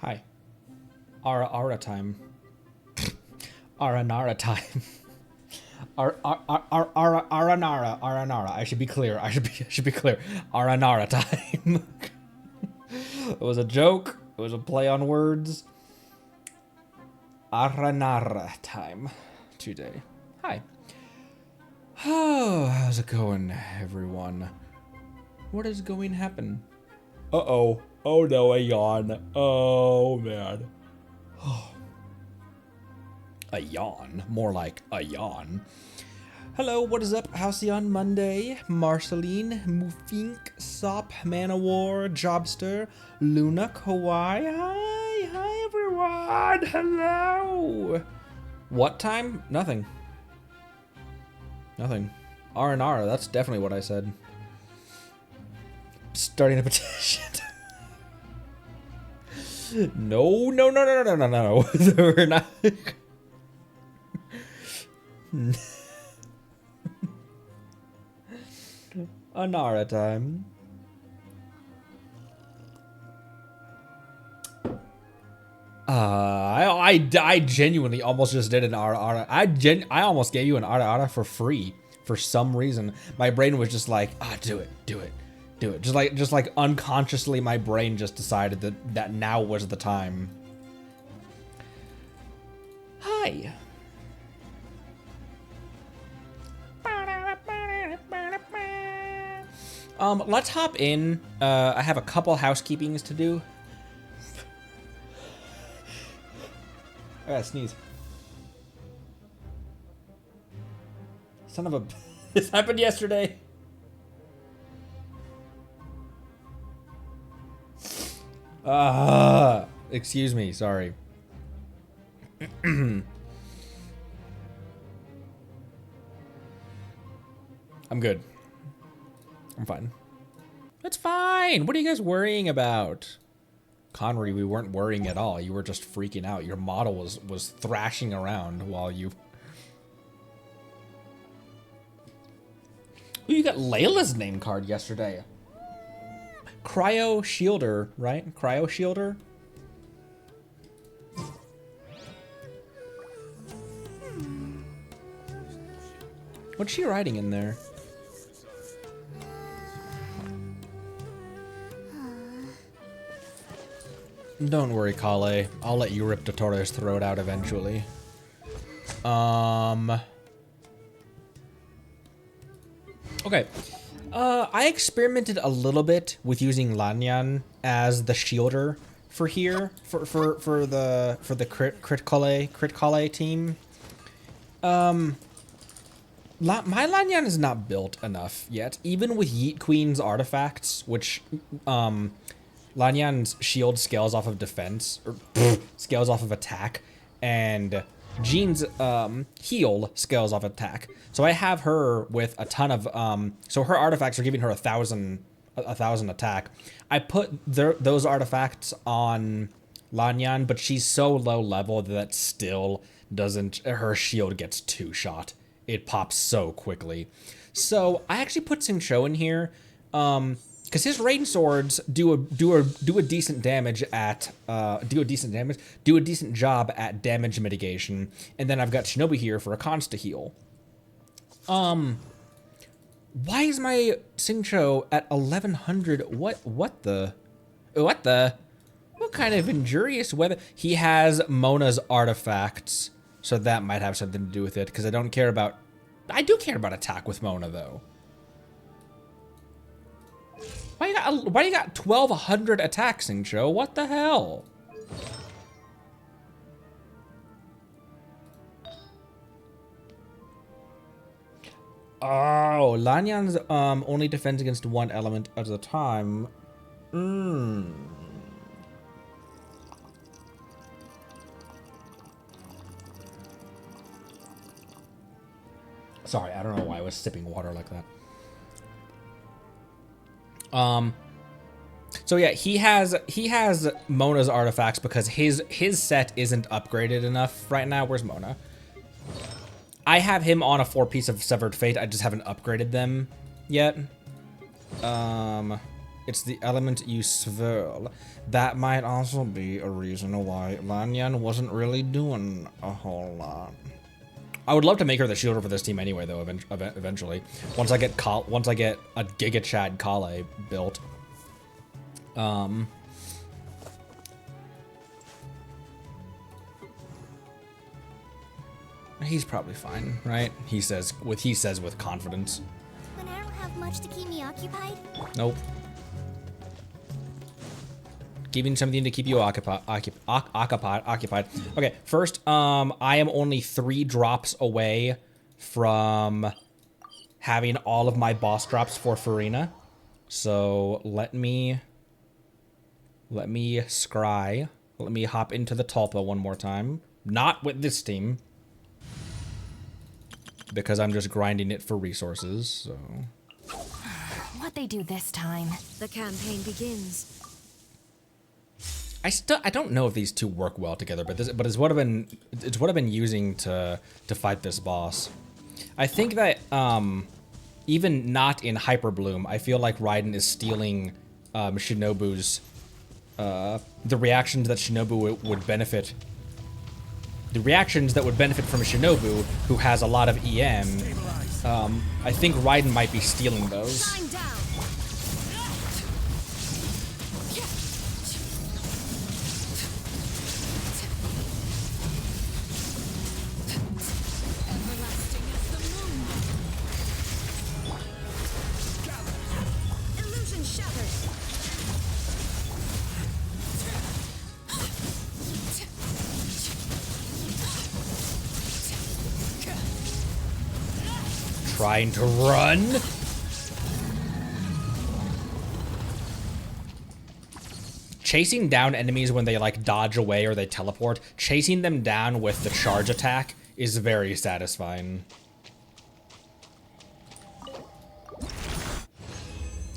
Hi. Ara time. Aranara time. Aranara. I should be clear. I should be clear. Aranara time. It was a joke. It was a play on words. Aranara time today. Hi. Oh, how's it going, everyone? What is going to happen? Uh-oh. Oh no, a yawn. Oh man. A yawn. More like a yawn. Hello, what is up? How's it on Monday? Marceline, Mufink, Sop, Manowar, Jobster, Luna, Kawaii. Hi everyone. Hello. What time? Nothing. Aranara, that's definitely what I said. Starting a petition. No. We're not. Anara time. I genuinely almost just did an Ara. I almost gave you an Ara for free for some reason. My brain was just like, do it. Just like unconsciously, my brain just decided that now was the time. Hi. Let's hop in. I have a couple housekeepings to do. I gotta sneeze. Son of a... This happened yesterday. Excuse me, sorry. I'm good. I'm fine. It's fine. What are you guys worrying about? Connery, we weren't worrying at all. You were just freaking out. Your model was thrashing around while you... Ooh, you got Layla's name card yesterday. Cryo Shielder, right? Cryo Shielder? What's she writing in there? Don't worry, Kale. I'll let you rip Dottoro's throat out eventually. Okay. I experimented a little bit with using Lanyan as the shielder for here for the crit Kale team. My Lanyan is not built enough yet, even with Yeet Queen's artifacts, which Lanyan's shield scales off of defense, or scales off of attack, and Jean's heal scales off attack. So I have her with a ton of, so her artifacts are giving her a thousand attack. I put those artifacts on Lanyan, but she's so low level that still doesn't, her shield gets 2-shot. It pops so quickly. So I actually put Xingqiu in here, because his rain swords do a decent damage at do a decent job at damage mitigation, and then I've got Shinobi here for a consta heal. Why is my Xingqiu at 1100? What kind of injurious weather? He has Mona's artifacts, so that might have something to do with it. Because I do care about attack with Mona though. Why you got 1200 attacks, Xingqiu? What the hell? Oh, Lanyan's only defends against one element at a time. Sorry, I don't know why I was sipping water like that. So yeah, he has Mona's artifacts because his set isn't upgraded enough right now. Where's Mona? I have him on a 4-piece of Severed Fate. I just haven't upgraded them yet. It's the element you swirl. That might also be a reason why Lanyan wasn't really doing a whole lot. I would love to make her the shielder for this team anyway, though. Eventually, once I get a Giga Chad Kale built. He's probably fine, right? He says with confidence. But I don't have much to keep me occupied. Nope. Giving something to keep you occupied. Okay, first, I am only 3 drops away from having all of my boss drops for Farina. So let me scry. Let me hop into the Tulpa one more time. Not with this team, because I'm just grinding it for resources. So What they do this time? The campaign begins. I don't know if these two work well together, but it's what I've been using to fight this boss. I think that even not in Hyper Bloom, I feel like Raiden is stealing Shinobu's the reactions that Shinobu would benefit. The reactions that would benefit from Shinobu, who has a lot of EM. I think Raiden might be stealing those. Shine down. Everlasting as the moon. Illusion shattered. Trying to run. Chasing down enemies when they like dodge away or they teleport, chasing them down with the charge attack is very satisfying.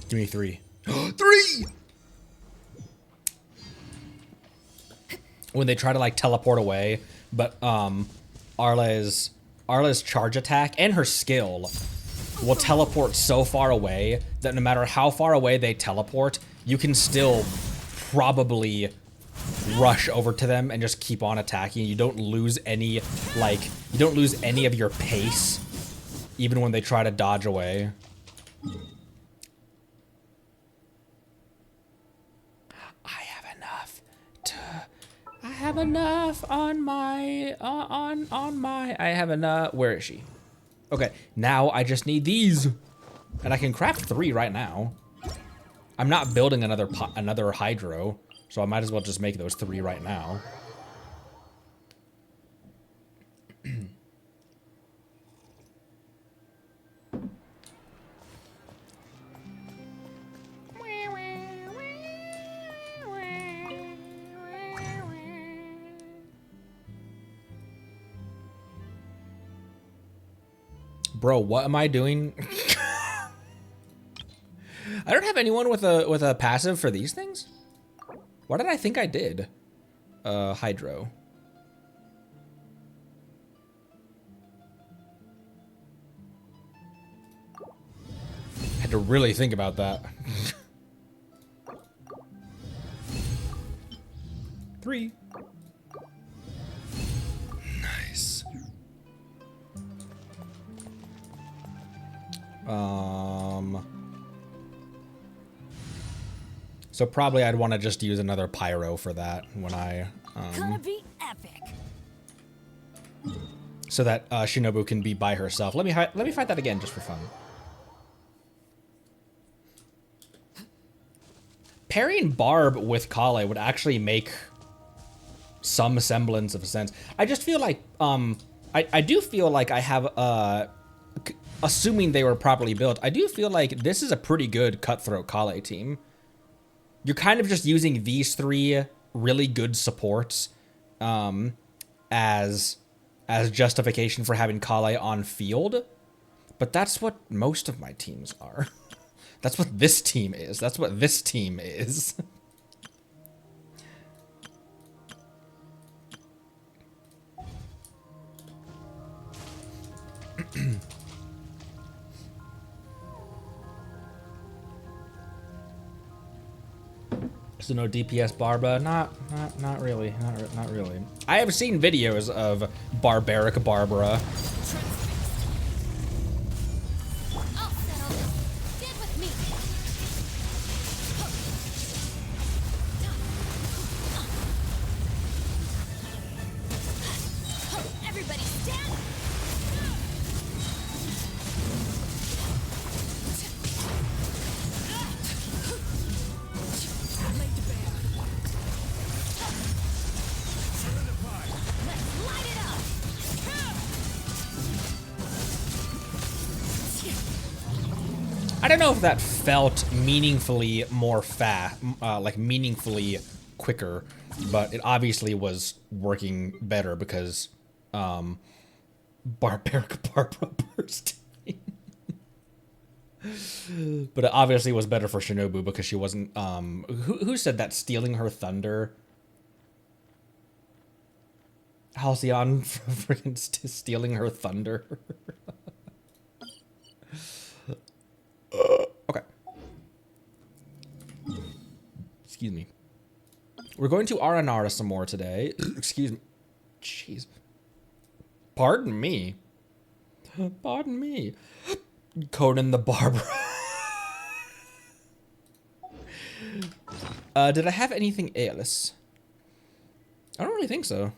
Give me 3. 3! When they try to like teleport away, but Arla's charge attack and her skill will teleport so far away that no matter how far away they teleport, you can still probably rush over to them and just keep on attacking. You don't lose any of your pace even when they try to dodge away. I have enough on my I have enough. Where is she? Okay, now I just need these, and I can craft 3 right now. I'm not building another hydro, so I might as well just make those 3 right now. Bro, what am I doing? I don't have anyone with a passive for these things? What did I think I did? Hydro. Had to really think about that. 3. Nice. So probably I'd want to just use another pyro for that when I Gonna be epic. so that Shinobu can be by herself. Let me fight that again just for fun. Parrying Barb with Kale would actually make some semblance of sense. I just feel like I do feel like I have assuming they were properly built, I do feel like this is a pretty good Cutthroat Kale team. You're kind of just using these 3 really good supports as justification for having Kale on field, but that's what most of my teams are. That's what this team is. That's what this team is. So no DPS Barbara? Not really. Not really. I have seen videos of barbaric Barbara. I'll settle this. Get with me. Everybody stand. Let's light it up. I don't know if that felt meaningfully more like meaningfully quicker, but it obviously was working better because barbaric Barbara bursting. But it obviously was better for Shinobu because she wasn't who said that, stealing her thunder? Halcyon freaking stealing her thunder. Okay. Excuse me. We're going to Aranara some more today. Excuse me. Jeez. Pardon me. Pardon me. Conan the Barber. Did I have anything else? I don't really think so.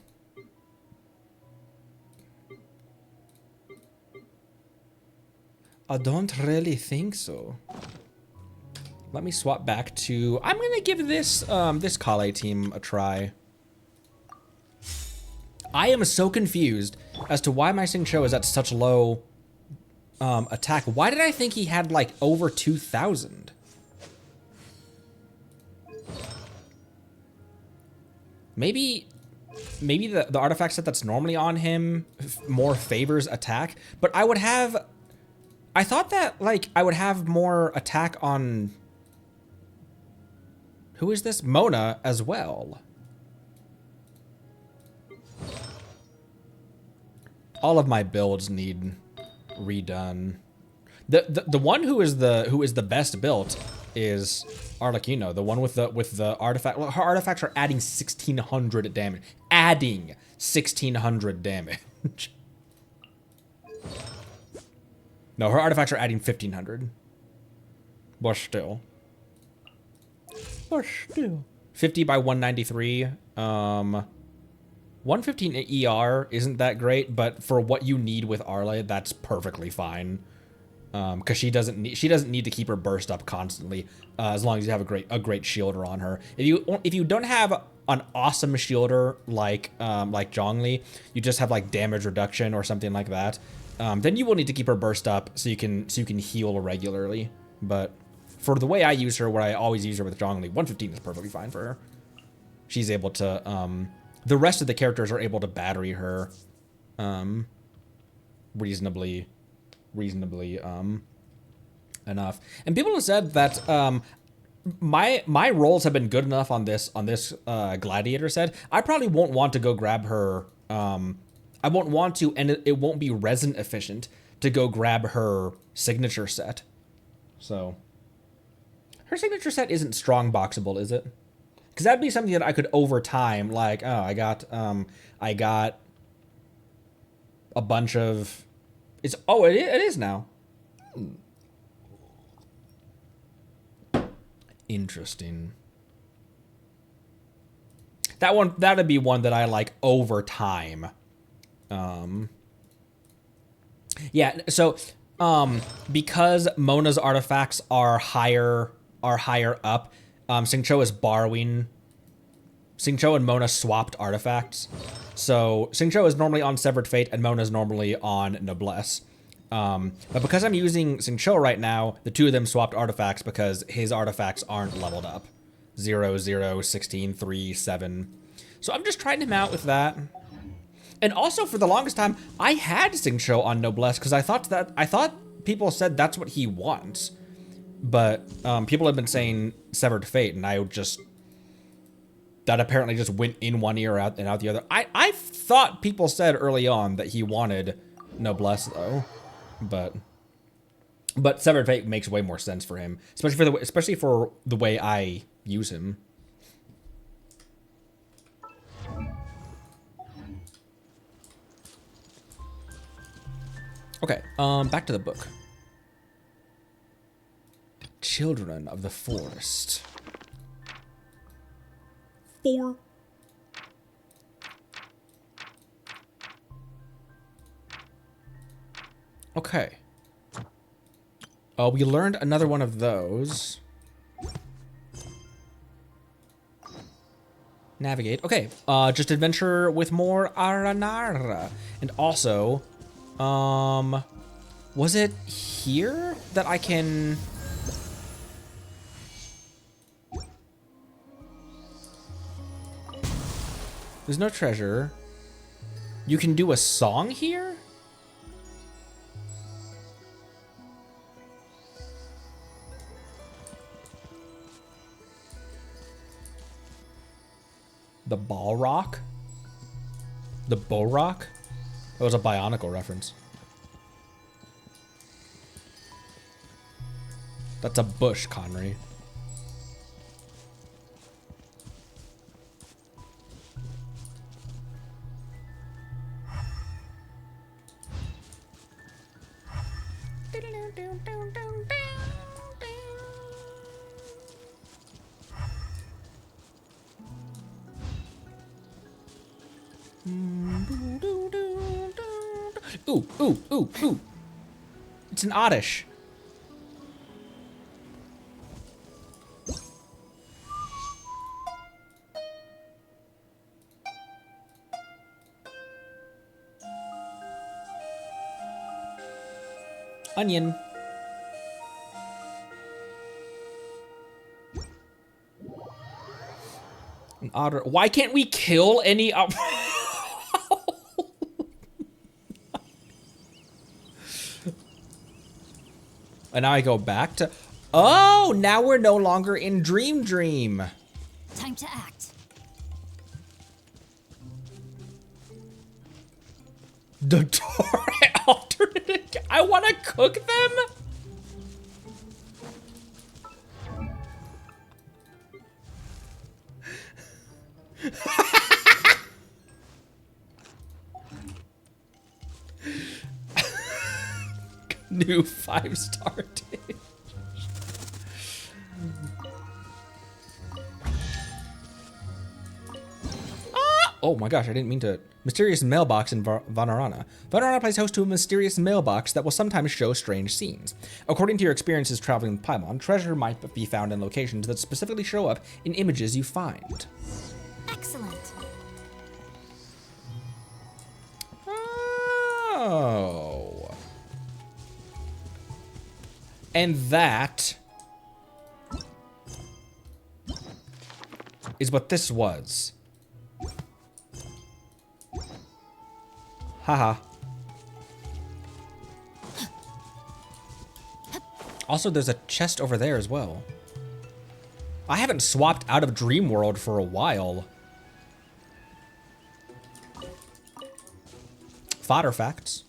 I don't really think so. Let me swap back to... I'm gonna give this this Kale team a try. I am so confused as to why my Xingqiu is at such low attack. Why did I think he had like over 2,000? Maybe the artifact set that's normally on him more favors attack, but I thought that like I would have more attack on, who is this? Mona as well. All of my builds need redone. The one who is the best built is Arlecchino, the one with the artifact. Her artifacts are adding 1,600 damage. Adding 1,600 damage. No, her artifacts are adding 1,500. But still. 50 by 193. 115 ER isn't that great, but for what you need with Arle, that's perfectly fine. Because she doesn't need to keep her burst up constantly, as long as you have a great shielder on her. If you don't have an awesome shielder like Zhongli, you just have like damage reduction or something like that. Then you will need to keep her burst up so you can heal regularly. But for the way I use her, what I always use her with Zhongli, 115 is perfectly fine for her. She's able to the rest of the characters are able to battery her reasonably enough. And people have said that my rolls have been good enough on this gladiator set. I probably won't want to go grab her. I won't want to, and it won't be resin efficient to go grab her signature set. So her signature set isn't strong boxable, is it? Because that'd be something that I could over time, like, oh, I got a bunch of, it is now. Interesting. That'd be one that I like over time. Yeah, so because Mona's artifacts are higher up, Xingqiu is borrowing. Xingqiu and Mona swapped artifacts. So Xingqiu is normally on Severed Fate and Mona's normally on Noblesse. But because I'm using Xingqiu right now, the two of them swapped artifacts because his artifacts aren't leveled up. 0, 0, 16, 3, 7. So I'm just trying him out with that. And also for the longest time, I had Xingqiu on Noblesse because I thought people said that's what he wants. But people have been saying Severed Fate, and that apparently just went in one ear out and out the other. I thought people said early on that he wanted Noblesse though, but Severed Fate makes way more sense for him, especially for the way I use him. Okay, back to the book. Children of the Forest. 4. Okay. We learned another one of those. Navigate. Okay. Just adventure with more Aranara. And also, was it here that I can... There's no treasure. You can do a song here? The ball rock? The bow rock? That was a Bionicle reference. That's a bush, Connery. Ooh, ooh, ooh, ooh. It's an oddish. Onion. An otter. Why can't we kill any up? And now I go back to... Oh, now we're no longer in Dream. Time to act. The door alternate. I want to cook them. New 5-star dish. Ah! Oh my gosh, I didn't mean to. Mysterious mailbox in Aranara. Aranara plays host to a mysterious mailbox that will sometimes show strange scenes. According to your experiences traveling with Paimon, treasure might be found in locations that specifically show up in images you find. Excellent. Oh. And that is what this was. Haha. Also, there's a chest over there as well. I haven't swapped out of Dream World for a while. Fodder facts.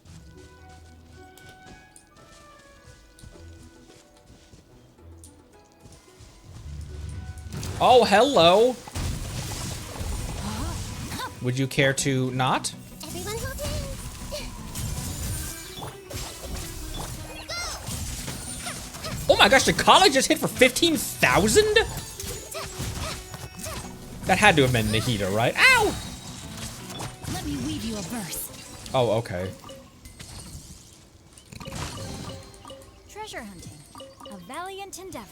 Oh, hello. Would you care to not? Everyone hold hands. Oh my gosh, the collar just hit for 15,000? That had to have been Nahida, right? Ow! Let me weave you a verse. Oh, okay. Treasure hunting. A valiant endeavor.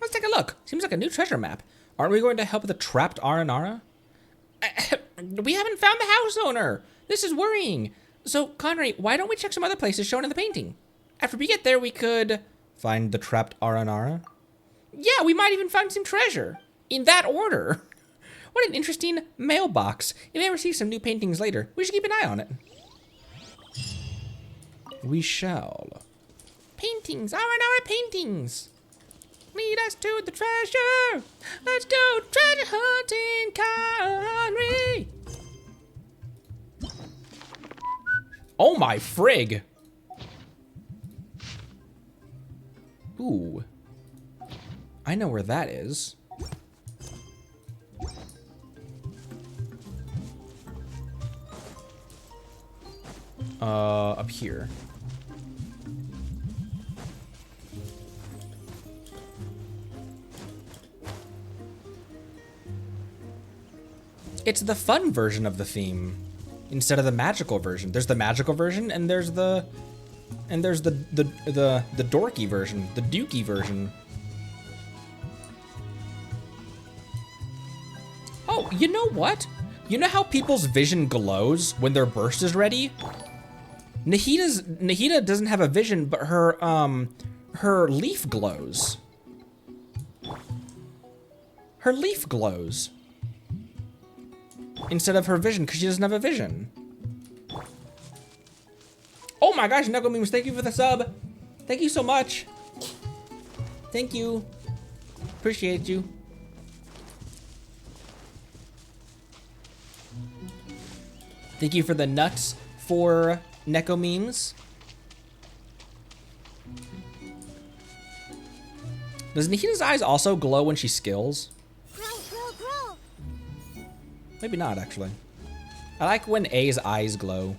Let's take a look. Seems like a new treasure map. Aren't we going to help the trapped Aranara? We haven't found the house owner. This is worrying. So, Connery, why don't we check some other places shown in the painting? After we get there, we could find the trapped Aranara. Yeah, we might even find some treasure. In that order. What an interesting mailbox. If we ever see some new paintings later, we should keep an eye on it. We shall. Paintings, Aranara paintings. Lead us to the treasure. Let's go treasure hunting, Connery. Oh my frig. Ooh. I know where that is. Up here. It's the fun version of the theme instead of the magical version. There's the magical version and there's the dorky version, the dookie version. Oh, you know what? You know how people's vision glows when their burst is ready? Nahida doesn't have a vision, but her leaf glows. Her leaf glows. Instead of her vision, because she doesn't have a vision. Oh my gosh, Knuckle Memes, thank you for the sub. Thank you so much. Thank you. Appreciate you. Thank you for the nuts for Neko Memes. Does Nahida's eyes also glow when she skills? Grow, grow, grow. Maybe not, actually. I like when A's eyes glow.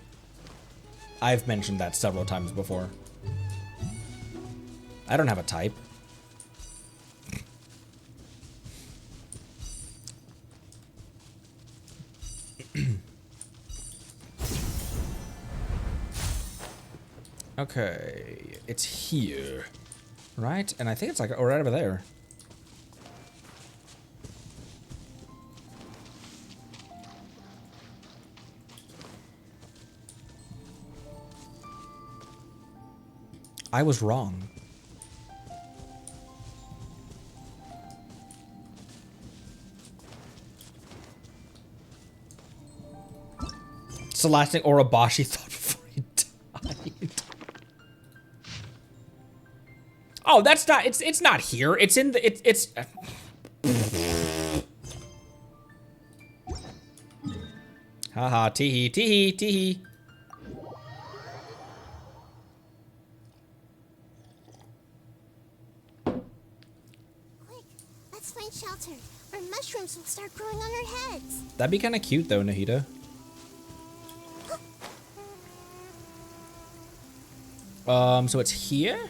I've mentioned that several times before. I don't have a type. Okay, it's here, right? And I think it's like right over there. I was wrong. It's the last thing Orobashi thought before he died. Oh, that's not. It's not here. It's in the. It's. Haha. Teehee. Teehee. Teehee. Quick, let's find shelter, or mushrooms will start growing on our heads. That'd be kind of cute, though, Nahida. So it's here.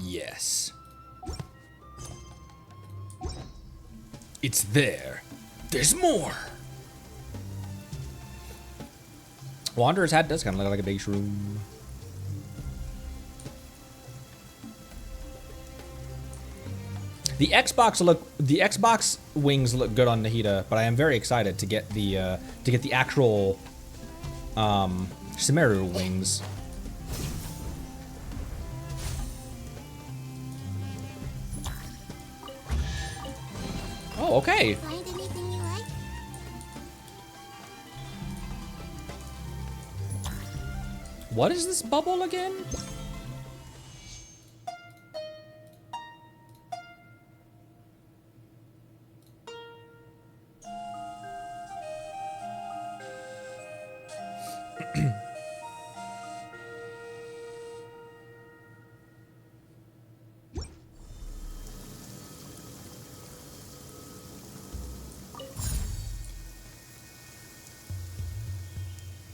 Yes. It's there. There's more. Wanderer's hat does kind of look like a big shroom. The Xbox wings look good on Nahida, but I am very excited to get the actual Sumeru wings. Oh, okay. Find anything you like? What is this bubble again?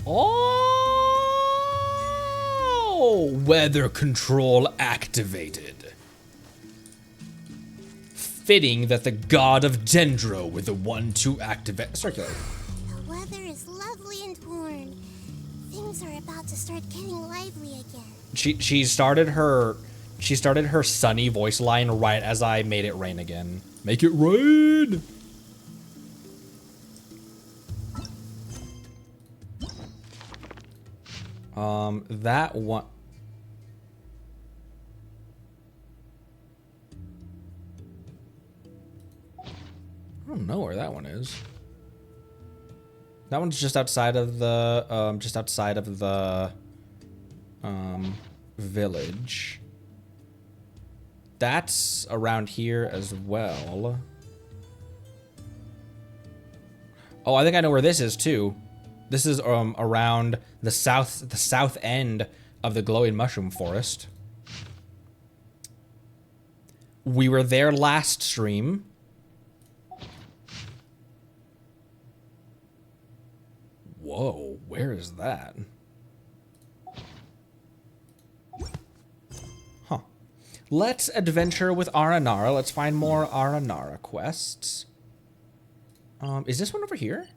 Oh, weather control activated. Fitting that the god of Dendro were the one to activate. Circulate. The weather is lovely and warm. Things are about to start getting lively again. She started her sunny voice line right as I made it rain again. Make it rain. That one. I don't know where that one is. That one's just outside of the village. That's around here as well. Oh, I think I know where this is too. This is around the south end of the glowing mushroom forest. We were there last stream. Whoa, where is that? Huh. Let's adventure with Aranara. Let's find more Aranara quests. Is this one over here?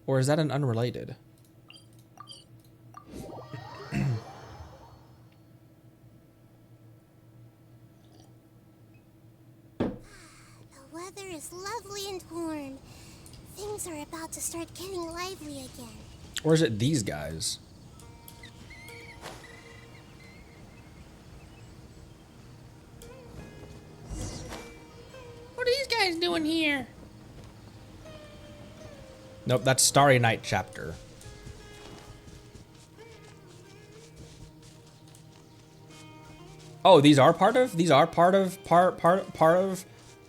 Or is that an unrelated? The weather is lovely in Torn. Things are about to start getting lively again. Or is it these guys? What are these guys doing here? Nope, that's Starry Night chapter. Oh, these are part of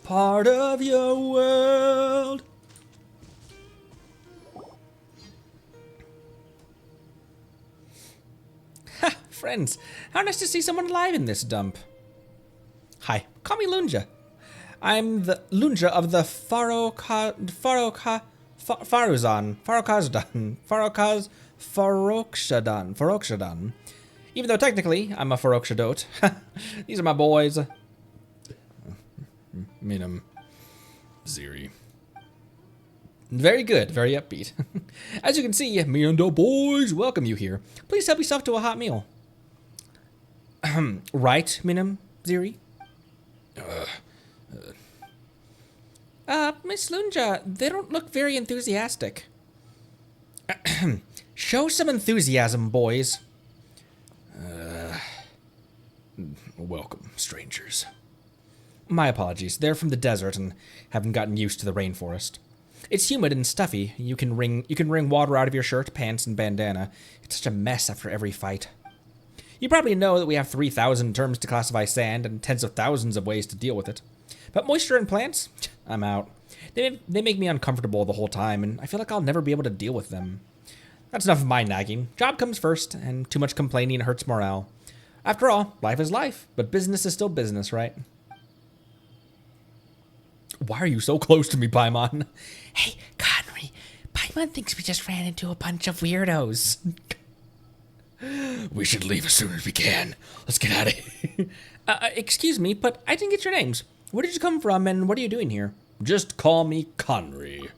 part of your world. Ha, friends, how nice to see someone alive in this dump. Hi, call me Lunja. I'm the Lunja of the Farokshadan. Even though technically I'm a Farokshadot. These are my boys. Minam. Ziri. Very good, very upbeat. As you can see, me and the boys welcome you here. Please help yourself to a hot meal. Right, Minam, Ziri? Miss Lunja, they don't look very enthusiastic. Show some enthusiasm, boys. Welcome, strangers. My apologies. They're from the desert and haven't gotten used to the rainforest. It's humid and stuffy. You can wring water out of your shirt, pants, and bandana. It's such a mess after every fight. You probably know that we have 3,000 terms to classify sand and tens of thousands of ways to deal with it. But moisture and plants? I'm out. They make me uncomfortable the whole time, and I feel like I'll never be able to deal with them. That's enough of my nagging. Job comes first, and too much complaining hurts morale. After all, life is life, but business is still business, right? Why are you so close to me, Paimon? Hey, Conry, Paimon thinks we just ran into a bunch of weirdos. We should leave as soon as we can. Let's get out of here. Excuse me, but I didn't get your names. Where did you come from, and what are you doing here? Just call me Conry.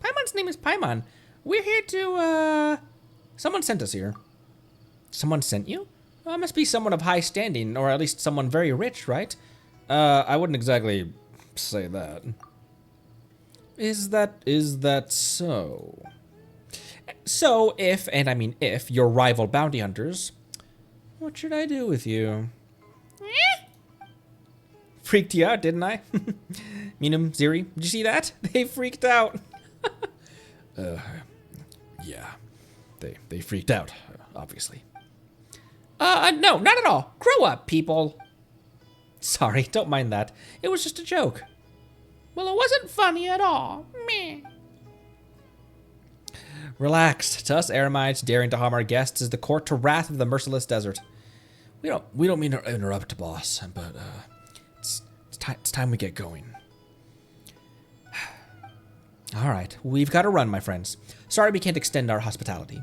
Paimon's name is Paimon. We're here to, Someone sent us here. Someone sent you? Well, it must be someone of high standing, or at least someone very rich, right? I wouldn't exactly say that. Is that so? So, if, and I mean if, you're rival bounty hunters, what should I do with you? Freaked you out, didn't I? Minam, Ziri, did you see that? They freaked out. Yeah. They freaked out, obviously. No, not at all. Grow up, people. Sorry, don't mind that. It was just a joke. Well, it wasn't funny at all. Meh. Relax. To us Eremites, daring to harm our guests is the court to wrath of the merciless desert. We don't mean to interrupt, boss, but it's time we get going. All right, we've got to run, my friends. Sorry we can't extend our hospitality.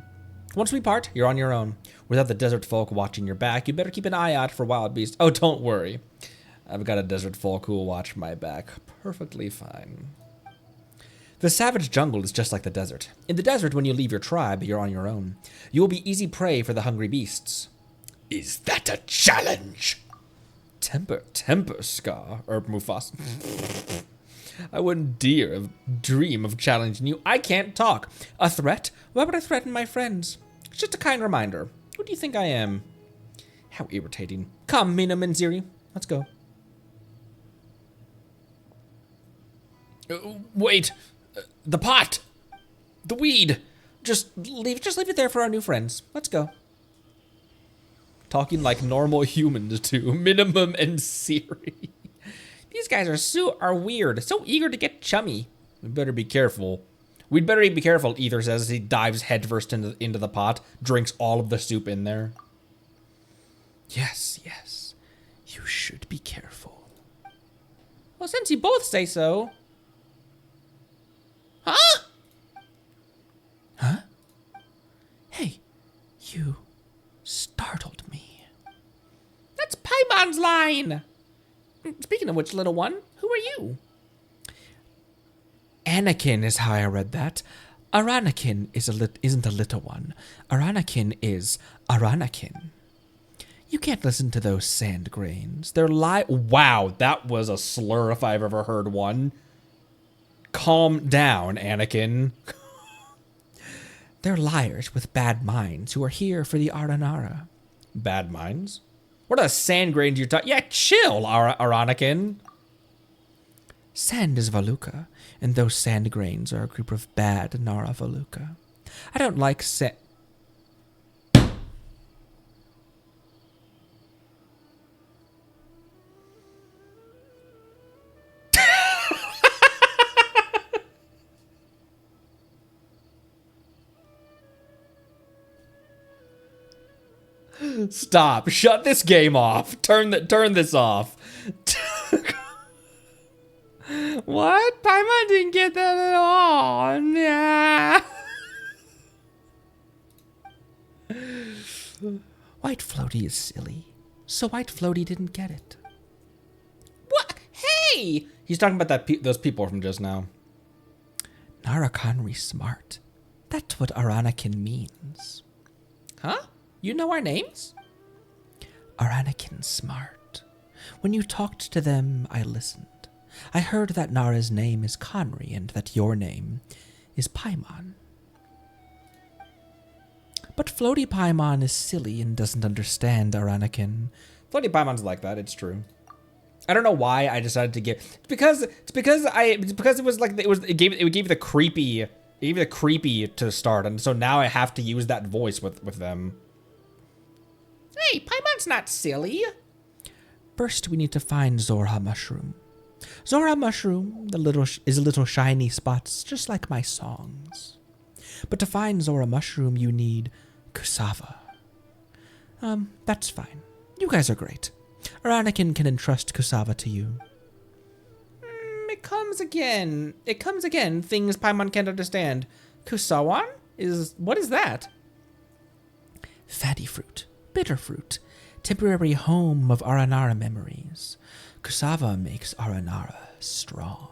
Once we part, you're on your own. Without the desert folk watching your back, you better keep an eye out for wild beasts. Oh, don't worry. I've got a desert folk who will watch my back perfectly fine. The savage jungle is just like the desert. In the desert, when you leave your tribe, you're on your own. You will be easy prey for the hungry beasts. Is that a challenge? Temper, Scar, or Mufasa. I wouldn't dream of challenging you. I can't talk. A threat? Why would I threaten my friends? It's just a kind reminder. Who do you think I am? How irritating. Come, Minam and Ziri. Let's go. Wait. The pot. The weed. Just leave it there for our new friends. Let's go. Talking like normal humans too. Minimum and Siri. These guys are weird. So eager to get chummy. We better be careful. We'd better be careful, Ether says as he dives headfirst into the pot, drinks all of the soup in there. Yes, yes. You should be careful. Well, since you both say so. Huh? Huh? Hey, you startled me. That's Paimon's line. Speaking of which, little one, who are you? Anakin is how I read that. Aranakin isn't a little one. Aranakin is Aranakin. You can't listen to those sand grains. They're Wow, that was a slur if I've ever heard one. Calm down, Anakin. They're liars with bad minds who are here for the Aranara. Bad minds? What are the sand grains you're talking? Yeah, chill, Aranakin. Sand is Valuka, and those sand grains are a group of bad Nara Valuka. I don't like Stop. Shut this game off. Turn this off. What? Paimon didn't get that at all. Nah. White Floaty is silly. So White Floaty didn't get it. What? Hey! He's talking about those people from just now. Narakanri smart. That's what Aranakin means. Huh? You know our names? Aranakin smart. When you talked to them, I listened. I heard that Nara's name is Conry and that your name is Paimon. But Floaty Paimon is silly and doesn't understand Aranakin. Floaty Paimon's like that, it's true. I don't know why I decided to give. It's because it was like it gave you the creepy. It gave you the creepy to start, and so now I have to use that voice with them. Hey, Paimon's not silly. First, we need to find Zora Mushroom. Zora Mushroom, is a little shiny spots, just like my songs. But to find Zora Mushroom, you need Kusava. That's fine. You guys are great. Aranakin can entrust Kusava to you. It comes again. Things Paimon can't understand. Kusawan? What is that? Fatty fruit. Bitter fruit. Temporary home of Aranara memories. Kusava makes Aranara strong.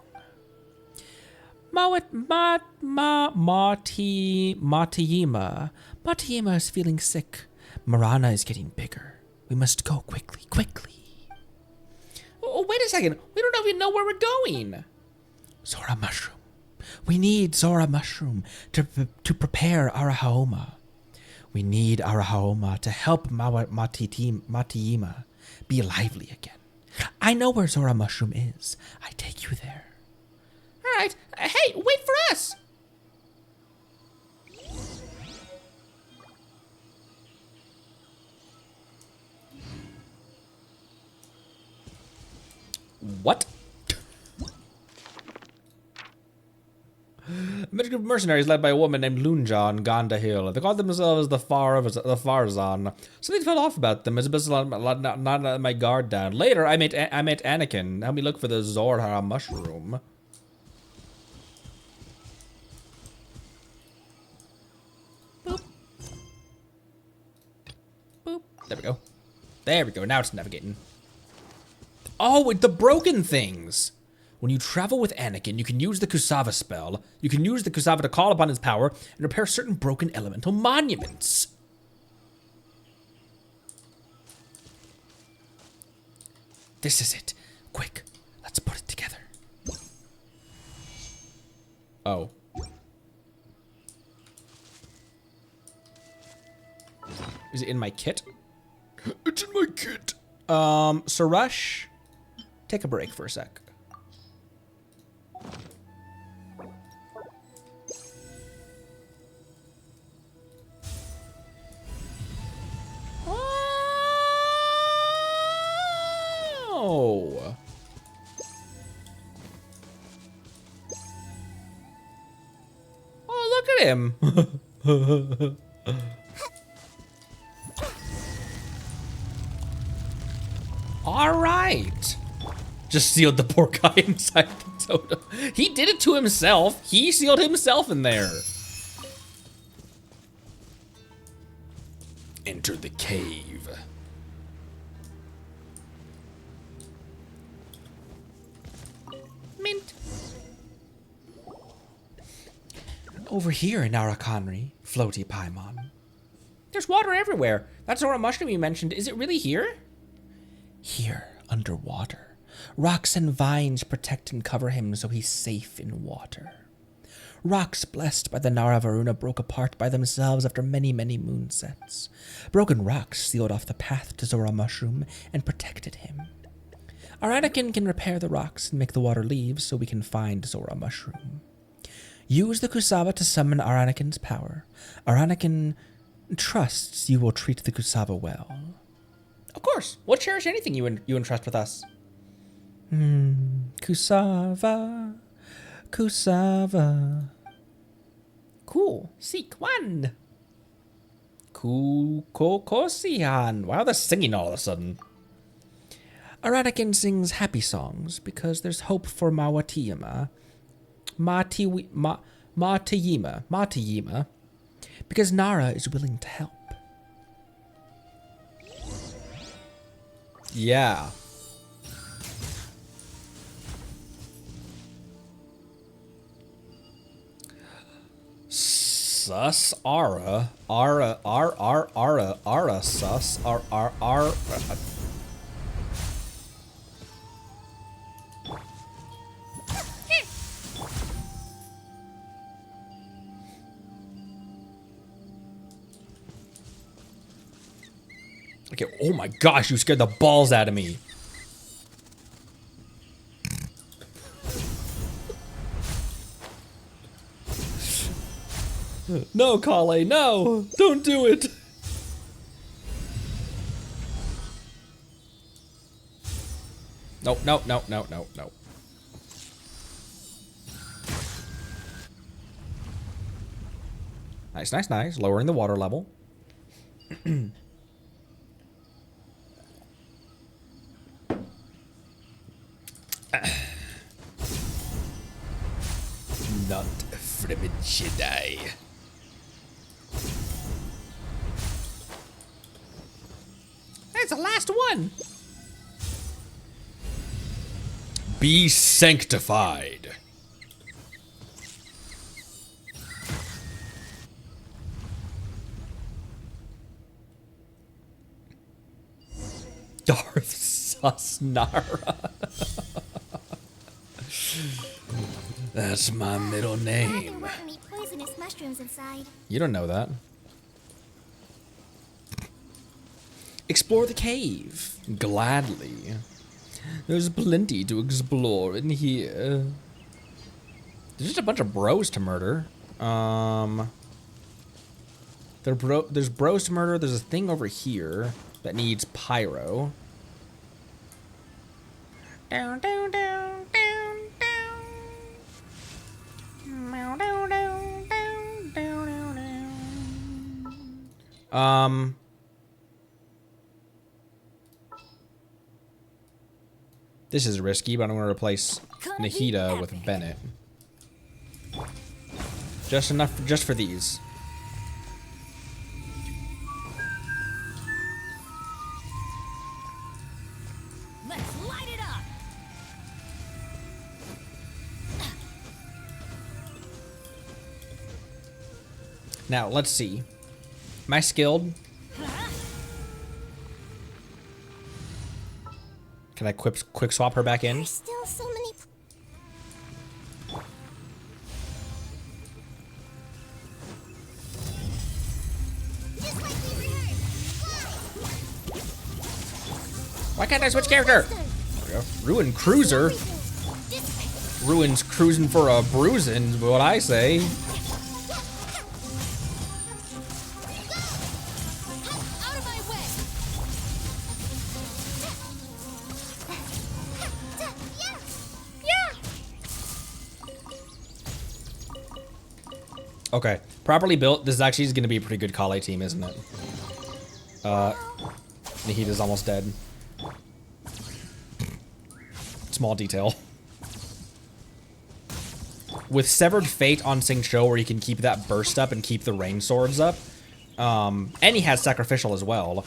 Matayima is feeling sick. Marana is getting bigger. We must go quickly. Oh, wait a second. We don't even know where we're going. Zora Mushroom. We need Zora Mushroom to prepare Arahaoma. We need Arahaoma to help Matayima be lively again. I know where Zora Mushroom is. I take you there. All right. Hey, wait for us. What? A group of mercenaries led by a woman named Lunja on Ganda Hill. They called themselves the Farzan. Something fell off about them as a bit not let my guard down. Later, I met Anakin. Help me look for the Zora mushroom. Boop. Boop. There we go. Now it's navigating. Oh, the broken things. When you travel with Anakin, you can use the Kusava spell. You can use the Kusava to call upon his power and repair certain broken elemental monuments. This is it. Quick, let's put it together. Oh. Is it in my kit? It's in my kit. Sarush, take a break for a sec. Oh. him. All right. Just sealed the poor guy inside the totem. He did it to himself. He sealed himself in there. Enter the cave. Mint. Over here in Arakanri, floaty Paimon. There's water everywhere. That Zora mushroom you mentioned, is it really here? Here, underwater. Rocks and vines protect and cover him so he's safe in water. Rocks blessed by the Nara Varuna broke apart by themselves after many, many moonsets. Broken rocks sealed off the path to Zora Mushroom and protected him. Aranakin can repair the rocks and make the water leave so we can find Zora Mushroom. Use the Kusaba to summon Aranakin's power. Aranakin trusts you will treat the Kusaba well. Of course. We'll cherish anything you entrust with us. Kusava. Kusava. Cool. Seek one. Kukokosihan. Wow, they're singing all of a sudden. Aranakin sings happy songs because there's hope for Mawatiyama. Matayima. Because Nara is willing to help. Yeah. Sus Ara sus R. Okay, oh my gosh, you scared the balls out of me. No, Kale, no! Don't do it! No. Nice. Lowering the water level. Not from a Jedi. That's the last one. Be sanctified. Darth Sasnara. That's my middle name. There weren't any poisonous mushrooms inside. You don't know that. Explore the cave. Gladly. There's plenty to explore in here. There's just a bunch of bros to murder. There's bros to murder. There's a thing over here that needs pyro. Down. This is risky, but I'm gonna replace Nahida with Bennett. Just for these. Let's light it up. Now, let's see. Am I skilled? Can I quick swap her back in? There's still so many. Just like we rehearsed. Why can't I switch character? There we go. Ruin Cruiser. Ruin's cruising for a bruising, is what I say. Out of my way. Okay, properly built. This is actually going to be a pretty good Kale team, isn't it? Nahita's almost dead. Small detail. With Severed Fate on Xingqiu, where you can keep that burst up and keep the rain swords up, and he has Sacrificial as well,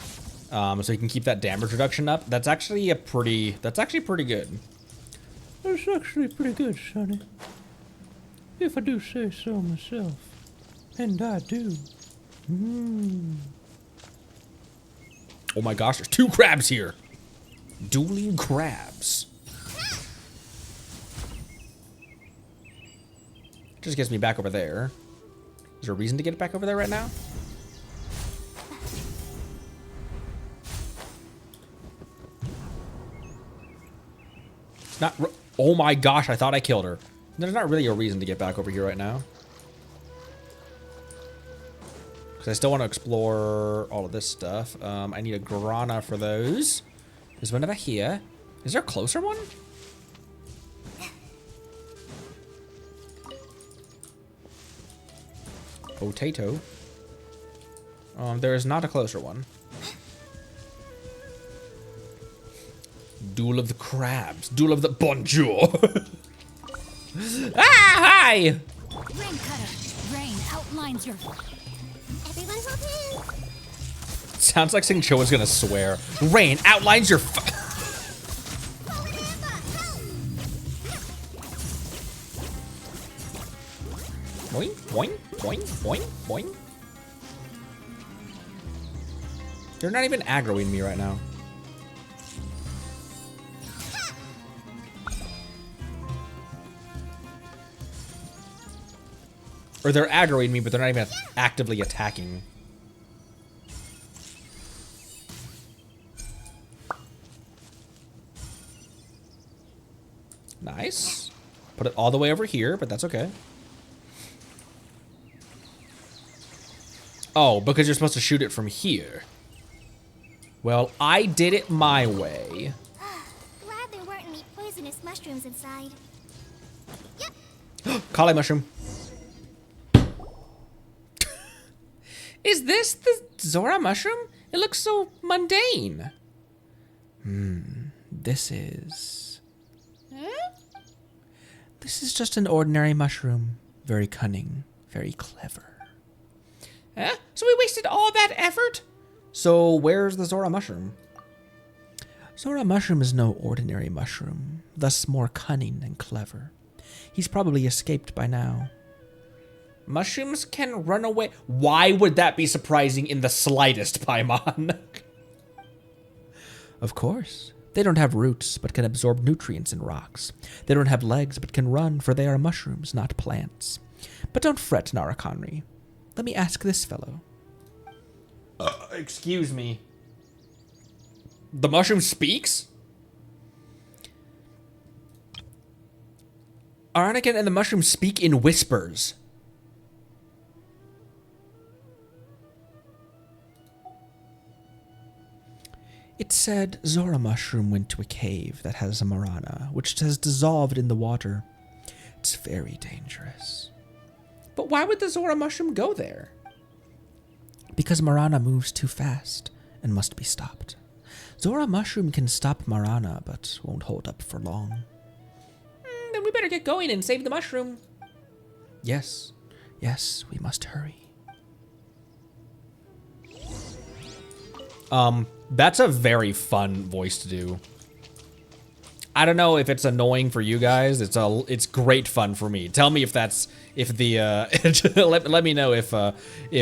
so you can keep that damage reduction up. That's actually pretty good. That's actually pretty good, Sonny. If I do say so myself. And I do. Oh my gosh, there's 2 crabs here. Dueling crabs. Just gets me back over there. Is there a reason to get back over there right now? Not. Oh my gosh, I thought I killed her. There's not really a reason to get back over here right now. Because I still want to explore all of this stuff. I need a Guarana for those. There's one over here. Is there a closer one? Potato. There is not a closer one. Duel of the crabs. Duel of the bonjour. Ah, hi! Rain cutter. Rain outlines your. Everyone hop in. Sounds like Xingqiu is gonna swear. Rain outlines your. Boing, boing, boing, boing, boing. They're not even aggroing me right now. Or they're aggroing me, but they're not even actively attacking. Nice. Put it all the way over here, but that's okay. Oh, because you're supposed to shoot it from here. Well, I did it my way. Glad there weren't any poisonous mushrooms inside. Yep. Kale mushroom. Is this the Zora mushroom? It looks so mundane. This is... This is just an ordinary mushroom. Very cunning. Very clever. So we wasted all that effort? So where's the Zora mushroom? Zora mushroom is no ordinary mushroom, thus more cunning and clever. He's probably escaped by now. Mushrooms can run away. Why would that be surprising in the slightest, Paimon? Of course. They don't have roots, but can absorb nutrients in rocks. They don't have legs, but can run, for they are mushrooms, not plants. But don't fret, Narakanri. Let me ask this fellow. Excuse me. The mushroom speaks? Aranican and the mushroom speak in whispers. It said Zora mushroom went to a cave that has a Marana, which has dissolved in the water. It's very dangerous. But why would the Zora mushroom go there? Because Marana moves too fast and must be stopped. Zora mushroom can stop Marana, but won't hold up for long. Then we better get going and save the mushroom. Yes, yes, we must hurry. That's a very fun voice to do. I don't know if it's annoying for you guys. It's great fun for me. Tell me if that's let me know if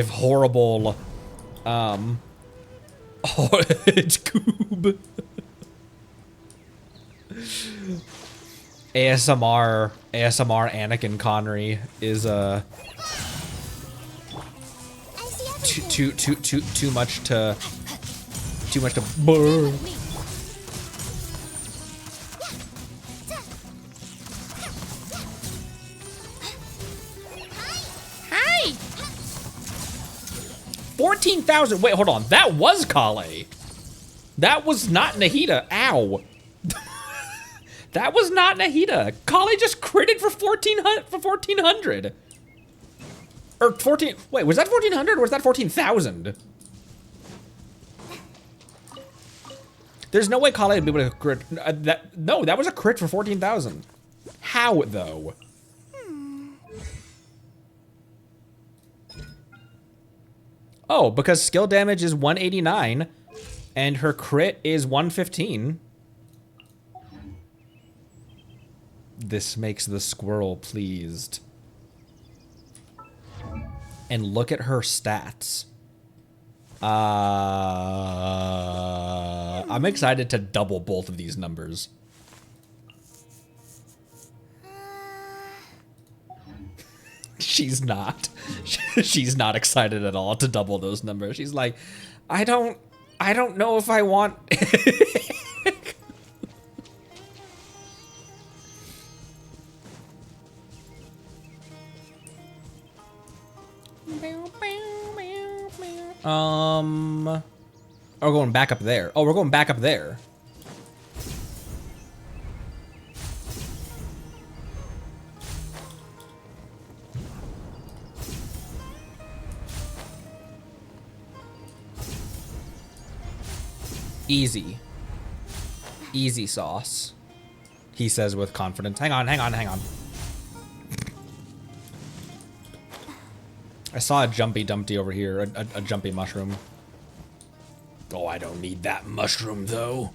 horrible it's Coob. ASMR Anakin Connery is too much to burn. Hi. 14,000. Wait, hold on. That was Kale. That was not Nahita. Ow. That was not Nahita. Kale just critted for 1400. Or 14, wait, was that 1400 or was that 14,000? There's no way Kale would be able to crit, no, that was a crit for 14,000. How, though? Oh, because skill damage is 189, and her crit is 115. This makes the squirrel pleased. And look at her stats. I'm excited to double both of these numbers. She's not. She's not excited at all to double those numbers. She's like, I don't know if I want. Oh, we're going back up there. Oh, we're going back up there. Easy. Easy sauce. He says with confidence. Hang on, hang on, hang on. I saw a jumpy dumpty over here, a jumpy mushroom. Oh, I don't need that mushroom, though.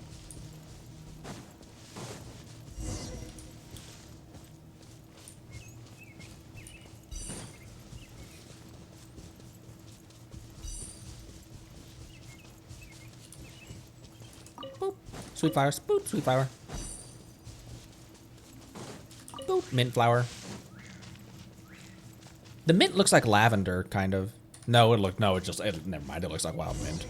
Boop. Sweet flower, boop, sweet flower. Boop, mint flower. The mint looks like lavender, kind of. No, never mind, it looks like wild mint.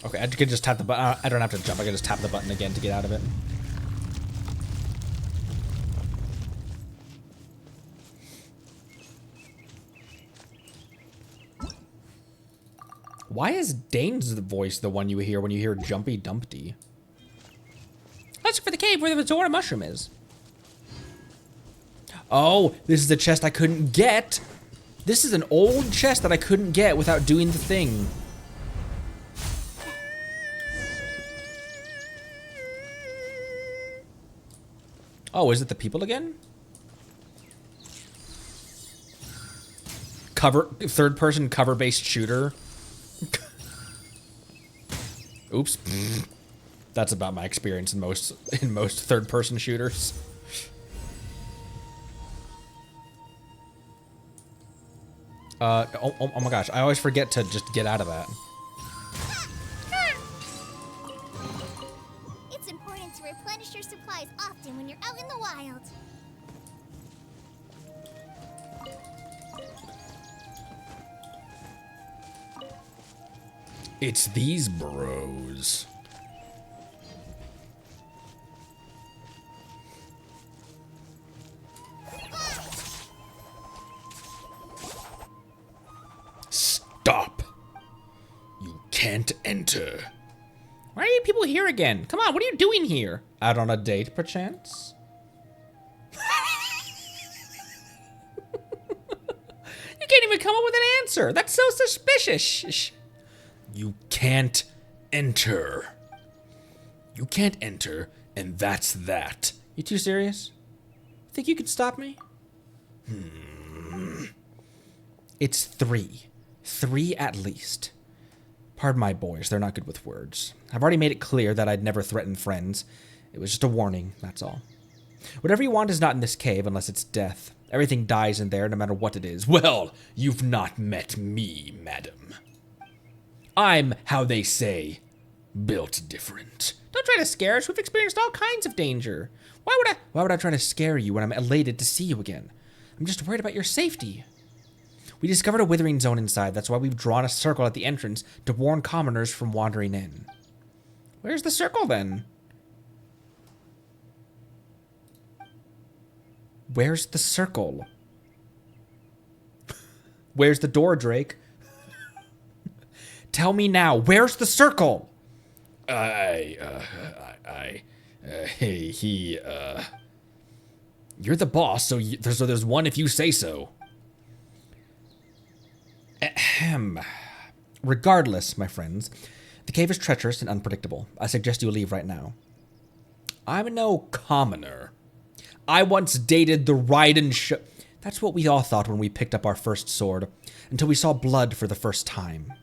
Okay, I can just tap the button. I don't have to jump, I can just tap the button again to get out of it. Why is Dane's voice the one you hear when you hear Jumpy Dumpty? Let's look for the cave where the Zora mushroom is. Oh, this is the chest I couldn't get. This is an old chest that I couldn't get without doing the thing. Oh, is it the people again? Third-person cover-based shooter. Oops. That's about my experience in most third-person shooters. Oh my gosh, I always forget to just get out of that. It's important to replenish your supplies often when you're out in the wild. It's these bros. Stop. You can't enter. Why are you people here again? Come on, what are you doing here? Out on a date, perchance? You can't even come up with an answer. That's so suspicious. You can't enter. You can't enter, and that's that. You too serious? Think you could stop me? It's 3. 3 at least. Pardon my boys, they're not good with words. I've already made it clear that I'd never threaten friends. It was just a warning, that's all. Whatever you want is not in this cave unless it's death. Everything dies in there no matter what it is. Well, you've not met me, madam. I'm, how they say, built different. Don't try to scare us. We've experienced all kinds of danger. Why would I try to scare you when I'm elated to see you again? I'm just worried about your safety. We discovered a withering zone inside. That's why we've drawn a circle at the entrance to warn commoners from wandering in. Where's the circle, then? Where's the circle? Where's the door, Drake? Tell me now, where's the circle? You're the boss, so there's one if you say so. Ahem. Regardless, my friends, the cave is treacherous and unpredictable. I suggest you leave right now. I'm no commoner. I once dated the Raiden That's what we all thought when we picked up our first sword, until we saw blood for the first time.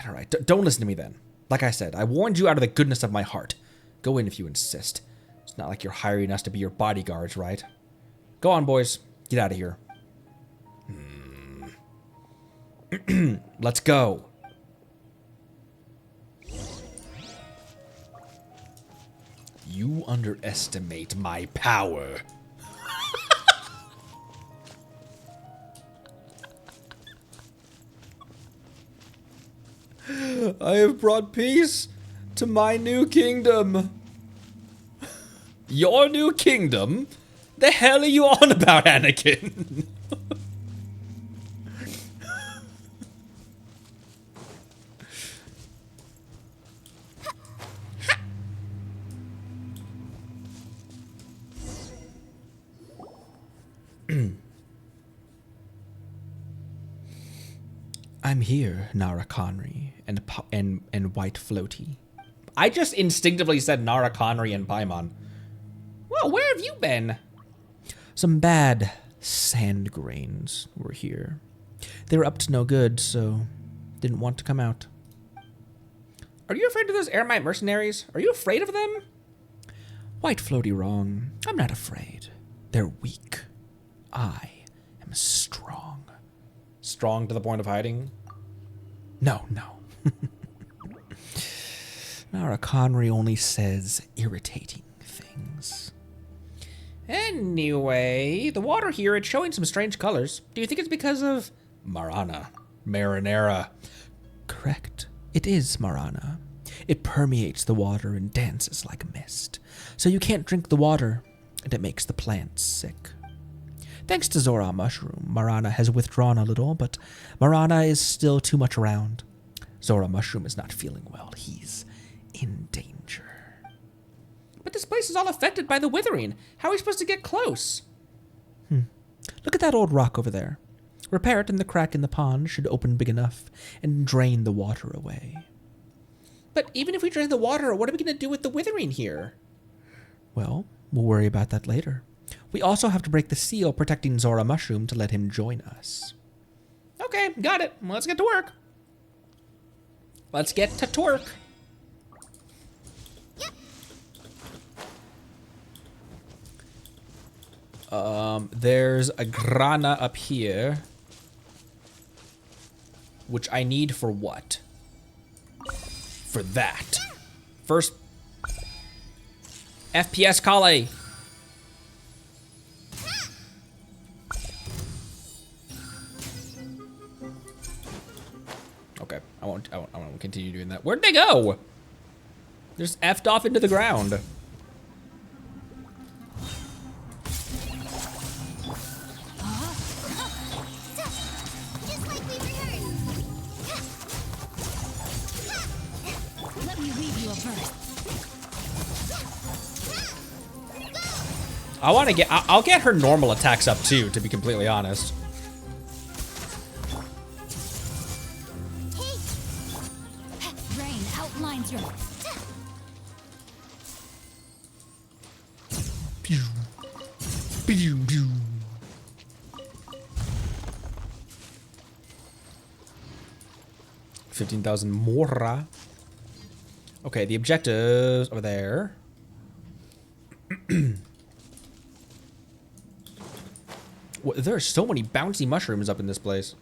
All right, don't listen to me then. Like I said, I warned you out of the goodness of my heart. Go in if you insist. It's not like you're hiring us to be your bodyguards, right? Go on, boys. Get out of here. Let's go. You underestimate my power. I have brought peace to my new kingdom. Your new kingdom? The hell are you on about, Anakin? I'm here, Nara Connery and White Floaty. I just instinctively said Nara Connery and Paimon. Well, where have you been? Some bad sand grains were here. They were up to no good, so didn't want to come out. Are you afraid of those Eremite mercenaries? Are you afraid of them? White Floaty wrong. I'm not afraid. They're weak. I am strong. Strong to the point of hiding? No. Nara Connery only says irritating things. Anyway, the water here, it's showing some strange colors. Do you think it's because of Marinara? Correct. It is Marana. It permeates the water and dances like mist. So you can't drink the water, and it makes the plants sick. Thanks to Zora Mushroom, Marana has withdrawn a little, but Marana is still too much around. Zora Mushroom is not feeling well. He's in danger. But this place is all affected by the withering. How are we supposed to get close? Look at that old rock over there. Repair it and the crack in the pond should open big enough and drain the water away. But even if we drain the water, what are we going to do with the withering here? Well, we'll worry about that later. We also have to break the seal protecting Zora Mushroom to let him join us. Okay, got it. Let's get to work. Let's get to twerk. There's a grana up here. Which I need for what? For that. First. FPS Kale. Okay, I won't continue doing that. Where'd they go? They're just effed off into the ground. Let me leave you a verse. I'll get her normal attacks up too, to be completely honest. Rain outlines your... Pew. Pew, pew. $15,000 more. Okay, the objectives over there. There are so many bouncy mushrooms up in this place.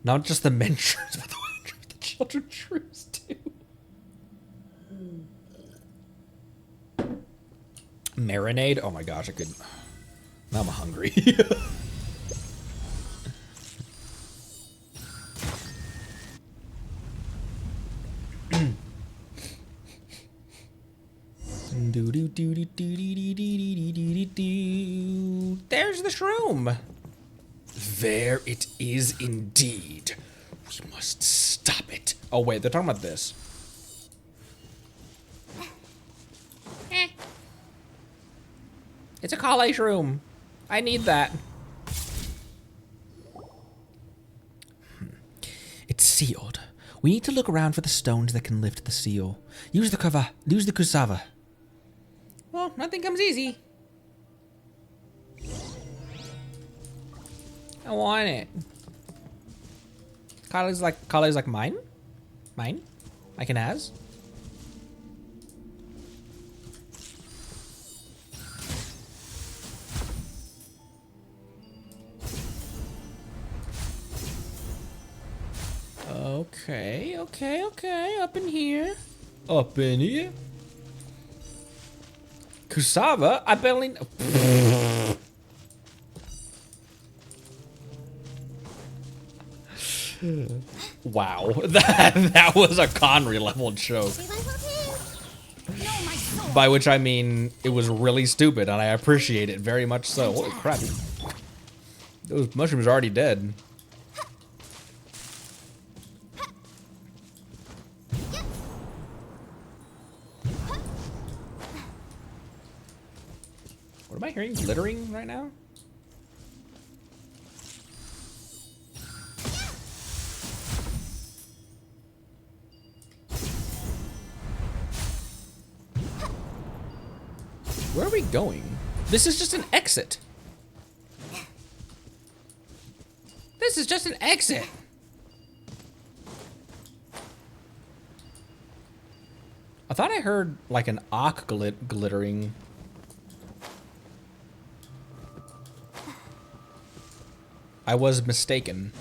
Not just the men shrews, but the children shrews too. Marinade? Oh my gosh, I could. Now I'm hungry. There's the shroom. There it is indeed. You must stop it. Oh, wait, they're talking about this. It's a college room. I need that. It's sealed. We need to look around for the stones that can lift the seal. Use the kusava. Well, nothing comes easy. I want it. Kylie's like mine? Mine? I can has? Okay, up in here. Up in here. Kusava? I barely... Wow, that was a Conry level joke. Everyone's okay. By which I mean, it was really stupid, and I appreciate it very much so. Holy crap. Those mushrooms are already dead. What am I hearing? Glittering right now? Where are we going? This is just an exit. This is just an exit. I thought I heard like an Ock glittering. I was mistaken.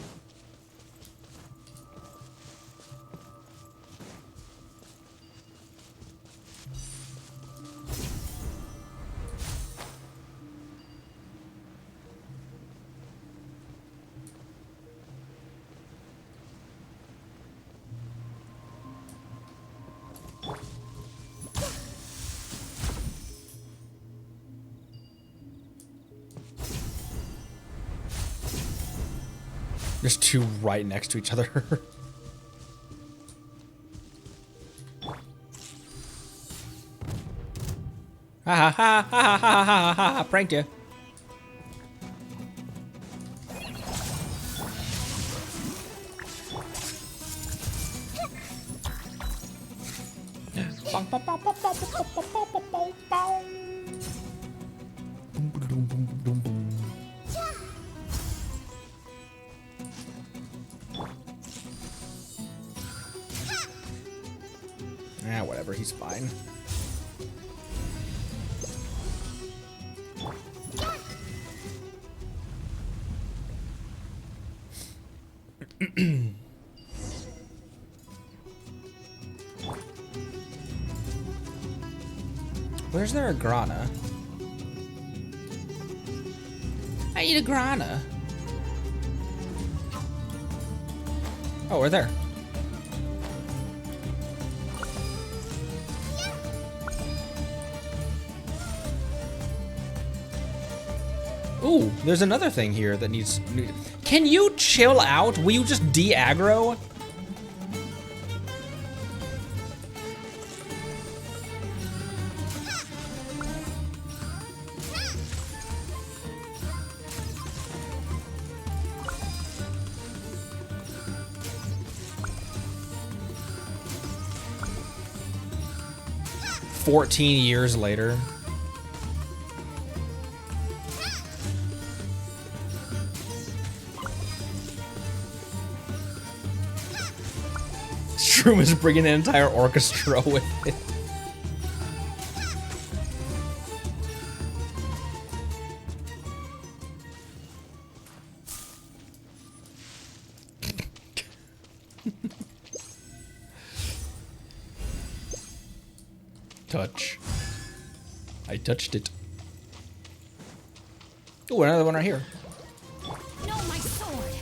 There's two right next to each other. Ha ha ha ha ha ha ha ha ha, pranked you. Ah, whatever, he's fine. Where's there a grana? I eat a grana. Oh, we're there. Ooh, there's another thing here that needs... Can you chill out? Will you just de-aggro? "14 years later. Shroom is bringing an entire orchestra with it. Touch. I touched it. Oh, another one right here. No, my sword.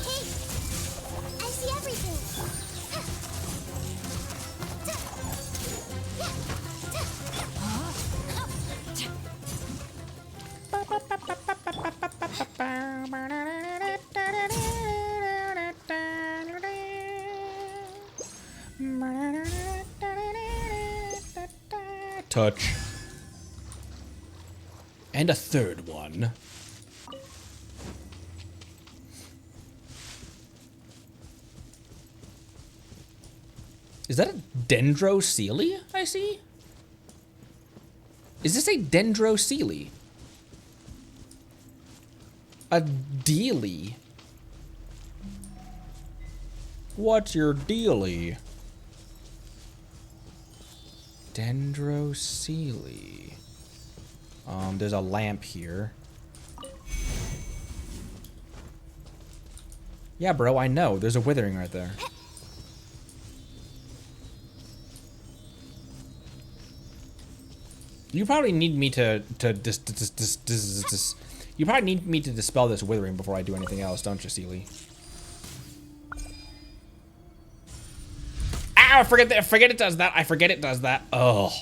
Hey, I see everything. touch. And a third one. Is that a Dendrocelie I see? Is this a Dendrocelie? A dealie? What's your dealie? Dendrocelie. There's a lamp here. Yeah, bro, I know. There's a withering right there. You probably need me to you probably need me to dispel this withering before I do anything else, don't you, Sealy? Ow, I forget it does that. I forget it does that. Oh.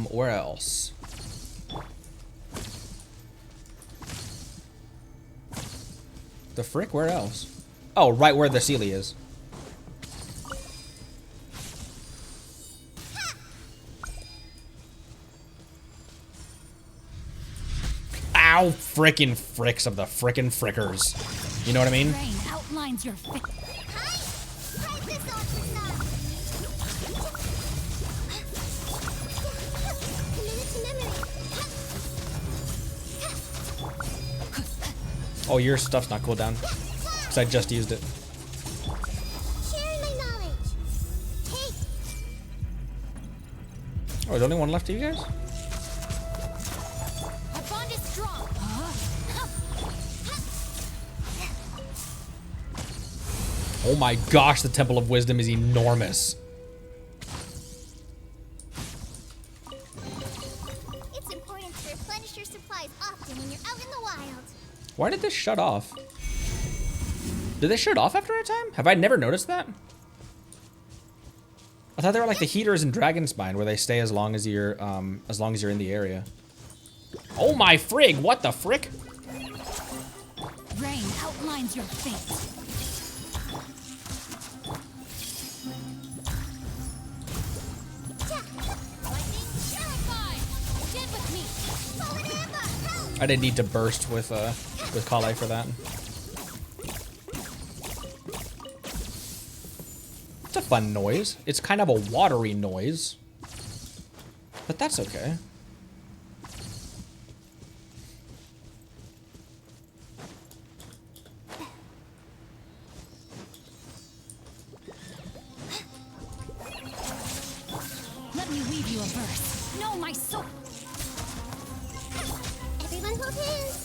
Where else? The frick? Where else? Oh, right where the Sealy is. Ow, frickin' fricks of the frickin' frickers. You know what I mean? Rain outlines your face. Oh, your stuff's not cooled down. Because I just used it. Sharing my knowledge. Take. Oh, there's only one left of you guys? Our bond is strong. Oh my gosh, the Temple of Wisdom is enormous. It's important to replenish your supplies often when you're out in the wild. Why did this shut off? Did they shut off after a time? Have I never noticed that? I thought they were like the heaters in Dragonspine where they stay as long as you're in the area. Oh my frig, what the frick? Rain outlines your fate. I didn't need to burst with Kale for that. It's a fun noise. It's kind of a watery noise. But that's okay. Let me weave you a verse. Know my soul. Everyone hold hands.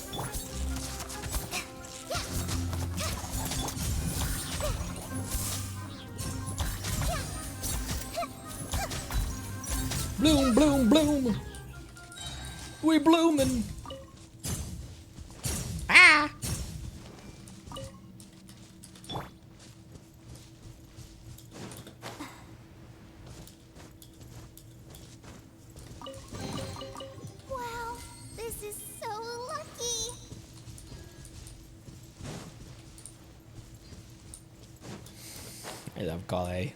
Bloom, bloom, bloom. We bloomin'. Ah. Wow, this is so lucky. I love Kale.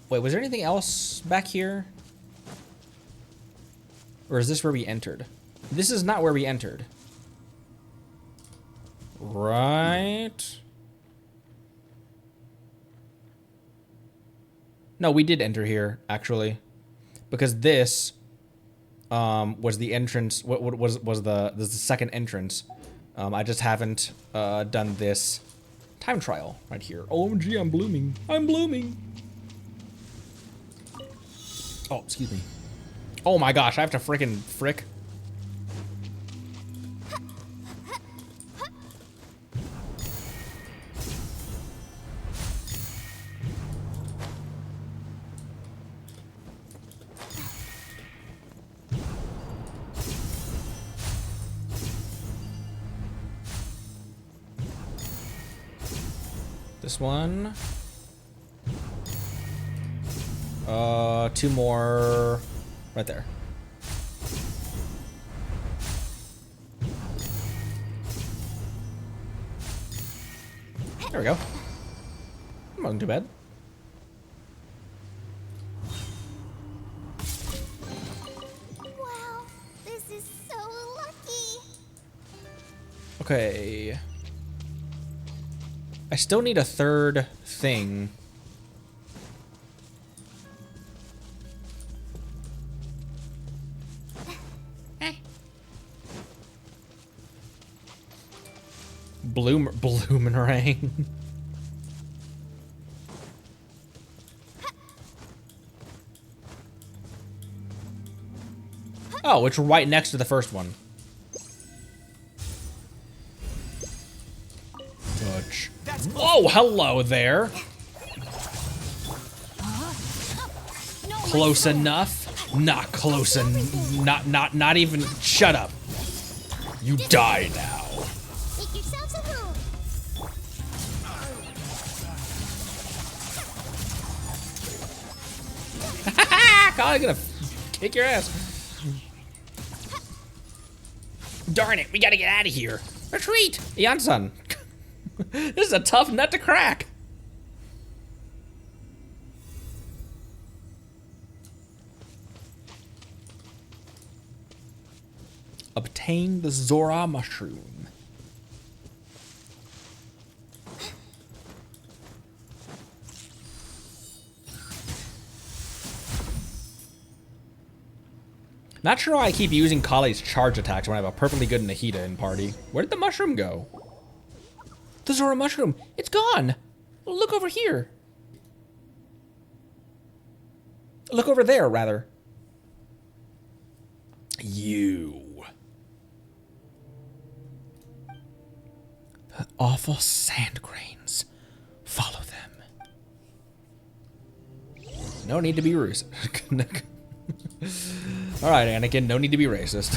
Wait, was there anything else back here? Or is this where we entered? This is not where we entered. Right? No, we did enter here, actually. Because this was the entrance, what was the second entrance. I just haven't done this time trial right here. OMG, I'm blooming. I'm blooming. Oh, excuse me. Oh my gosh, I have to frickin' frick. This one. 2 more right there. There we go. Wasn't too bad. Wow, this is so lucky. Okay. I still need a third thing. Bloomerang. Oh, it's right next to the first one. Touch. Oh, hello there. Close enough. Not close enough. Not even. Shut up. You die now. Make yourselves at home. I'm gonna kick your ass. Darn it, we gotta get out of here. Retreat! Ian-san. This is a tough nut to crack. Obtain the Zora mushroom. Not sure why I keep using Kale's charge attacks when I have a perfectly good Nahida in party. Where did the mushroom go? The Zora mushroom! It's gone! Look over here. Look over there, rather. You. The awful sand grains. Follow them. No need to be racist. Alright, Anakin, no need to be racist.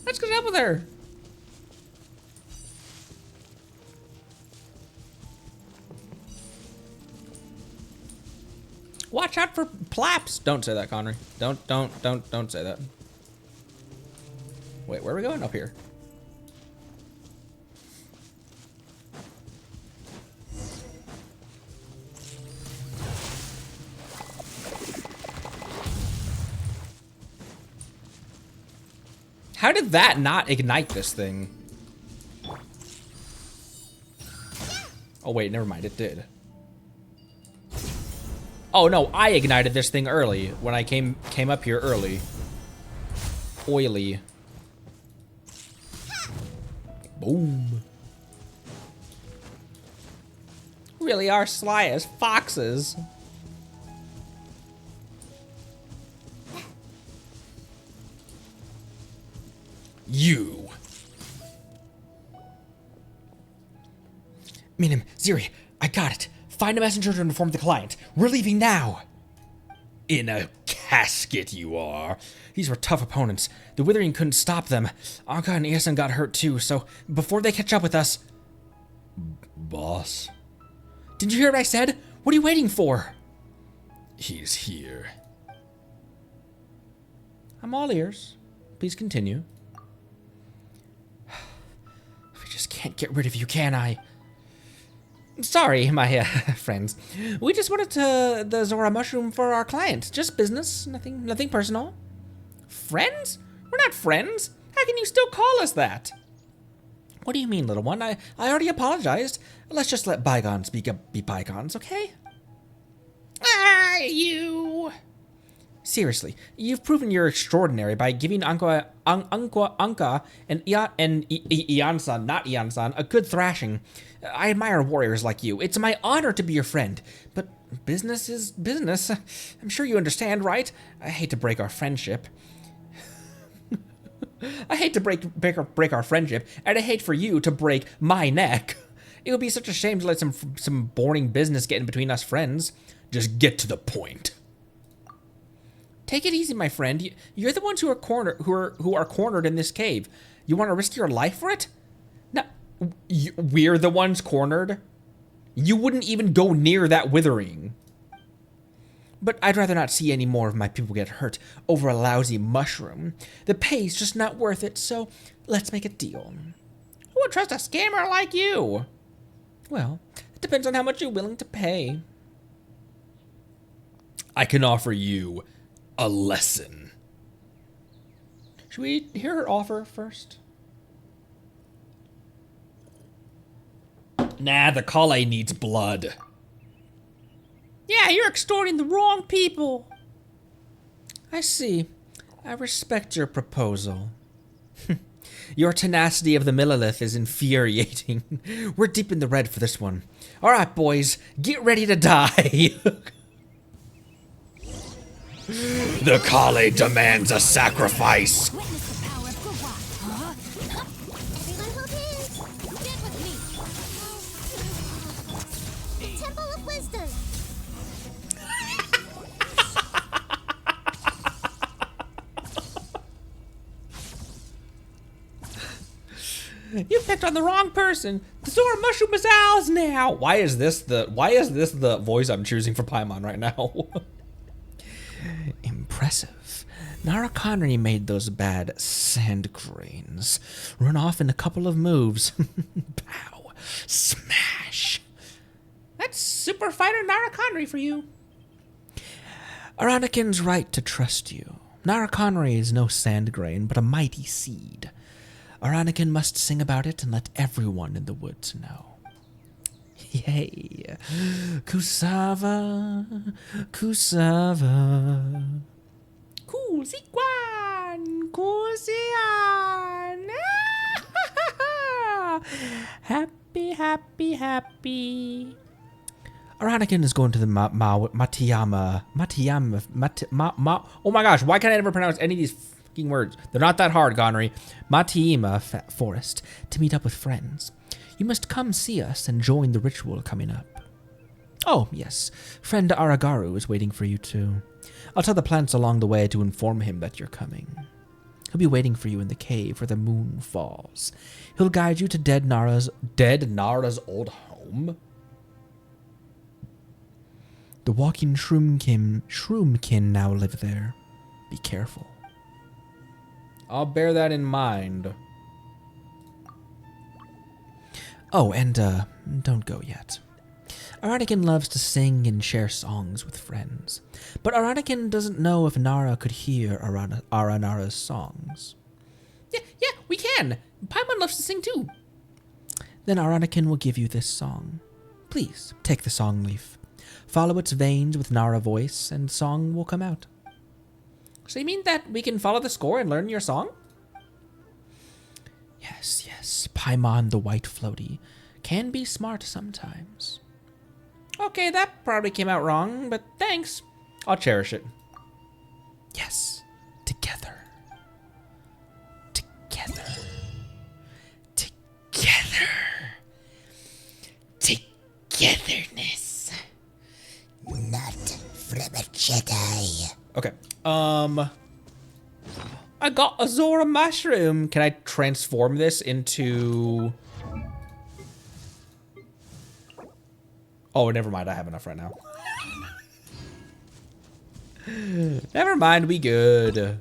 Let's get up with her. Watch out for plaps. Don't say that, Connery. Don't say that. Wait, where are we going? Up here. How did that not ignite this thing? Oh wait, never mind, it did. Oh no, I ignited this thing early when I came up here early. Oily. Boom. Really are sly as foxes. You. Minim, Ziri, I got it. Find a messenger to inform the client. We're leaving now. In a casket, you are. These were tough opponents. The Withering couldn't stop them. Anka and Iasen got hurt too, so before they catch up with us... Boss? Did you hear what I said? What are you waiting for? He's here. I'm all ears. Please continue. We just can't get rid of you, can I? Sorry, my friends. We just wanted the Zora mushroom for our client. Just business, nothing personal. Friends? We're not friends. How can you still call us that? What do you mean, little one? I already apologized. Let's just let bygones be bygones, okay? Ah, you. Seriously, you've proven you're extraordinary by giving Anka and Ian-san, not Ian-san, a good thrashing. I admire warriors like you. It's my honor to be your friend. But business is business. I'm sure you understand, right? I hate to break our friendship. I hate to break our friendship, and I hate for you to break my neck. It would be such a shame to let some boring business get in between us friends. Just get to the point. Take it easy, my friend. You're the ones who are cornered in this cave. You want to risk your life for it? we're the ones cornered. You wouldn't even go near that withering. But I'd rather not see any more of my people get hurt over a lousy mushroom. The pay's just not worth it, so let's make a deal. Who would trust a scammer like you? Well, it depends on how much you're willing to pay. I can offer you a lesson. Should we hear her offer first? Nah, the Kale needs blood. Yeah, you're extorting the wrong people. I see. I respect your proposal. Your tenacity of the Millilith is infuriating. We're deep in the red for this one. All right, boys, get ready to die. The Kale demands a sacrifice. Witness the power of Gugwa. Huh? Everyone hold hands. Get with me. Temple of Wisdom. You picked on the wrong person. The Zora Mushroom is ours now. Why is this the voice I'm choosing for Paimon right now? Impressive. Nara Connery made those bad sand grains run off in a couple of moves. Pow. Smash. That's Super Fighter Nara Connery for you. Aranikin's right to trust you. Nara Connery is no sand grain, but a mighty seed. Aranikin must sing about it and let everyone in the woods know. Yay. Kusava, Kusava. Kusikwan, Kusian. Happy, happy, happy. Aranikin is going to the Matiyama. Oh my gosh, why can't I never pronounce any of these fucking words? They're not that hard, Gonry. Matiyama Forest to meet up with friends. You must come see us and join the ritual coming up. Oh, yes. Friend Aragaru is waiting for you too. I'll tell the plants along the way to inform him that you're coming. He'll be waiting for you in the cave where the moon falls. He'll guide you to dead Nara's old home. The walking shroomkin now live there. Be careful. I'll bear that in mind. Oh, and don't go yet. Aranikin loves to sing and share songs with friends, but Aranikin doesn't know if Nara could hear Aranara's songs. Yeah, we can. Paimon loves to sing too. Then Aranikin will give you this song. Please, take the song leaf. Follow its veins with Nara voice, and song will come out. So you mean that we can follow the score and learn your song? Yes. Paimon the White Floaty can be smart sometimes. Okay, that probably came out wrong, but thanks. I'll cherish it. Yes, together. Togetherness. Not from a Jedi. Okay. I got a Zora mushroom. Can I transform this into... Oh, never mind. I have enough right now. Never mind. We good.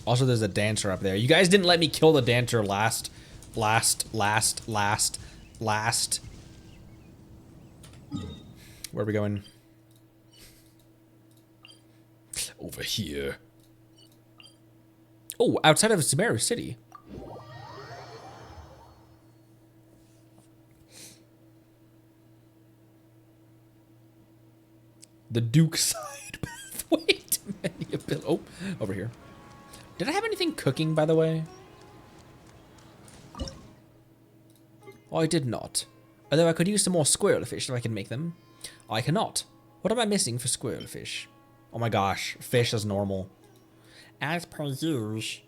Also, there's a dancer up there. You guys didn't let me kill the dancer last. Where are we going? Over here. Oh, outside of Sumeru City. The Duke side path. Wait a minute. Oh, over here. Did I have anything cooking, by the way? Oh, I did not. Although I could use some more squirrel fish if I can make them. I cannot. What am I missing for squirrel fish? Oh my gosh, fish is normal. As per usual.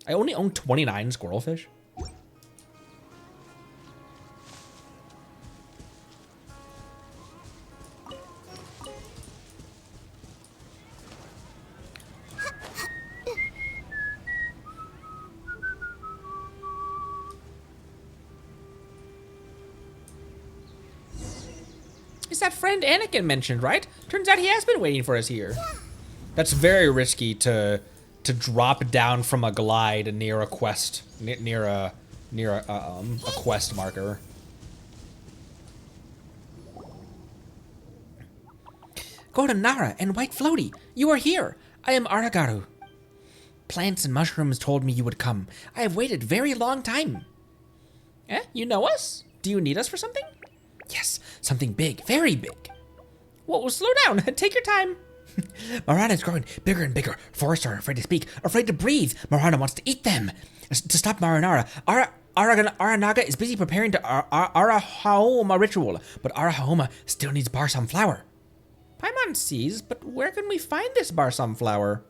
I only own 29 squirrel fish. that friend Anakin mentioned, right? Turns out he has been waiting for us here. That's very risky to drop down from a glide near a quest, near a quest marker. Golden Nara and White Floaty, you are here. I am Aragaru. Plants and mushrooms told me you would come. I have waited very long time. Eh? You know us? Do you need us for something? Yes, something big, very big. Well, slow down. Take your time. Marana is growing bigger and bigger. Forests are afraid to speak, afraid to breathe. Marana wants to eat them. To stop Aranara, Aranaga is busy preparing to Arahaoma ritual, but Arahaoma still needs Barsam flower. Paimon sees, but where can we find this Barsam flower?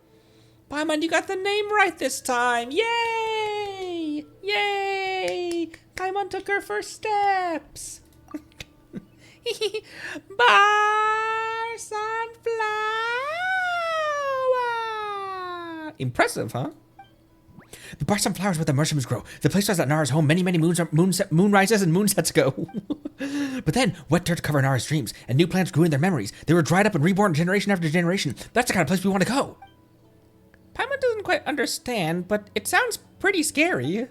Paimon, you got the name right this time. Yay! Yay! Paimon took her first steps. Barsam flower! Impressive, huh? The Barsam flowers where the mushrooms grow. The place was at Nara's home many moonrises and moonsets ago. But then, wet dirt covered Nara's dreams, and new plants grew in their memories. They were dried up and reborn generation after generation. That's the kind of place we want to go. Paimon doesn't quite understand, but it sounds pretty scary.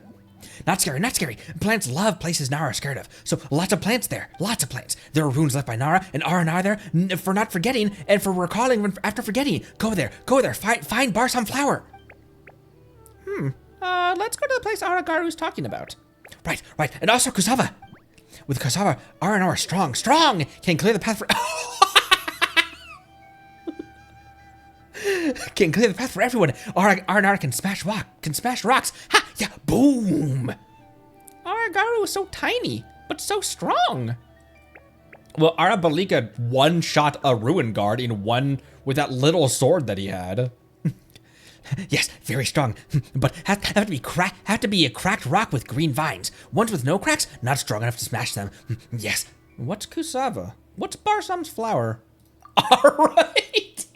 Not scary, not scary. Plants love places Nara are scared of. So lots of plants there, lots of plants. There are runes left by Nara, and Aranara there for not forgetting, and for recalling after forgetting. Go there, find Barsam flower. Let's go to the place Aragaru's talking about. Right, and also Kusava. With Kusava, Aranara strong, can clear the path for... can clear the path for everyone. Aranara can smash rocks. Ha! Yeah, boom! Aragaru is so tiny, but so strong. Well, Arabalika one-shot a ruin guard in one with that little sword that he had. Yes, very strong, but have to be a cracked rock with green vines. Ones with no cracks, not strong enough to smash them. Yes. What's Kusava? What's Barsam's flower? Alright.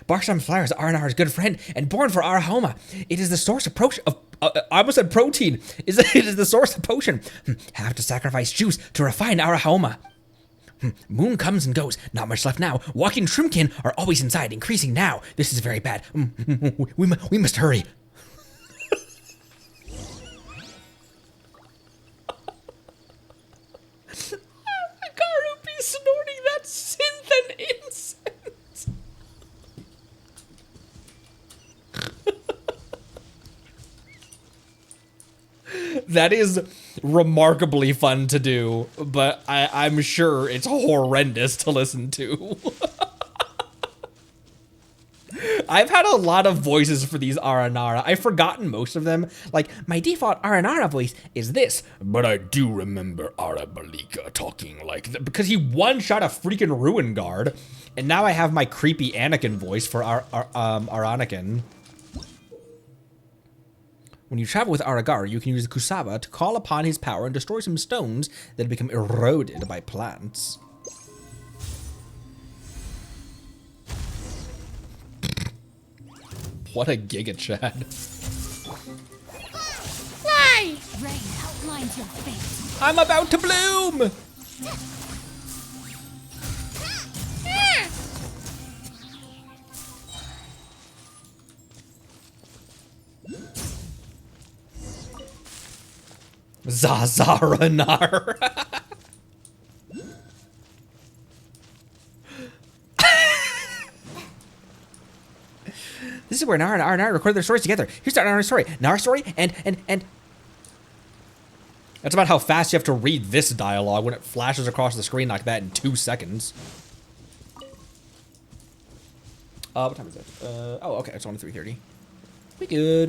Barsam's flower is Aranara's good friend and born for Arahoma. It is the source of I almost said protein. It is the source of potion. Have to sacrifice juice to refine Arahoma. Moon comes and goes. Not much left now. Walking shrimpkin are always inside, increasing now. This is very bad. We must hurry. Garu be snorting that synth and incense. That is remarkably fun to do, but I'm sure it's horrendous to listen to. I've had a lot of voices for these Aranara. I've forgotten most of them. Like, my default Aranara voice is this, but I do remember Arabalika talking like that because he one-shot a freaking ruin guard, and now I have my creepy Anakin voice for Aranakin. When you travel with Aragaru, you can use Kusava to call upon his power and destroy some stones that become eroded by plants. What a Giga Chad. Fly! Rain outlines your fate. I'm about to bloom! Zazaranar. This is where Nara and Aranara record their stories together. Here's Nara's story. Nara's story and... That's about how fast you have to read this dialogue when it flashes across the screen like that in 2 seconds. What time is it? Oh, okay, it's only 3:30. We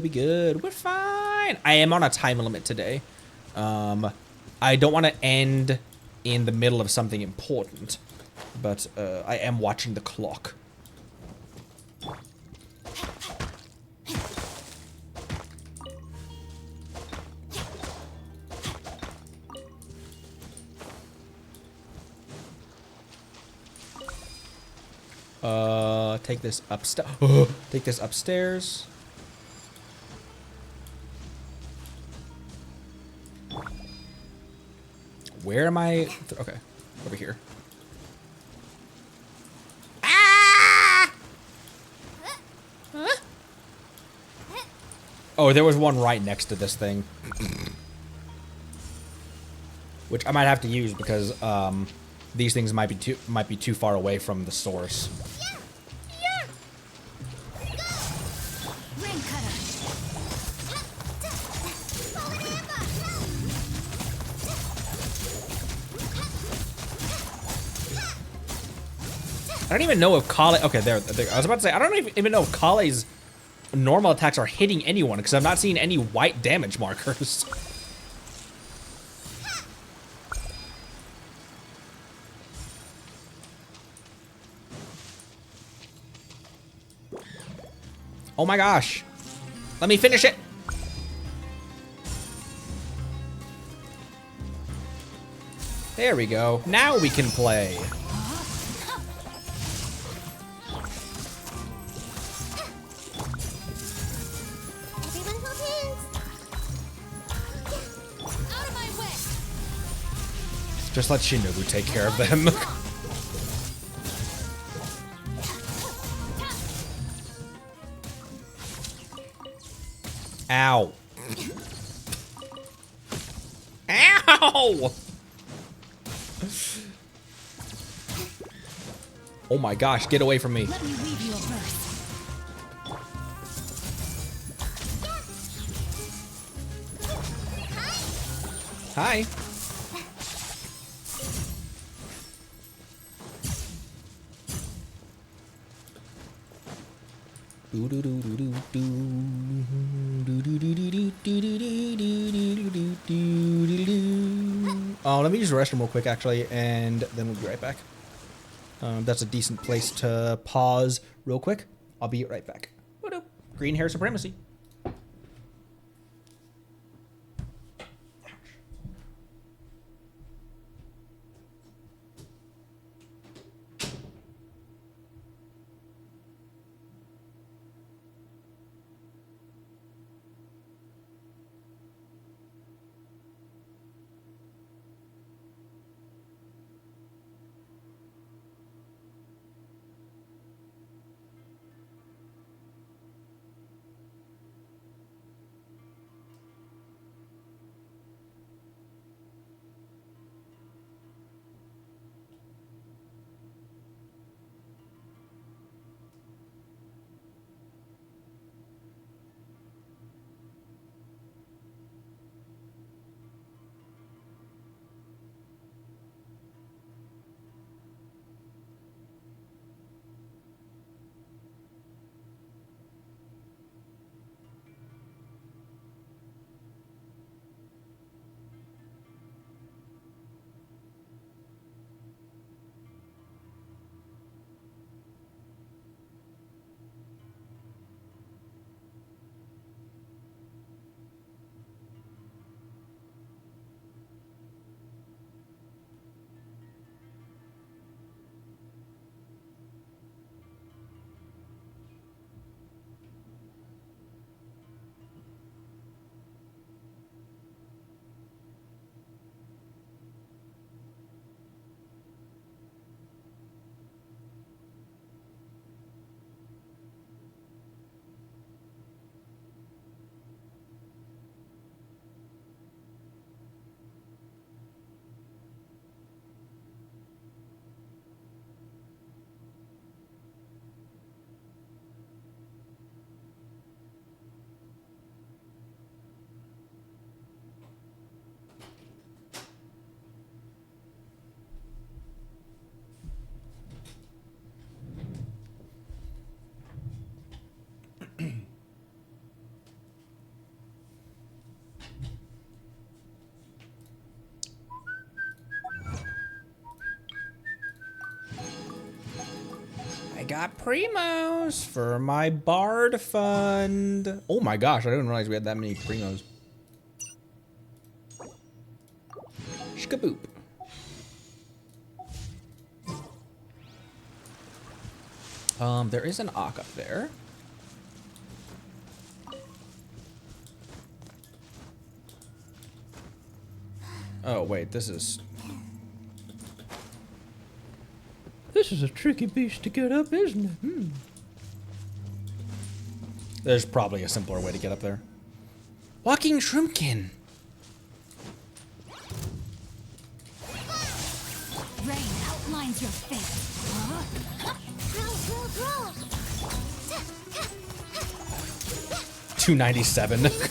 good. We're fine. I am on a time limit today. I don't want to end in the middle of something important, but I am watching the clock. Take this upstairs. Take this upstairs. where am I? Okay, over here. Oh, there was one right next to this thing. Which I might have to use because these things might be too far away from the source. Rain cutter. I don't even know if Kale. Okay, there. I was about to say I don't even know if Kale's normal attacks are hitting anyone because I'm not seeing any white damage markers. Oh my gosh. Let me finish it. There we go. Now we can play. Everyone hold hands. Out of my way. Just let Shinobu take care of them. Ow. Ow! Oh my gosh, get away from me. Let me weave you a verse. Hi. Oh, let me use the restroom real quick, actually, and then we'll be right back. That's a decent place to pause real quick. I'll be right back. Green hair supremacy. I got primos for my bard fund. Oh my gosh, I didn't realize we had that many primos. Shkaboop. There is an Ock up there. Oh wait, this is This is a tricky beast to get up, isn't it? There's probably a simpler way to get up there. Walking Shroomkin. Rain outlines your fate. Grow, grow, grow. 297. Commit to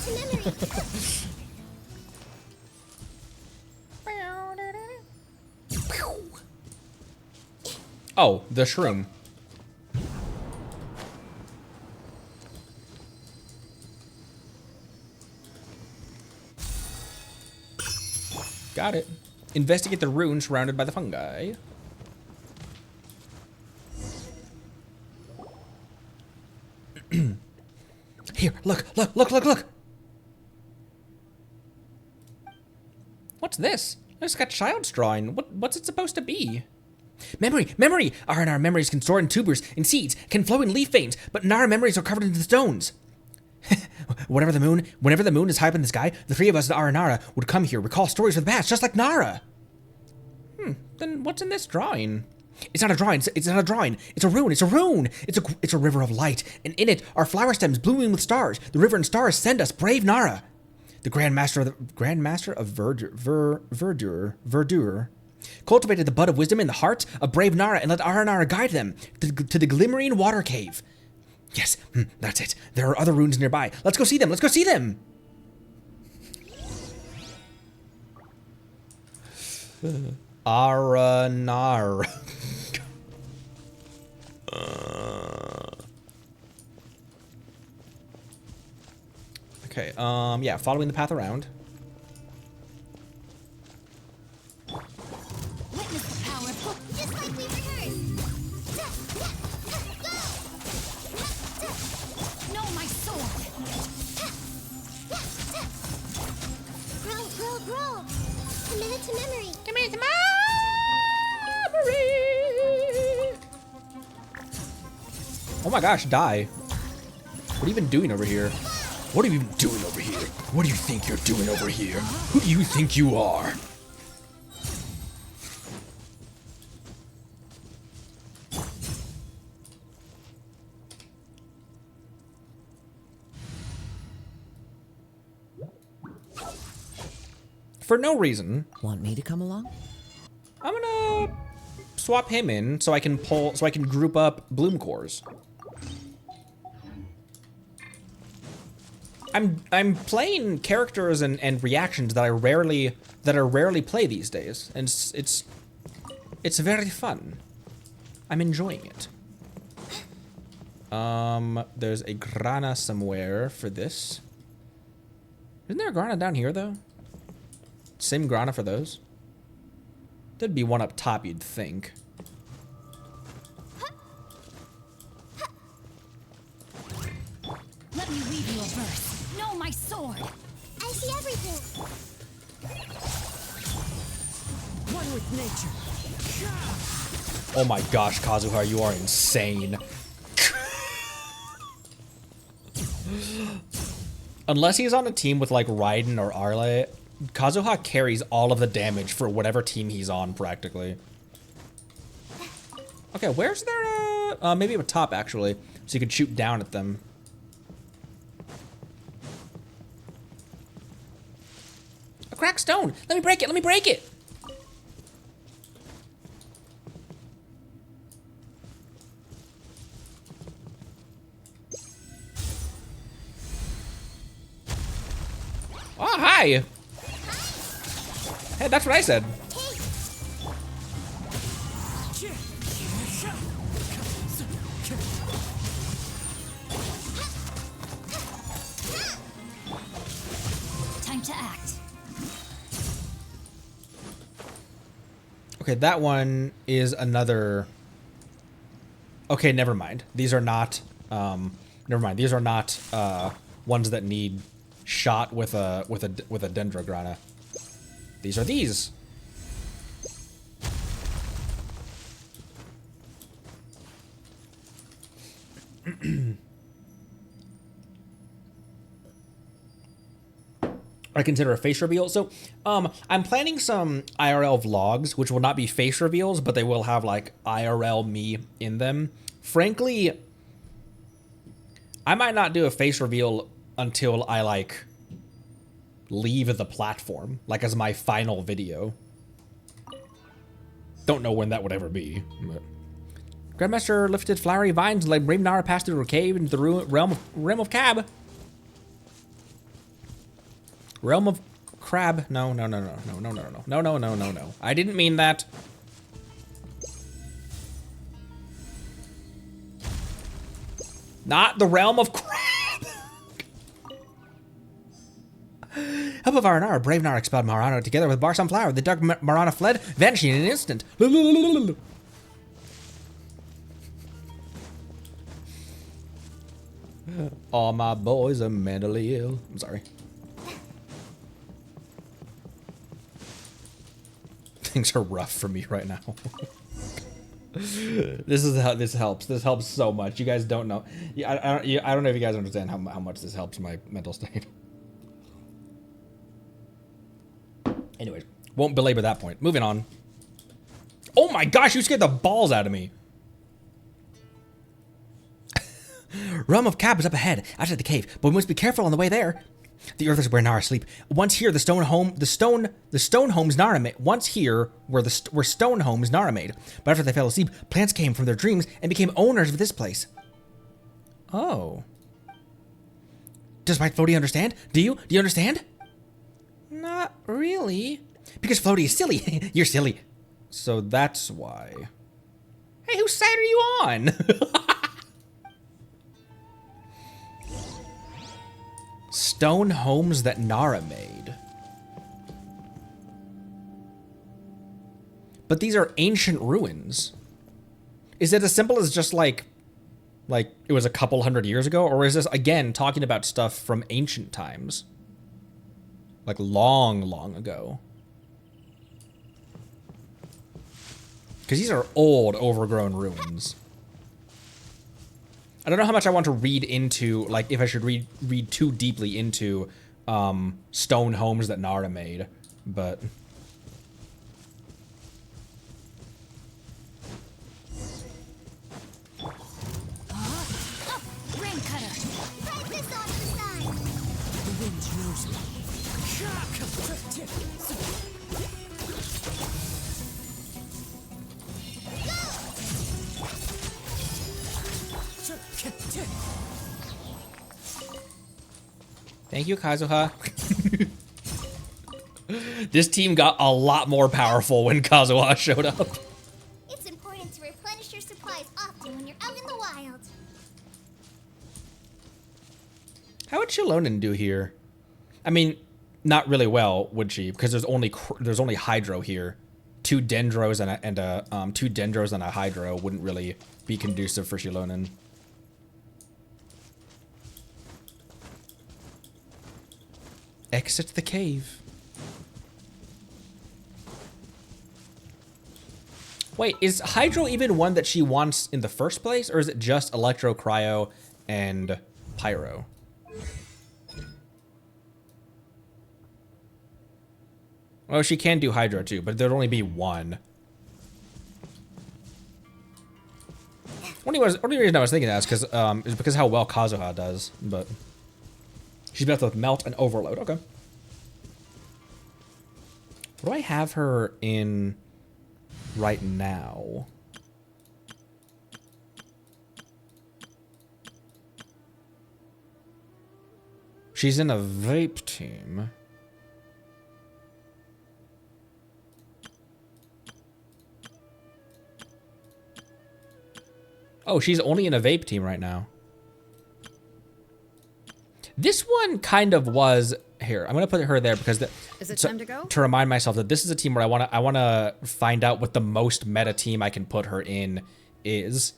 memory. Oh, the shroom. Got it. Investigate the ruin surrounded by the fungi. Here, look, look, look, look, look! What's this? It's got child's drawing. What's it supposed to be? Memory! Memory! Aranara memories can store in tubers, in seeds, can flow in leaf veins, but Nara memories are covered in stones. Whenever the moon is high up in the sky, the three of us at Aranara would come here, recall stories of the past, just like Nara. Then what's in this drawing? It's not a drawing. It's not a drawing. It's a rune. It's a rune. It's a river of light, and in it are flower stems blooming with stars. The river and stars send us brave Nara. The Grand Master of Verdure cultivated the bud of wisdom in the hearts of brave Nara and let Aranara guide them to the glimmering water cave. Yes, that's it. There are other runes nearby. Let's go see them. Let's go see them. Aranara. Okay, yeah, following the path around. Witness the power of Just like we rehearsed. know my sword. Grow, grow, grow. Commit to memory. Commit to memory. Oh my gosh, die. What are you even doing over here? What are you even doing over here? What do you think you're doing over here? Who do you think you are? For no reason, Want me to come along? I'm gonna swap him in so I can group up bloom cores. I'm playing characters and reactions that I rarely play these days, and it's very fun. I'm enjoying it. There's a grana somewhere for this. Isn't there a grana down here though? Same grana for those? There'd be one up top, you'd think. Let me weave you a verse. Know my sword. I see everything. One with nature. Oh my gosh, Kazuha, you are insane. Unless he's on a team with like Raiden or Arle, Kazuha carries all of the damage for whatever team he's on, practically. Okay, where's there maybe up top, actually, so you could shoot down at them. A cracked stone! Let me break it! Let me break it! Oh, hi! Hey, that's what I said. Time to act. Okay, that one is another... Okay, never mind. These are not... never mind. These are not ones that need shot with a dendrograna. These are these. I consider a face reveal. So, I'm planning some IRL vlogs, which will not be face reveals, but they will have like IRL me in them. Frankly, I might not do a face reveal until I like leave the platform, like as my final video. Don't know when that would ever be, but. Grandmaster lifted flowery vines like Aranara passed through a cave into the realm of Cab. Realm of Crab. No. I didn't mean that. Not the realm of Crab. Help of Aranara, brave Nara expelled Marana together with Barsom Flower. The dark Marana fled, vanishing in an instant. All my boys are mentally ill. I'm sorry. Things are rough for me right now. This is how this helps. This helps so much. You guys don't know. I don't know if you guys understand how much this helps my mental state. Anyways, won't belabor that point. Moving on. Oh my gosh, you scared the balls out of me. Realm of Cab is up ahead, outside the cave, but we must be careful on the way there. The earth is where Nara sleep. Once here, the stone homes Nara made. Once here, where stone homes Nara made. But after they fell asleep, plants came from their dreams and became owners of this place. Oh. Does my Floaty understand? Do you? Do you understand? Not really. Because Floaty is silly. You're silly. So that's why. Hey, whose side are you on? Stone homes that Nara made. But these are ancient ruins. Is it as simple as just like it was a couple hundred years ago? Or is this, again, talking about stuff from ancient times? Like long, long ago. Because these are old, overgrown ruins. I don't know how much I want to read into, like, if I should read too deeply into stone homes that Nara made, but... Rain cutter. Right this off the side. The wind knows me. Thank you, Kazuha. This team got a lot more powerful when Kazuha showed up. It's important to replenish your supplies often when you're out in the wild. How would Shilonen do here? I mean, not really well, would she? Because there's only Hydro here. Two Dendros and a Hydro wouldn't really be conducive for Shilonen. Exit the cave. Wait, is Hydro even one that she wants in the first place? Or is it just Electro, Cryo, and Pyro? Well, she can do Hydro too, but there'd only be one. Only reason I was thinking that is because how well Kazuha does, but... She's better with Melt and Overload. Okay. What do I have her in right now? She's in a vape team. Oh, she's only in a vape team right now. This one kind of was here. I'm gonna put her there because Is it time to go? to remind myself that this is a team where I wanna find out what the most meta team I can put her in is.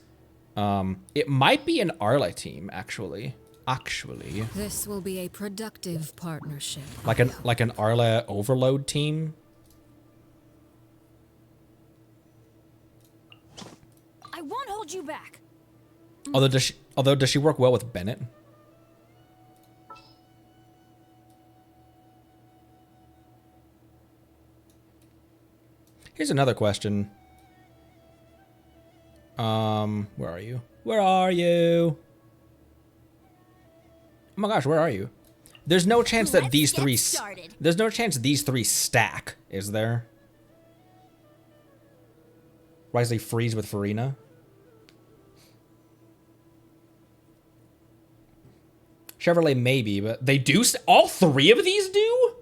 It might be an Arla team actually. This will be a productive partnership. Like an Arla Overload team. I won't hold you back. Although does she work well with Bennett? Here's another question. Where are you? Where are you? Oh my gosh, where are you? There's no chance that these three... There's no chance these three stack, is there? Wisely freeze with Farina? Chevrolet maybe, but they do... All three of these do?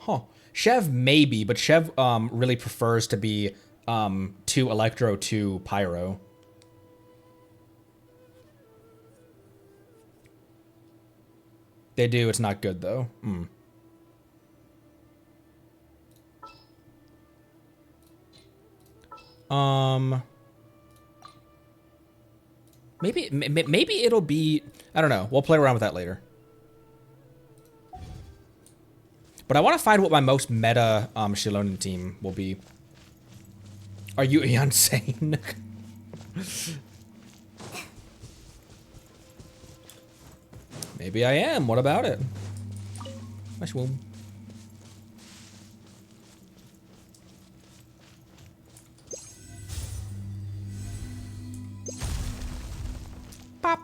Huh. Chev maybe, but Chev really prefers to be 2 Electro, 2 Pyro. They do, it's not good though. Maybe it'll be... I don't know. We'll play around with that later. But I want to find what my most meta Shilonen team will be. Are you insane? Maybe I am. What about it? Nice womb. Pop.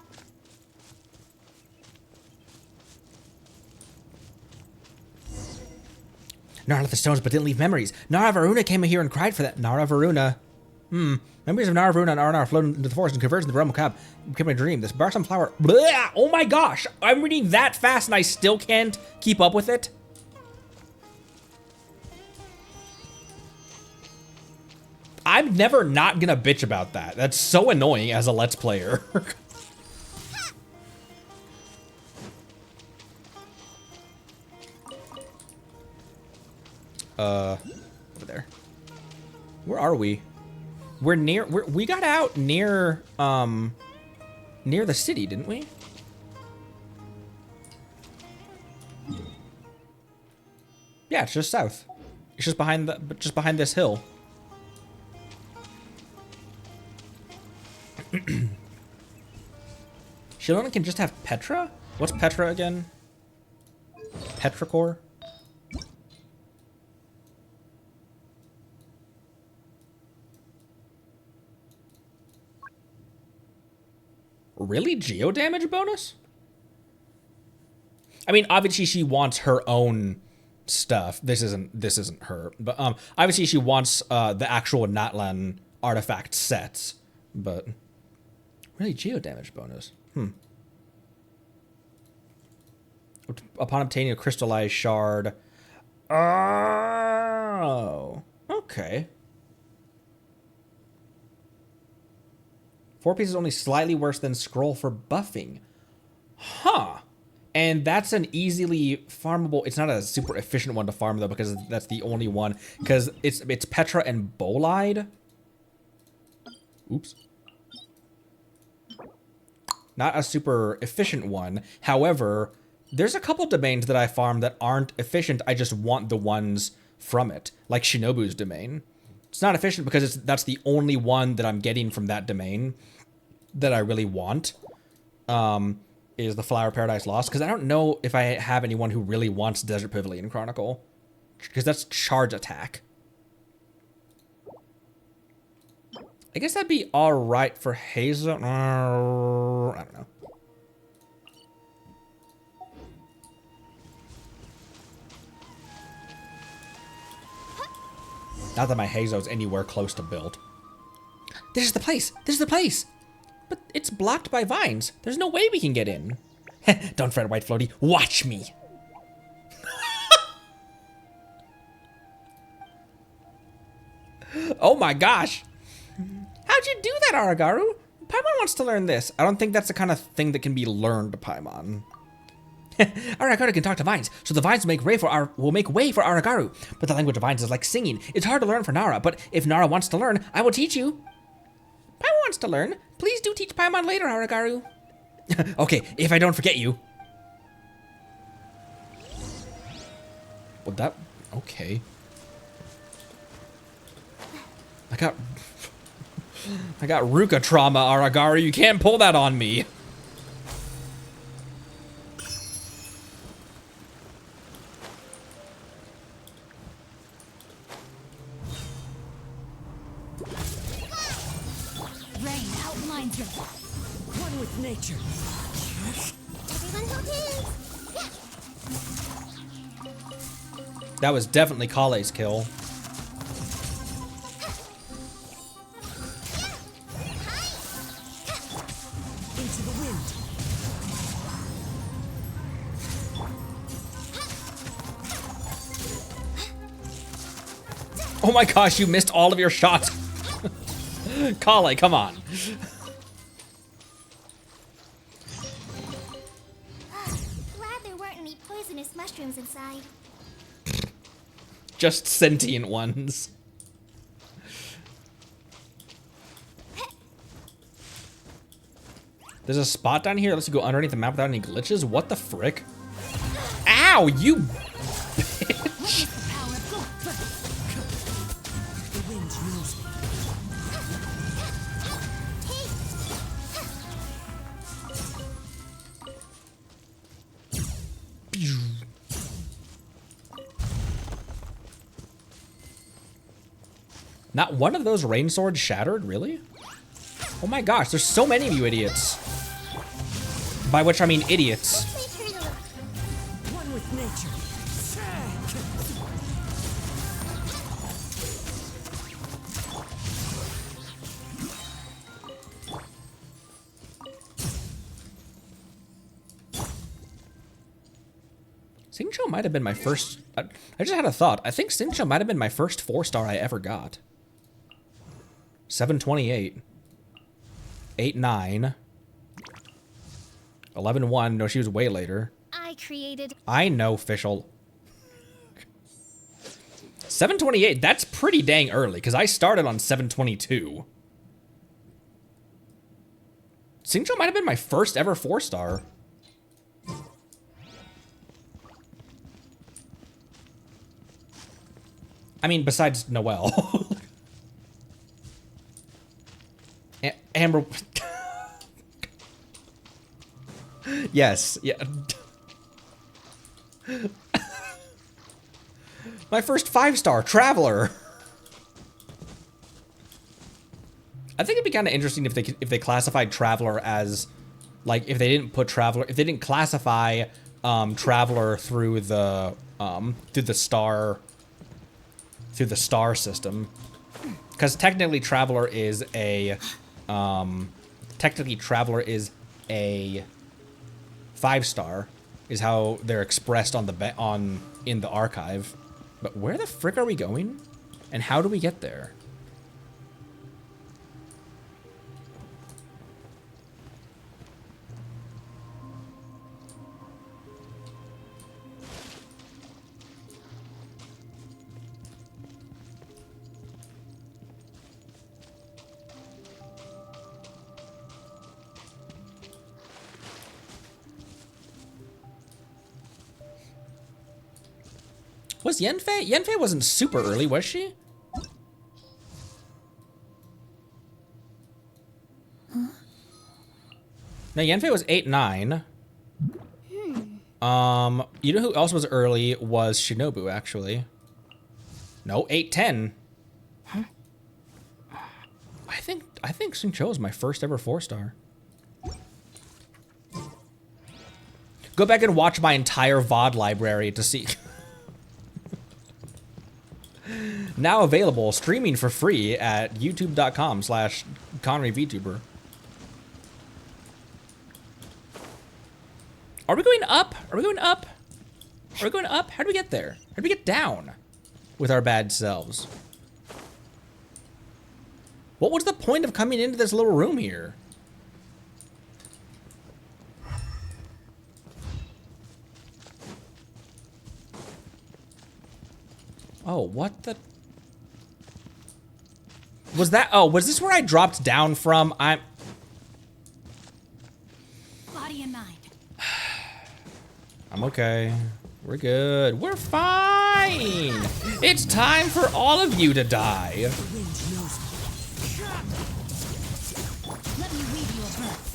Nara left the stones but didn't leave memories. Nara Varuna came here and cried for that. Nara Varuna. Memories of Nara Varuna and Aranara flowed into the forest and converged into the realm of Cab. Became a dream. This balsam flower. Blah! Oh my gosh! I'm reading that fast and I still can't keep up with it. I'm never not gonna bitch about that. That's so annoying as a Let's Player. Over there. Where are we? We're near. We got out near near the city, didn't we? Yeah, it's just south. It's just behind this hill. Shilonen can just have Petra? What's Petra again? Petrichor? Really? Geo damage bonus? I mean, obviously she wants her own stuff. This isn't her. But obviously she wants the actual Natlan artifact sets. But really geo damage bonus. Upon obtaining a crystallized shard. Oh. Okay. 4 pieces only slightly worse than scroll for buffing. Huh. And that's an easily farmable... It's not a super efficient one to farm, though, because that's the only one. Because it's Petra and Bolide. Oops. Not a super efficient one. However, there's a couple domains that I farm that aren't efficient. I just want the ones from it. Like Shinobu's domain. It's not efficient because that's the only one that I'm getting from that domain that I really want, is the Flower Paradise Lost. Because I don't know if I have anyone who really wants Desert Pavilion Chronicle. Because that's charge attack. I guess that'd be alright for Hazel. I don't know. Not that my Hazo's anywhere close to built. This is the place! This is the place! But it's blocked by vines. There's no way we can get in. Don't fret, White Floaty. Watch me! Oh my gosh! How'd you do that, Aragaru? Paimon wants to learn this. I don't think that's the kind of thing that can be learned, Paimon. Aragaru can talk to vines, so the vines will make way for Aragaru. But the language of vines is like singing. It's hard to learn for Nara, but if Nara wants to learn, I will teach you. Paimon wants to learn. Please do teach Paimon later, Aragaru. Okay, if I don't forget you. Well, that... Okay. I got Ruka trauma, Aragaru. You can't pull that on me. find you. One with nature. Everyone hold hands. That was definitely Kale's kill. Into the wind. Oh my gosh, you missed all of your shots. Kale, come on. Glad there weren't any poisonous mushrooms inside. Just sentient ones. There's a spot down here that lets you go underneath the map without any glitches? What the frick? Ow, you bitch. The wind knows me. Not one of those rain swords shattered, really? Oh my gosh, there's so many of you idiots. By which I mean idiots. My turn to look. One with nature. Xingqiu might have been my first... I just had a thought. I think Xingqiu might have been my first 4-star I ever got. 728. 8-9. 11-1. No, she was way later. I created. I know, Fischl. 728, that's pretty dang early, because I started on 722. Xingqiu might have been my first ever 4-star. I mean, besides Noelle. Amber... Yes, yeah. My first 5-star, Traveler. I think it'd be kind of interesting if they classified Traveler as, like, if they didn't put Traveler, if they didn't classify Traveler through the star system, because technically Traveler is a 5-star, is how they're expressed on in the archive. But where the frick are we going? And how do we get there? Was Yanfei? Yanfei wasn't super early, was she? Huh? No, Yanfei was 8-9. You know who else was early was Shinobu, actually. No, 8-10. Huh? I think Xingqiu was my first ever 4-star. Go back and watch my entire VOD library to see. Now available, streaming for free at youtube.com/ConneryVTuber. Are we going up? Are we going up? Are we going up? How do we get there? How do we get down with our bad selves? What was the point of coming into this little room here? Oh, what the... Was that... Oh, was this where I dropped down from? Body and mind. I'm okay. We're good. We're fine. It's time for all of you to die. The wind knows me. Let me weave you a verse.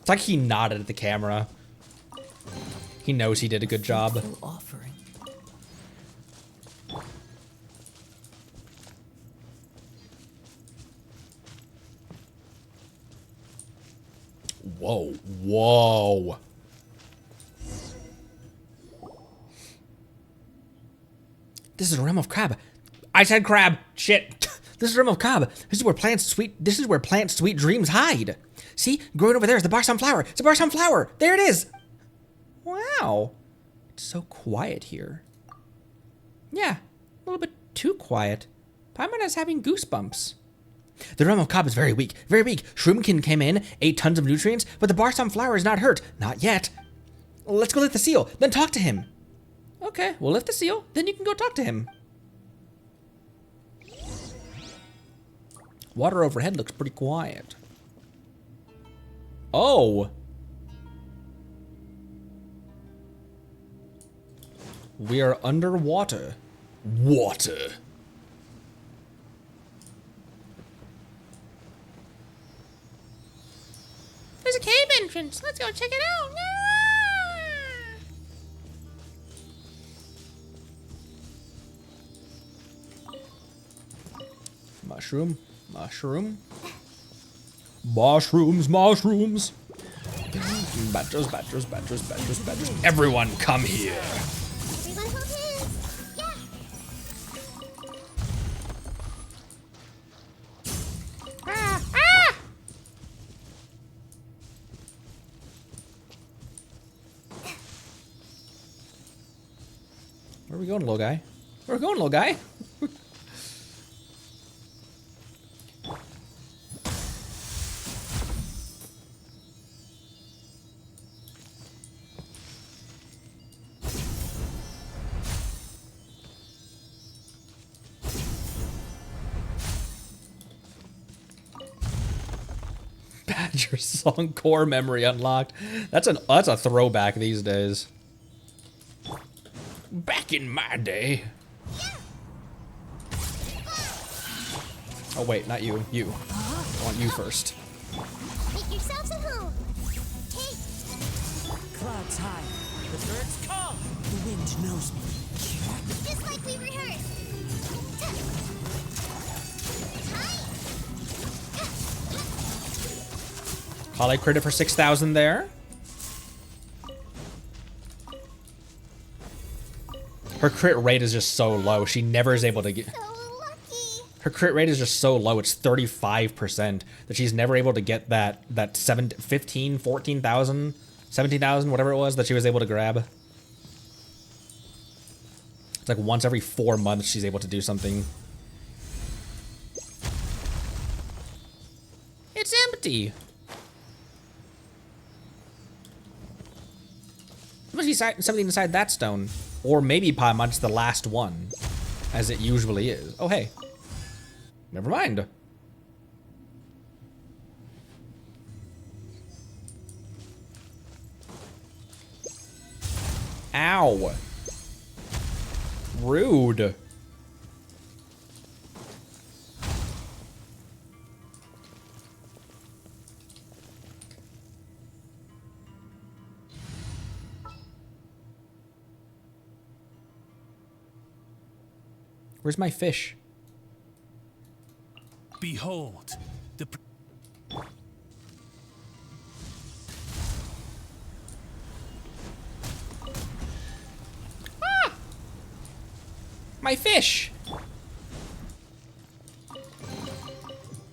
It's like he nodded at the camera. He knows he did a good job. Full offering. Whoa, whoa. This is a realm of crab. I said crab. Shit. This is a realm of crab. This is where plants sweet dreams hide. See, growing over there is the bar sunflower. It's a bar sunflower. There it is. Wow. It's so quiet here. Yeah, a little bit too quiet. Paimon's having goosebumps. The realm of Cobb is very weak, very weak. Shroomkin came in, ate tons of nutrients, but the bar sunflower is not hurt. Not yet. Let's go lift the seal, then talk to him. Okay, we'll lift the seal, then you can go talk to him. Water overhead looks pretty quiet. Oh. We are underwater. Water. There's a cave entrance. Let's go check it out. Mushroom. Mushroom. Mushrooms, mushrooms. Badgers, badgers, badgers, badgers, badgers. Everyone come here. Everyone hold hands. Yeah. Where are we going, little guy? Where are we going, little guy? Badger song core memory unlocked. That's a throwback these days. Back in my day. Oh wait, not you. You. I want you first. Make yourselves at home. Okay. Clouds high. The birds come. The wind knows me. Just like we rehearsed. Holly credit for 6,000 there. Her crit rate is just so low. She never is able to get... So lucky. Her crit rate is just so low. It's 35% that she's never able to get that 15, 14,000, 17,000, whatever it was that she was able to grab. It's like once every 4 months she's able to do something. It's empty. There must be something inside that stone. Or maybe Paimon's the last one, as it usually is. Oh, hey. Never mind. Ow. Rude. Where's my fish? Behold, the My fish!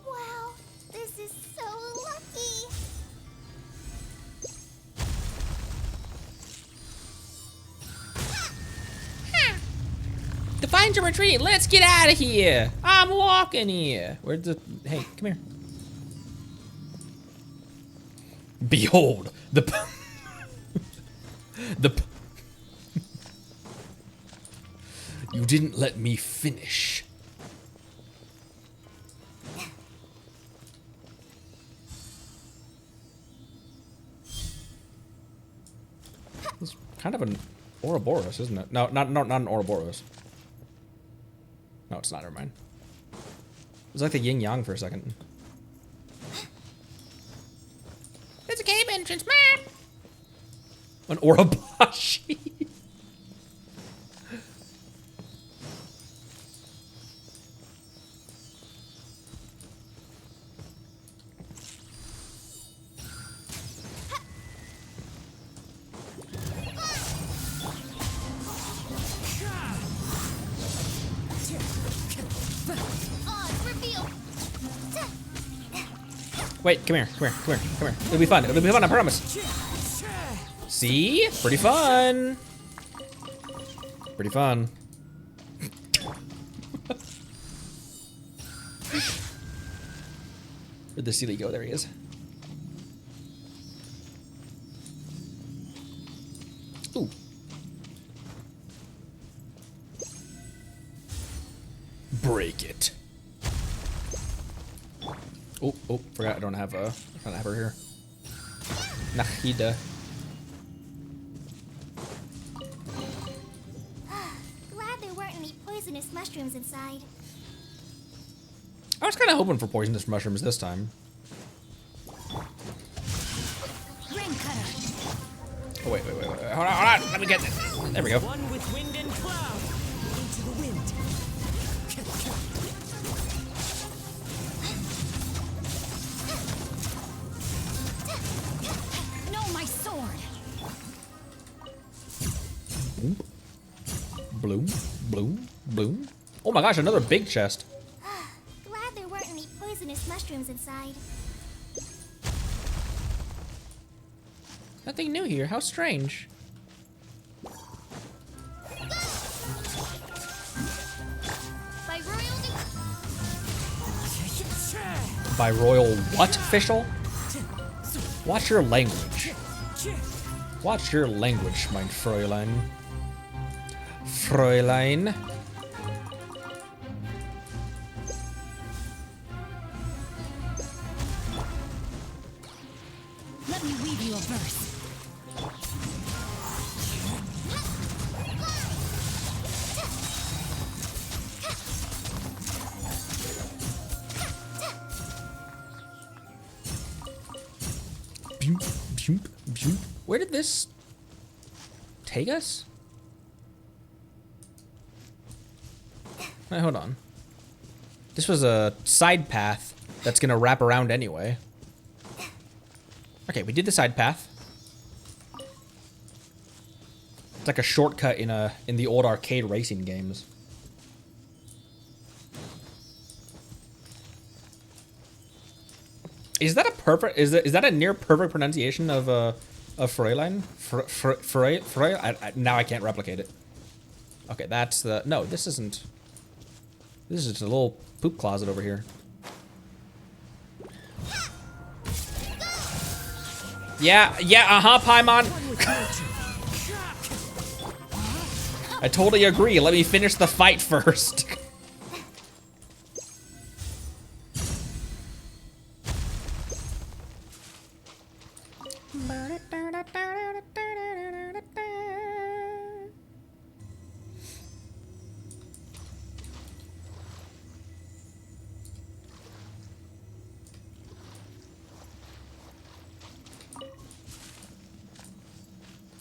Wow, this is so lucky. Define your retreat. Let's get out of here. I'm walking here. Where's the... Hey, come here. Behold, the... the... You didn't let me finish. It's kind of an Ouroboros, isn't it? No, not an Ouroboros. No, it's not. Never mind. It's like the yin yang for a second. There's a cave entrance, man. An Orobashi. Oh, it's revealed. Wait, come here, come here, come here, come here. It'll be fun. It'll be fun, I promise. See? Pretty fun. Pretty fun. Where'd the Sealy go? There he is. Ooh. Break it. Oh, forgot I don't have her here. Nahida. Glad there weren't any poisonous mushrooms inside. I was kind of hoping for poisonous mushrooms this time. Ring cutter. Oh, wait. Hold on. Let me get this. There we go. One with wind and cloud. Into the wind. No, my sword. Bloom, bloom, bloom. Oh my gosh, another big chest. Glad there weren't any poisonous mushrooms inside. Nothing new here. How strange. By royalty. By royal what, official? Watch your language. Watch your language, mein Fräulein. Fräulein. Let me weave you a verse. Where did this take us? Wait, hold on. This was a side path that's gonna wrap around anyway. Okay, we did the side path. It's like a shortcut in the old arcade racing games. Is that a perfect? Is that a near perfect pronunciation of Fräulein? Now I can't replicate it. Okay, that's the no. This isn't. This is just a little poop closet over here. Yeah, Paimon. I totally agree. Let me finish the fight first.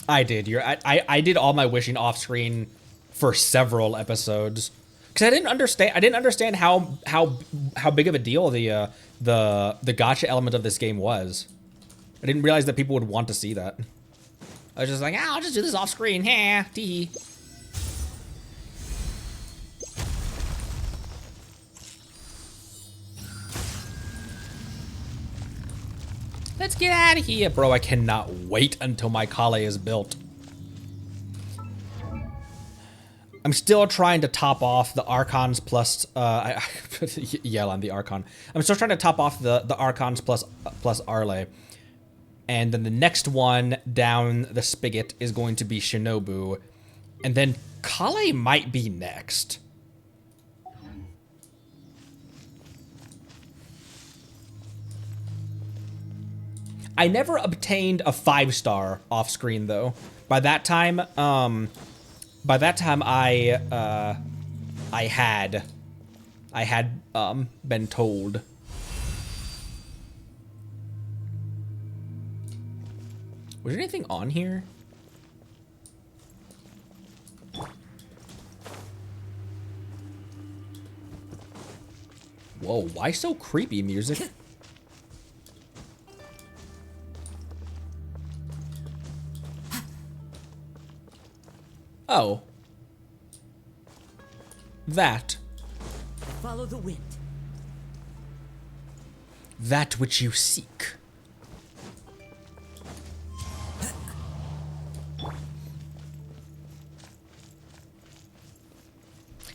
I did. I did all my wishing off screen for several episodes because I didn't understand how big of a deal the gacha element of this game was. I didn't realize that people would want to see that. I was just like, I'll just do this off screen. Ha, tee. Let's get out of here, bro. I cannot wait until my Kale is built. I'm still trying to top off the Archons plus, I yell on the Archon. I'm still trying to top off the Archons plus Arle. And then the next one down the spigot is going to be Shinobu. And then Kale might be next. I never obtained a 5-star off screen though. By that time I had been told. Was there anything on here? Whoa, why so creepy music? Oh. That. Follow the wind. That which you seek.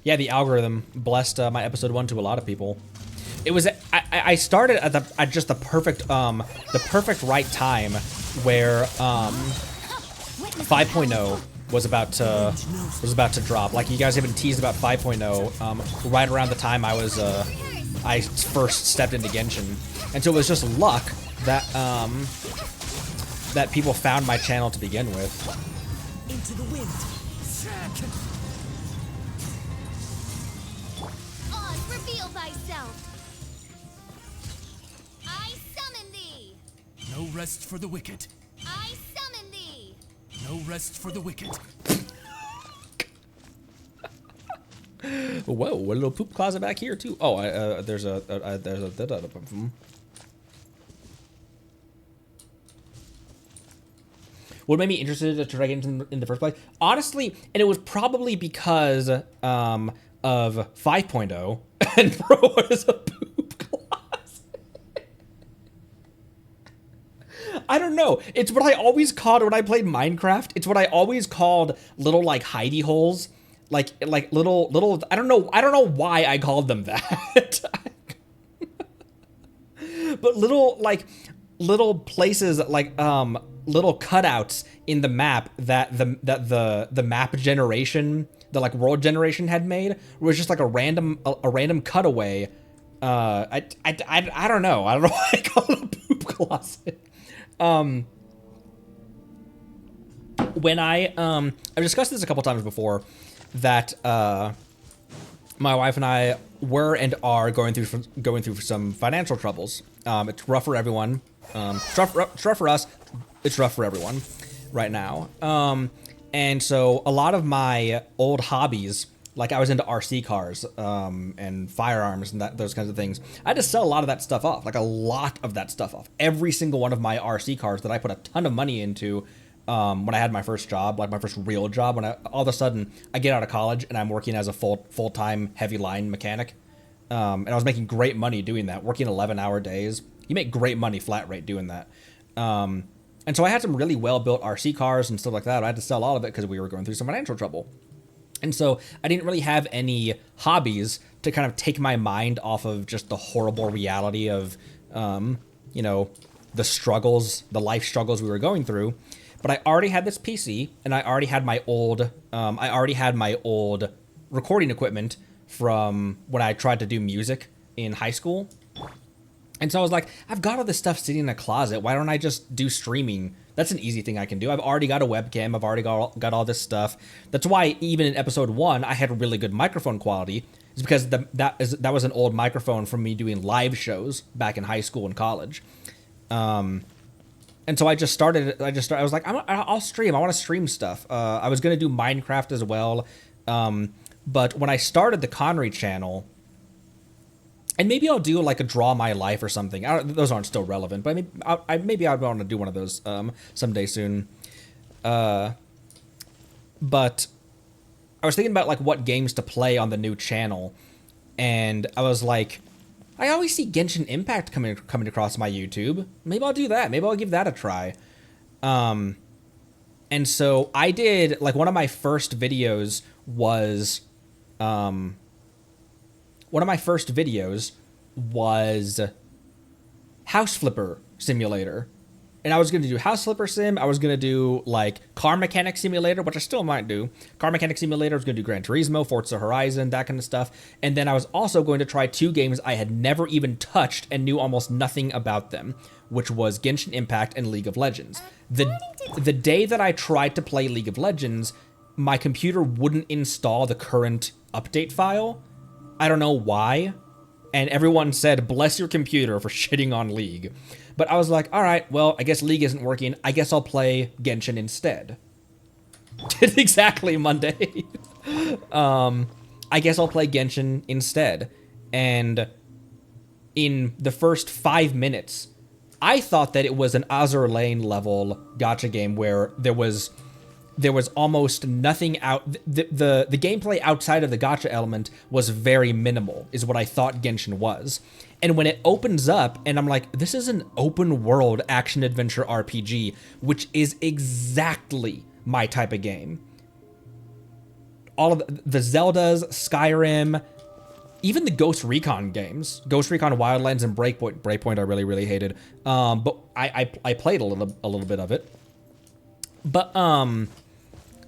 Yeah, the algorithm blessed my episode 1 to a lot of people. It was I started at just the perfect right time where 5.0 was about to drop. Like, you guys have been teased about 5.0 right around the time I first stepped into Genshin, and so it was just luck that that people found my channel to begin with. Into the wind. On, reveal thyself. I summon thee. No rest for the wicked. I summon thee. No rest for the wicked. Whoa, a little poop closet back here too. Oh, there's a What made me interested to try getting in the first place? Honestly, and it was probably because of 5.0 and bro, what is a poop closet? I don't know. It's what I always called when I played Minecraft. It's what I always called little like hidey holes. Like little I don't know why I called them that. But little places like little cutouts in the map that the map generation, the like world generation had made, was just like a random cutaway. I don't know. I don't know why I call it a poop closet. When I've discussed this a couple times before, that my wife and I were and are going through some financial troubles. It's rough for everyone. It's rough for us. It's rough for everyone right now. And so a lot of my old hobbies, like I was into RC cars and firearms and those kinds of things, I had to sell a lot of that stuff off, like a lot of that stuff off. Every single one of my RC cars that I put a ton of money into when I had my first job, like my first real job, when all of a sudden I get out of college and I'm working as a full-time heavy line mechanic. And I was making great money doing that, working 11-hour days. You make great money flat rate doing that. And so I had some really well-built RC cars and stuff like that. I had to sell all of it because we were going through some financial trouble. And so I didn't really have any hobbies to kind of take my mind off of just the horrible reality of, you know, the life struggles we were going through. But I already had this PC, and I already had my old recording equipment from when I tried to do music in high school. And so I was like, I've got all this stuff sitting in a closet. Why don't I just do streaming? That's an easy thing I can do. I've already got a webcam. I've already got all this stuff. That's why even in episode 1, I had really good microphone quality. It's because that was an old microphone from me doing live shows back in high school and college. And so I was like, I'll stream. I want to stream stuff. I was going to do Minecraft as well. But when I started the Connery channel, and maybe I'll do like a Draw My Life or something. Those aren't still relevant, but maybe I'd want to do one of those someday soon. But I was thinking about like what games to play on the new channel, and I was like, I always see Genshin Impact coming across my YouTube. Maybe I'll do that. Maybe I'll give that a try. And so I did, like, one of my first videos was House Flipper Simulator. And I was going to do House Flipper Sim. I was going to do, like, Car Mechanic Simulator, which I still might do. Car Mechanic Simulator. I was going to do Gran Turismo, Forza Horizon, that kind of stuff. And then I was also going to try 2 games I had never even touched and knew almost nothing about them, which was Genshin Impact and League of Legends. The day that I tried to play League of Legends, my computer wouldn't install the current update file. I don't know why. and everyone said, bless your computer for shitting on League. But I was like, all right, well, I guess League isn't working. I guess I'll play Genshin instead. Exactly, Monday. I guess I'll play Genshin instead. And in the first 5 minutes, I thought that it was an Azur Lane level gacha game where there was almost nothing out. The gameplay outside of the gacha element was very minimal, is what I thought Genshin was. And when it opens up, and I'm like, this is an open world action adventure RPG, which is exactly my type of game. All of the Zeldas, Skyrim, even the Ghost Recon games, Ghost Recon Wildlands and Breakpoint. Breakpoint I really, really hated. But I played a little bit of it. But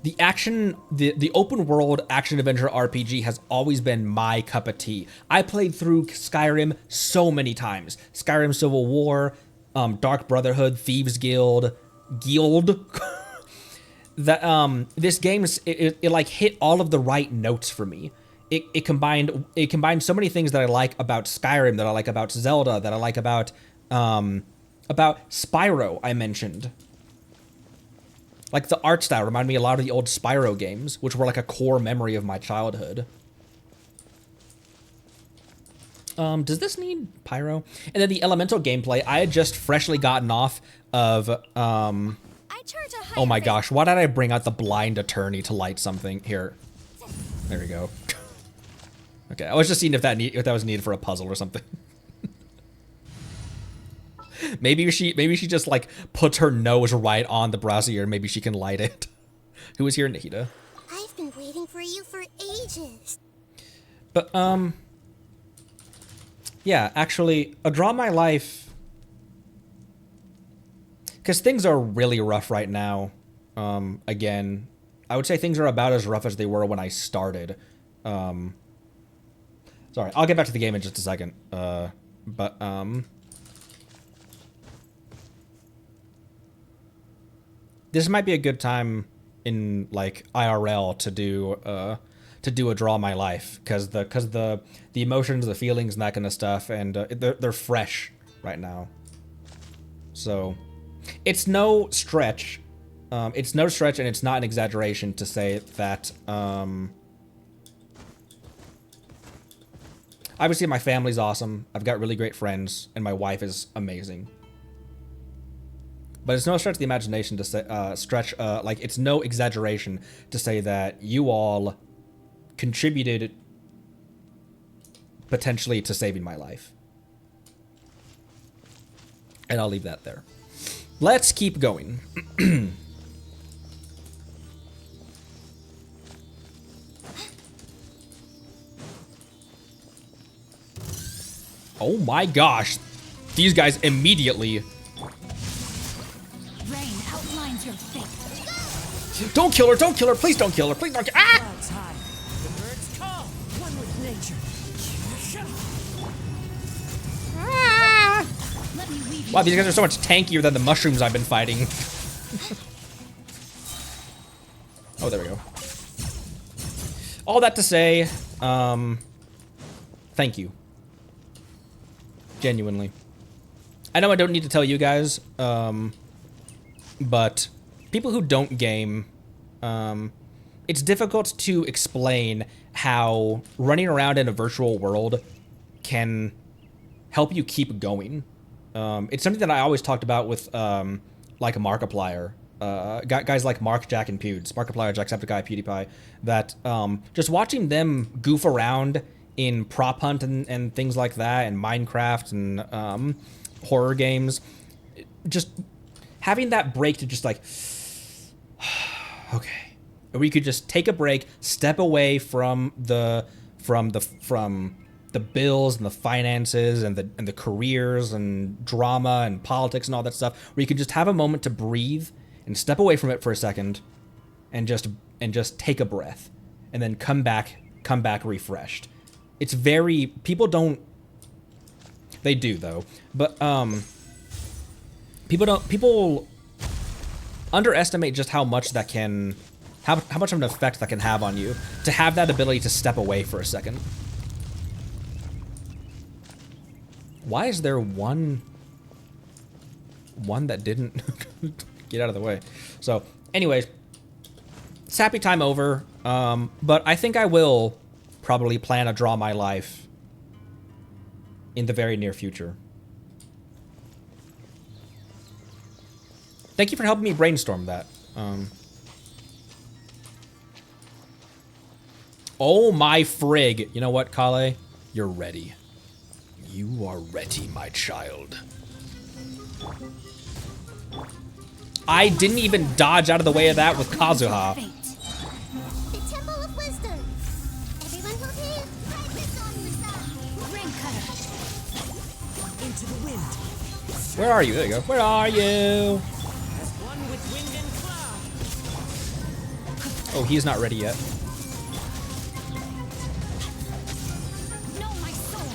the open world action adventure RPG has always been my cup of tea. I played through Skyrim so many times. Skyrim Civil War, Dark Brotherhood, Thieves Guild. That this game it like hit all of the right notes for me. It combined so many things that I like about Skyrim, that I like about Zelda, that I like about Spyro. I mentioned. Like, the art style reminded me a lot of the old Spyro games, which were like a core memory of my childhood. Does this need pyro? And then the elemental gameplay, I had just freshly gotten off of, oh my gosh, why did I bring out the blind attorney to light something? Here. There we go. Okay, I was just seeing if that was needed for a puzzle or something. Maybe she just like puts her nose right on the brazier. Maybe she can light it. Who is here, Nahida? I've been waiting for you for ages. But yeah, actually, a Draw My Life, because things are really rough right now. Again, I would say things are about as rough as they were when I started. Sorry, I'll get back to the game in just a second. This might be a good time in like IRL to do a Draw My Life, because the emotions, the feelings, and that kind of stuff, and they're fresh right now. So it's no stretch. It's no stretch, and it's not an exaggeration to say that. Obviously, my family's awesome. I've got really great friends, and my wife is amazing. But it's no stretch of the imagination to say, like, it's no exaggeration to say that you all contributed potentially to saving my life. And I'll leave that there. Let's keep going. Oh my gosh. These guys immediately... Don't kill her! Don't kill her! Please don't kill her! Please don't kill her! Ah! Clouds high. The birds call. One with nature. Wow, these guys are so much tankier than the mushrooms I've been fighting. Oh, there we go. All that to say, thank you. Genuinely. I know I don't need to tell you guys, but people who don't game, it's difficult to explain how running around in a virtual world can help you keep going. It's something that I always talked about with like a Markiplier, guys like Mark, Jack, and Pewds, Markiplier, Jacksepticeye, PewDiePie, that just watching them goof around in Prop Hunt and things like that, and Minecraft and horror games, just having that break to just like, okay, where you could just take a break, step away from the bills and the finances and the careers and drama and politics and all that stuff, where you could just have a moment to breathe and step away from it for a second and just take a breath and then come back refreshed. It's very, they do though, but people underestimate just how much that can, how much of an effect that can have on you, to have that ability to step away for a second. Why is there one that didn't get out of the way? So, anyways, sappy time over. But I think I will probably plan to draw my life in the very near future. Thank you for helping me brainstorm that. Oh my frig. You know what, Kale? You're ready. You are ready, my child. I didn't even dodge out of the way of that with Kazuha. The Temple of Wisdom. Everyone will hear. Practice on Musa. Ring cutter. Into the wind. Where are you? There you go. Where are you? As one with wind and cloud. Oh, he's not ready yet. No, my sword.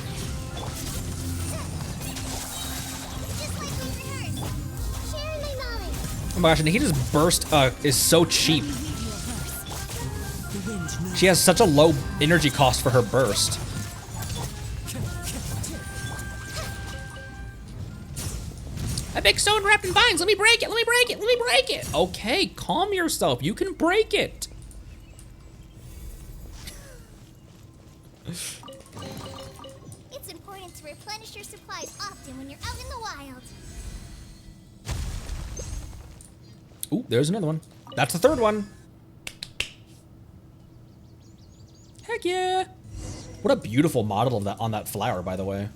Just like we rehearsed. Sharing my knowledge. Oh my gosh, and he just burst is so cheap. Weave you a verse. The wind knows. She has such a low energy cost for her burst. A big stone wrapped in vines. Let me break it. Let me break it. Let me break it. Okay, calm yourself. You can break it. It's important to replenish your supplies often when you're out in the wild. Ooh, there's another one. That's the third one. Heck yeah. What a beautiful model of that on that flower, by the way.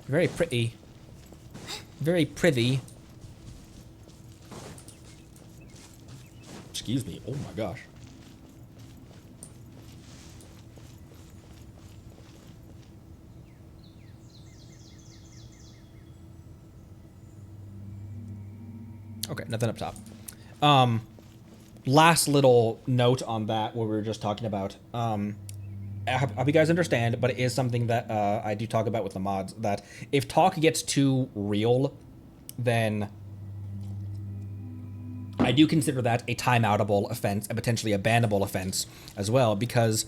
Very pretty. Very pretty. Excuse me. Oh my gosh. Okay, nothing up top. Last little note on that, what we were just talking about. I hope you guys understand, but it is something that I do talk about with the mods, that if talk gets too real, then I do consider that a timeoutable offense and potentially a bannable offense as well, because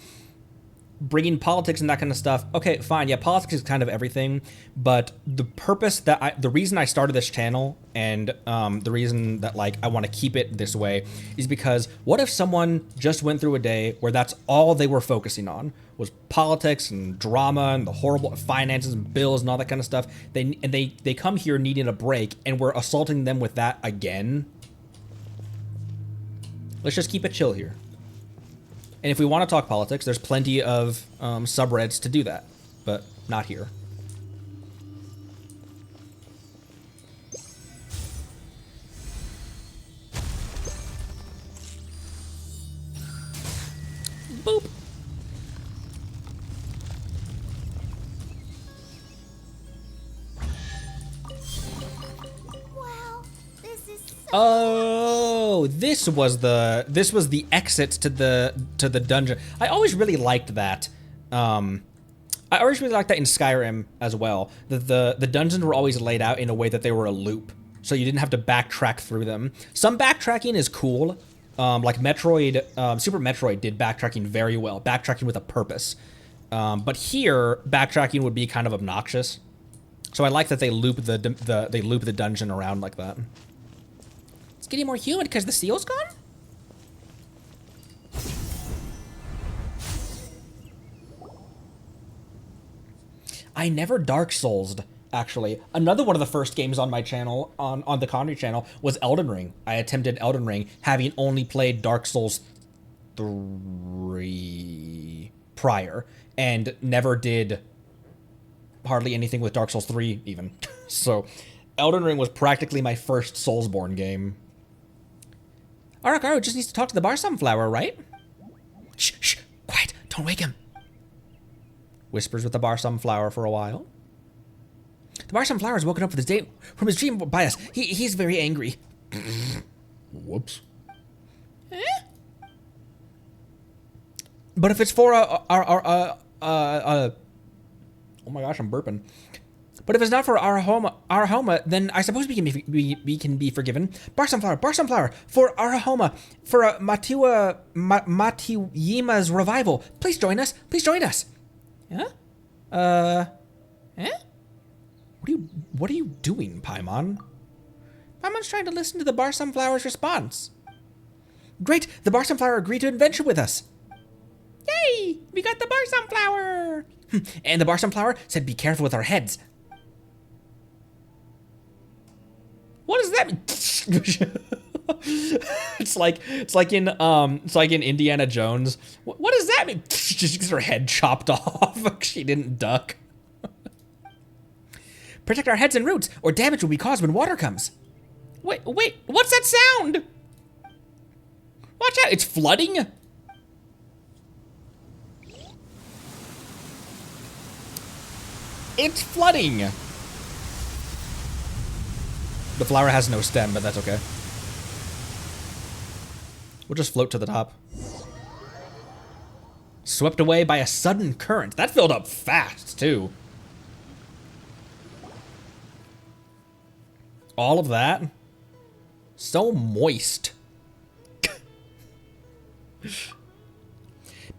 bringing politics and that kind of stuff, okay, fine, yeah, politics is kind of everything, but the purpose that the reason I started this channel and the reason that, like, I want to keep it this way is because what if someone just went through a day where that's all they were focusing on was politics and drama and the horrible finances and bills and all that kind of stuff, they come here needing a break and we're assaulting them with that again? Let's just keep it chill here. And if we want to talk politics, there's plenty of subreddits to do that, but not here. Boop. Wow, this is so Oh, this was the exit to the dungeon. I always really liked that. I always really liked that in Skyrim as well. The dungeons were always laid out in a way that they were a loop, so you didn't have to backtrack through them. Some backtracking is cool. Like Metroid, Super Metroid did backtracking very well, backtracking with a purpose. But here, backtracking would be kind of obnoxious. So I like that they loop the dungeon around like that. It's getting more humid because the seal's gone? I never Dark Souls'd, actually. Another one of the first games on my channel, on the Connery channel, was Elden Ring. I attempted Elden Ring, having only played Dark Souls 3 prior, and never did hardly anything with Dark Souls 3, even. So, Elden Ring was practically my first Soulsborne game. Aranara just needs to talk to the bar sunflower, right? Shh, shh, quiet, don't wake him. Whispers with the bar sunflower for a while. The bar sunflower has woken up from his dream by us. He's very angry. Whoops. But if it's for oh my gosh, I'm burping. But if it's not for Arahoma, then I suppose we can be forgiven. Bar sunflower, for Arahoma, for Matiyima's revival. Please join us. Huh? Eh? What are you doing, Paimon? Paimon's trying to listen to the bar sunflower's response. Great! The bar sunflower agreed to adventure with us. Yay! We got the bar sunflower! And the bar sunflower said be careful with our heads. What does that mean? It's like in Indiana Jones. What does that mean? Just gets her head chopped off. She didn't duck. Protect our heads and roots, or damage will be caused when water comes. Wait, what's that sound? Watch out, it's flooding. It's flooding. The flower has no stem, but that's okay. We'll just float to the top. Swept away by a sudden current. That filled up fast, too. All of that. So moist.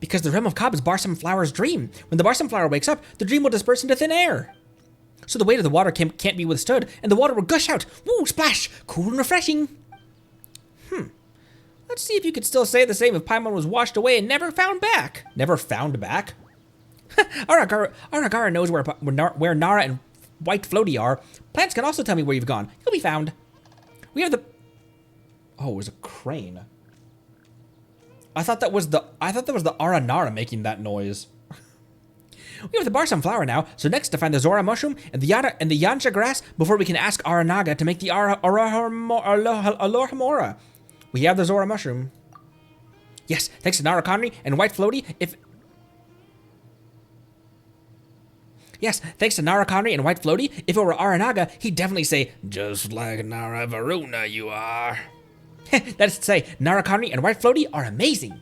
Because the realm of Cobb is Barsum Flower's dream. When the Barsum Flower wakes up, the dream will disperse into thin air. So the weight of the water can't be withstood, and the water will gush out. Woo, splash! Cool and refreshing. Let's see if you could still say the same if Paimon was washed away and never found back. Never found back? Aranara knows where Nara and White Floaty are. Plants can also tell me where you've gone. You'll be found. We have the... Oh, it was a crane. I thought that was the Aranara making that noise. We have the Barsum flower now, so next to find the Zora mushroom and the Yancha grass before we can ask Aranaga to make the Alohomora. We have the Zora mushroom. Yes, thanks to Nara Connery and White Floaty, Yes, thanks to Nara Connery and White Floaty, if it were Aranaga, he'd definitely say, just like Nara Varuna you are. That is to say, Nara Connery and White Floaty are amazing.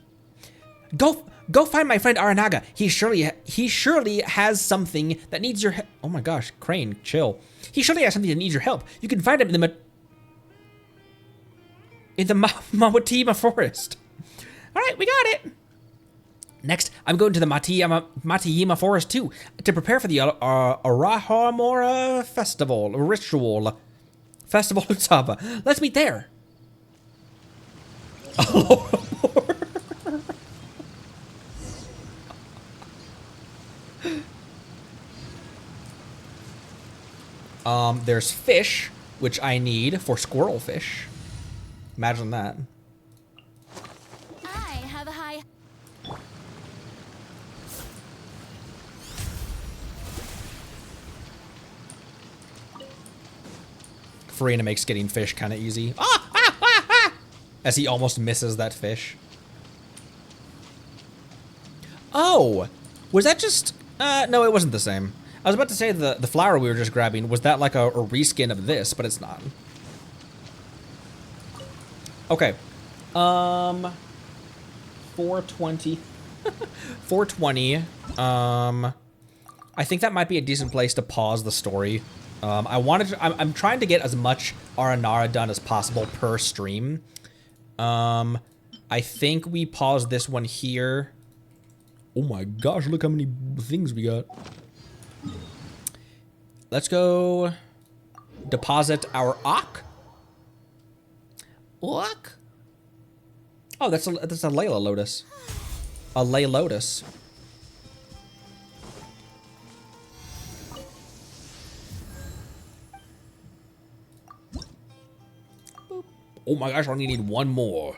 Go find my friend Aranaga. He surely has something that needs your help. Oh my gosh, Crane, chill. He surely has something that needs your help. You can find him in the Mawatima forest. All right, we got it. Next, I'm going to the Matiyama forest too to prepare for the Arahamora ritual. Festival Utsaba. Let's meet there. There's fish, which I need for squirrel fish. Imagine that. I have a high. Farina makes getting fish kind of easy. As he almost misses that fish. Oh! Was that just... no, it wasn't the same. I was about to say the flower we were just grabbing, was that like a reskin of this, but it's not. Okay. 420. 420. I think that might be a decent place to pause the story. I'm trying to get as much Aranara done as possible per stream. I think we pause this one here. Oh my gosh, look how many things we got. Let's go deposit our Ak. Look. Oh, that's a Layla Lotus. A Lay Lotus. Boop. Oh my gosh, I only need one more.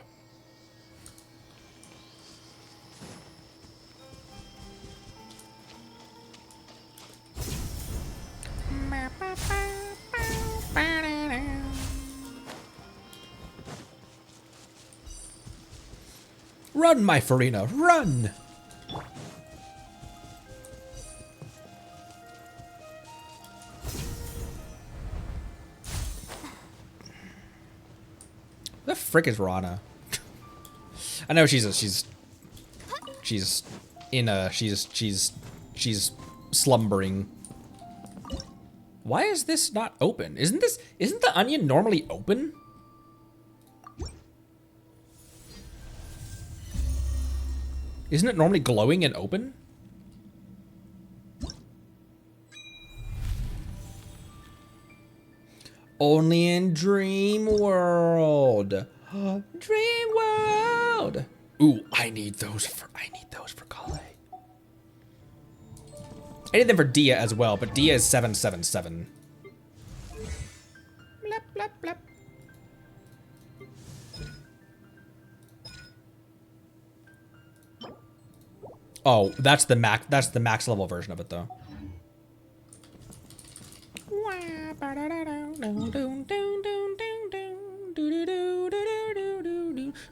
Run, my Farina, run! The frick is Rana? I know she's slumbering. Why is this not open? Isn't the onion normally open? Isn't it normally glowing and open? Only in Dream World. Dream World. Ooh, I need those for Kale. I need them for Dia as well, but Dia is 777. Blap, blap, blap. Oh, that's the max level version of it though.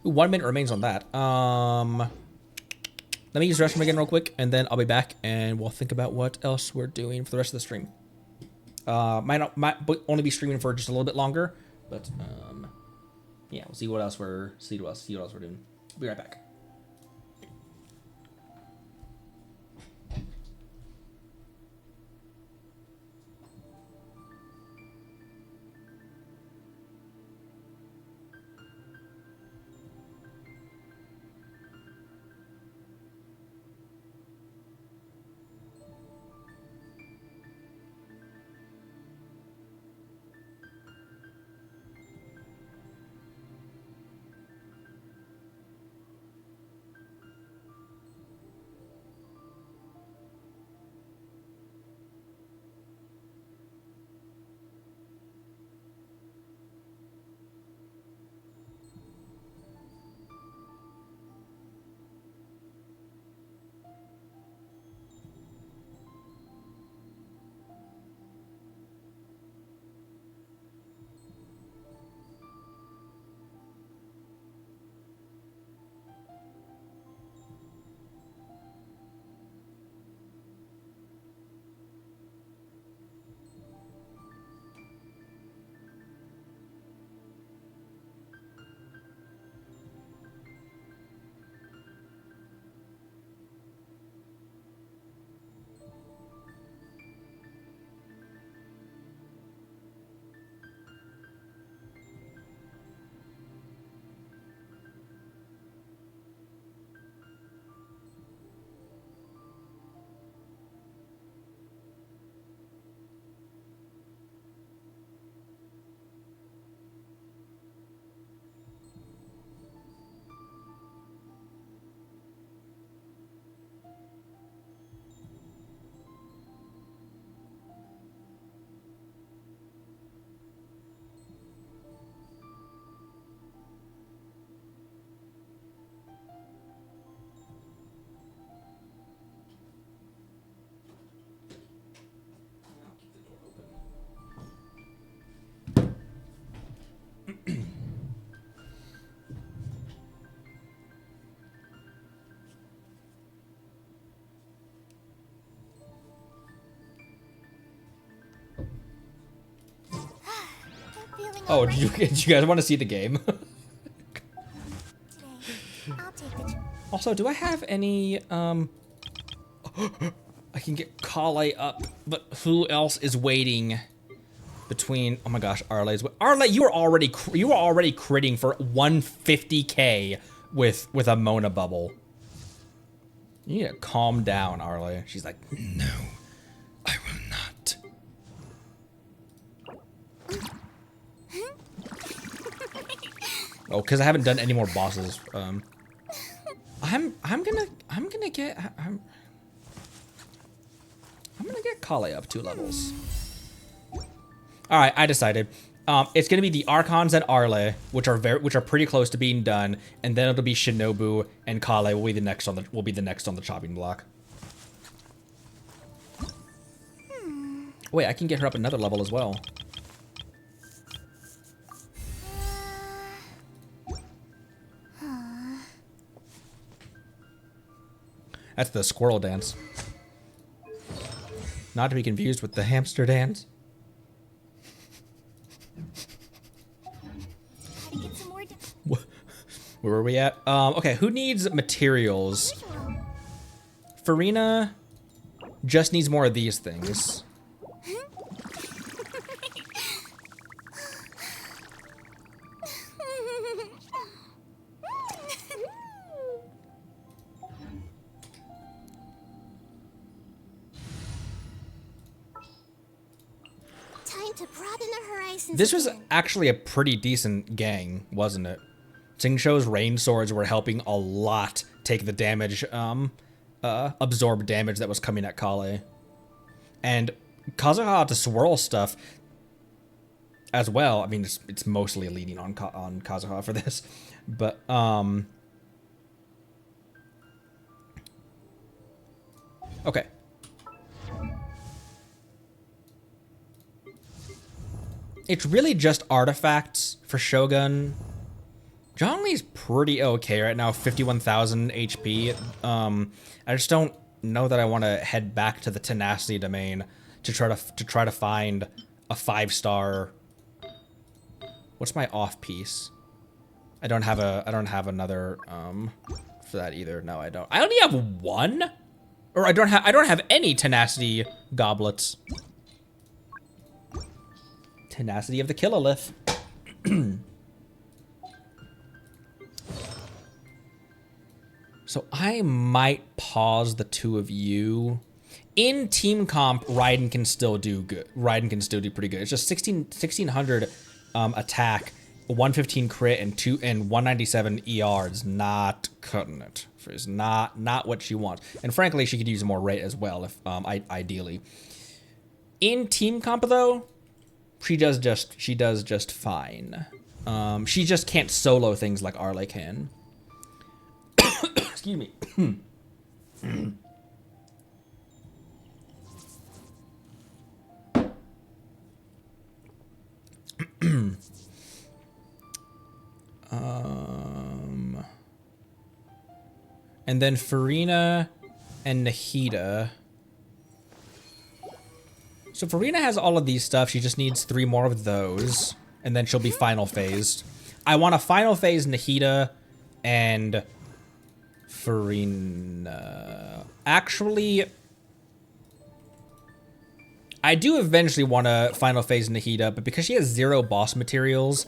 Ooh, 1 minute remains on that. Let me use the restroom again real quick, and then I'll be back, and we'll think about what else we're doing for the rest of the stream. Might only be streaming for just a little bit longer, but yeah, we'll see what else we're doing. I'll be right back. Oh, did you guys want to see the game? I'll take the Also, do I have any, I can get Kale up, but who else is waiting between, oh my gosh, Arle's, Arle, you were already critting for 150k with a Mona bubble. You need to calm down, Arle. She's like, no, I will not. Oh, because I haven't done any more bosses. I'm gonna get Kale up 2 levels. All right, I decided. It's gonna be the Archons and Arle, which are pretty close to being done, and then it'll be Shinobu and Kale will be the next on the chopping block. Wait, I can get her up another level as well. That's the squirrel dance. Not to be confused with the hamster dance. Gotta get some more Where were we at? Okay, who needs materials? Farina just needs more of these things. Time time to broaden our horizons. This was again. actually a pretty decent gang, wasn't it? Xingqiu's rain swords were helping a lot take the damage, absorb damage that was coming at Kale. And Kazuha had to swirl stuff as well. I mean, it's mostly leaning on Kazuha for this, but okay. It's really just artifacts for Shogun. Zhongli's pretty okay right now, 51,000 HP. I just don't know that I want to head back to the Tenacity domain to try to find a 5-star. What's my off piece? I don't have another for that either. No, I don't. I only have one, or I don't have any Tenacity goblets. Tenacity of the Killolith. So I might pause the two of you. In team comp, Raiden can still do good. Raiden can still do pretty good. It's just 1600 attack, 115 crit, and 197 ER is not cutting it. It's not what she wants. And frankly, she could use more rate as well, if ideally. In team comp though, she does just fine. She just can't solo things like Arle can. Excuse me. And then Farina and Nahida. So Farina has all of these stuff. She just needs 3 more of those, and then she'll be final phased. I want a final phase Nahida and Farina. Actually, I do eventually want to final phase Nahida, but because she has 0 boss materials,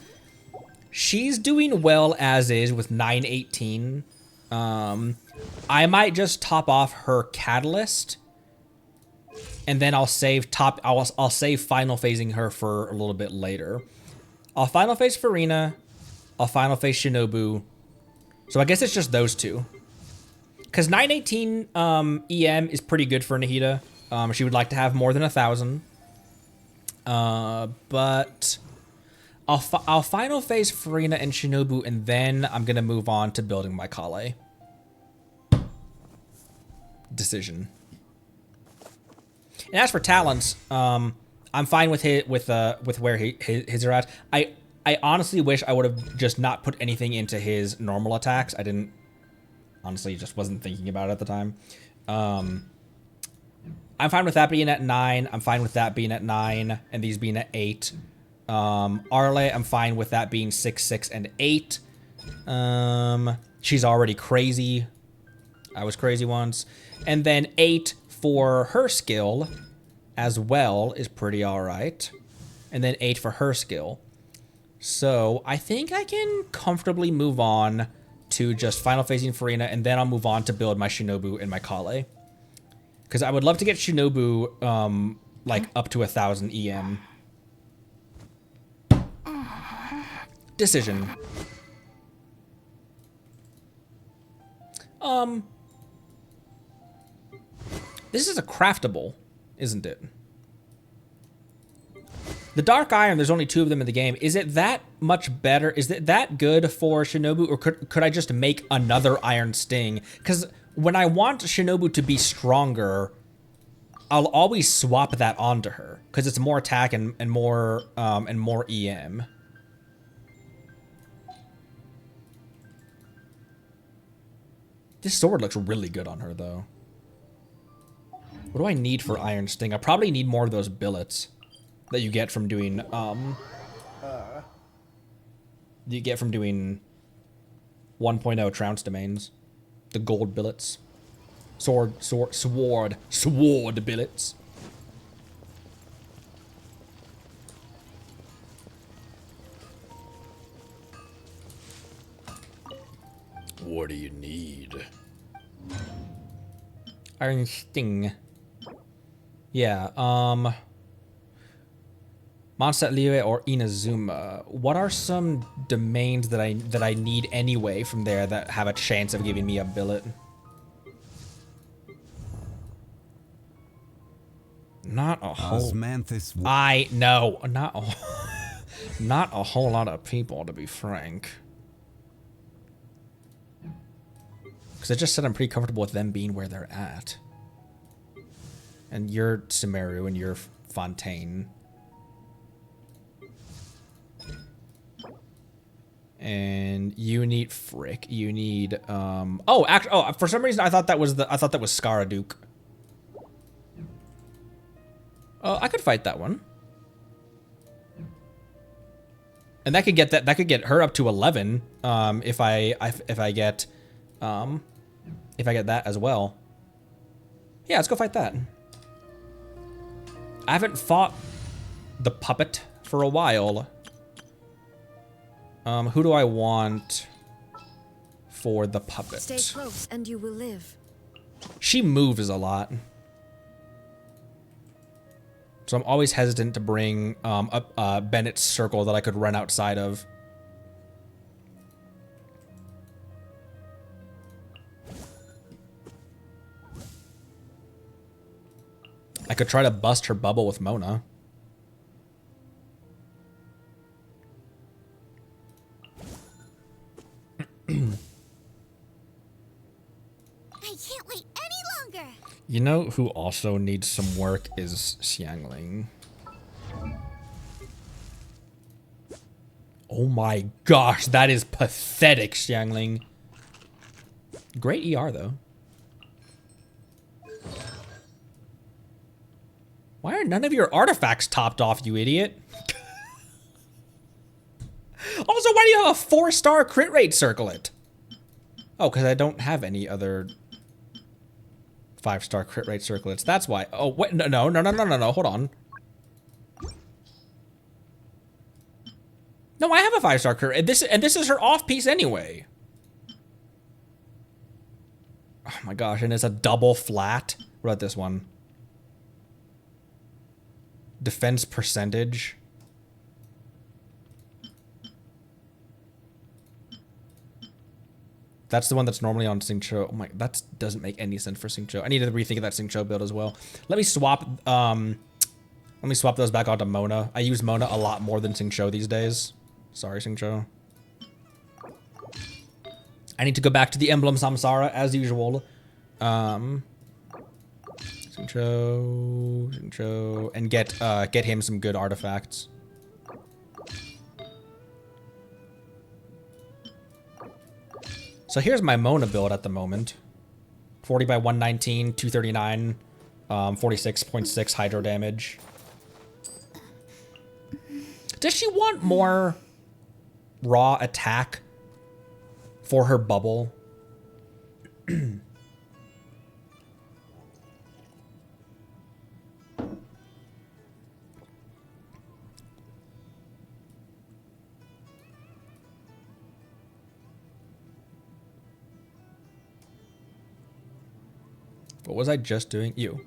she's doing well as is with 918. I might just top off her catalyst, and then I'll save I'll save final phasing her for a little bit later. I'll final phase Farina. I'll final phase Shinobu. So I guess it's just those two. Because 918 EM is pretty good for Nahida. She would like to have more than 1,000. But I'll final phase Farina and Shinobu, and then I'm gonna move on to building my Kale. Decision. And as for talents, I'm fine with where his are at. I honestly wish I would have just not put anything into his normal attacks. I didn't. Honestly, just wasn't thinking about it at the time. I'm fine with that being at 9. I'm fine with that being at 9, and these being at 8. Arle, I'm fine with that being 6, 6, and 8. She's already crazy. I was crazy once. And then 8 for her skill as well is pretty alright. And then 8 for her skill. So I think I can comfortably move on to just final phasing Farina, and then I'll move on to build my Shinobu and my Kale. Because I would love to get Shinobu like up to 1,000 EM. Decision. This is a craftable, isn't it? The Dark Iron, there's only 2 of them in the game. Is it that much better? Is it that good for Shinobu? Or could I just make another Iron Sting? Because when I want Shinobu to be stronger, I'll always swap that onto her. Because it's more attack and more EM. This sword looks really good on her, though. What do I need for Iron Sting? I probably need more of those billets that you get from doing, you get from doing 1.0 Trounce domains. The gold billets. Sword billets. What do you need? Iron Sting. Yeah, Mondstadt Liyue or Inazuma. What are some domains that I need anyway from there that have a chance of giving me a billet? Not a whole. Osmanthus. I know, not a, not a whole lot of people, to be frank. Because I just said I'm pretty comfortable with them being where they're at. And you're Sumeru and you're Fontaine. And you need Frick. You need oh, actually, oh, for some reason I thought that was Skaraduke. Oh, I could fight that one. And that could get her up to 11 if I get that as well. Yeah, let's go fight that. I haven't fought the puppet for a while. Who do I want for the puppet? Stay close and you will live. She moves a lot. So I'm always hesitant to bring a Bennett's circle that I could run outside of. I could try to bust her bubble with Mona. I can't wait any longer. You know who also needs some work is Xiangling. Oh my gosh, that is pathetic, Xiangling. Great ER, though. Why are none of your artifacts topped off, you idiot? Also, why do you have a 4-star crit rate circlet? Oh, because I don't have any other 5-star crit rate circlets. That's why. Oh, wait, no, hold on. No, I have a 5-star crit rate. And this is her off piece anyway. Oh my gosh, and it's a double flat. What about this one? Defense percentage. That's the one that's normally on Xingqiu. Oh my, that doesn't make any sense for Xingqiu. I need to rethink of that Xingqiu build as well. Let me swap those back onto Mona. I use Mona a lot more than Xingqiu these days. Sorry, Xingqiu. I need to go back to the Emblem Samsara as usual. Xingqiu, and get him some good artifacts. So here's my Mona build at the moment. 40 by 119, 239, 46.6 hydro damage. Does she want more raw attack for her bubble? What was I just doing? You.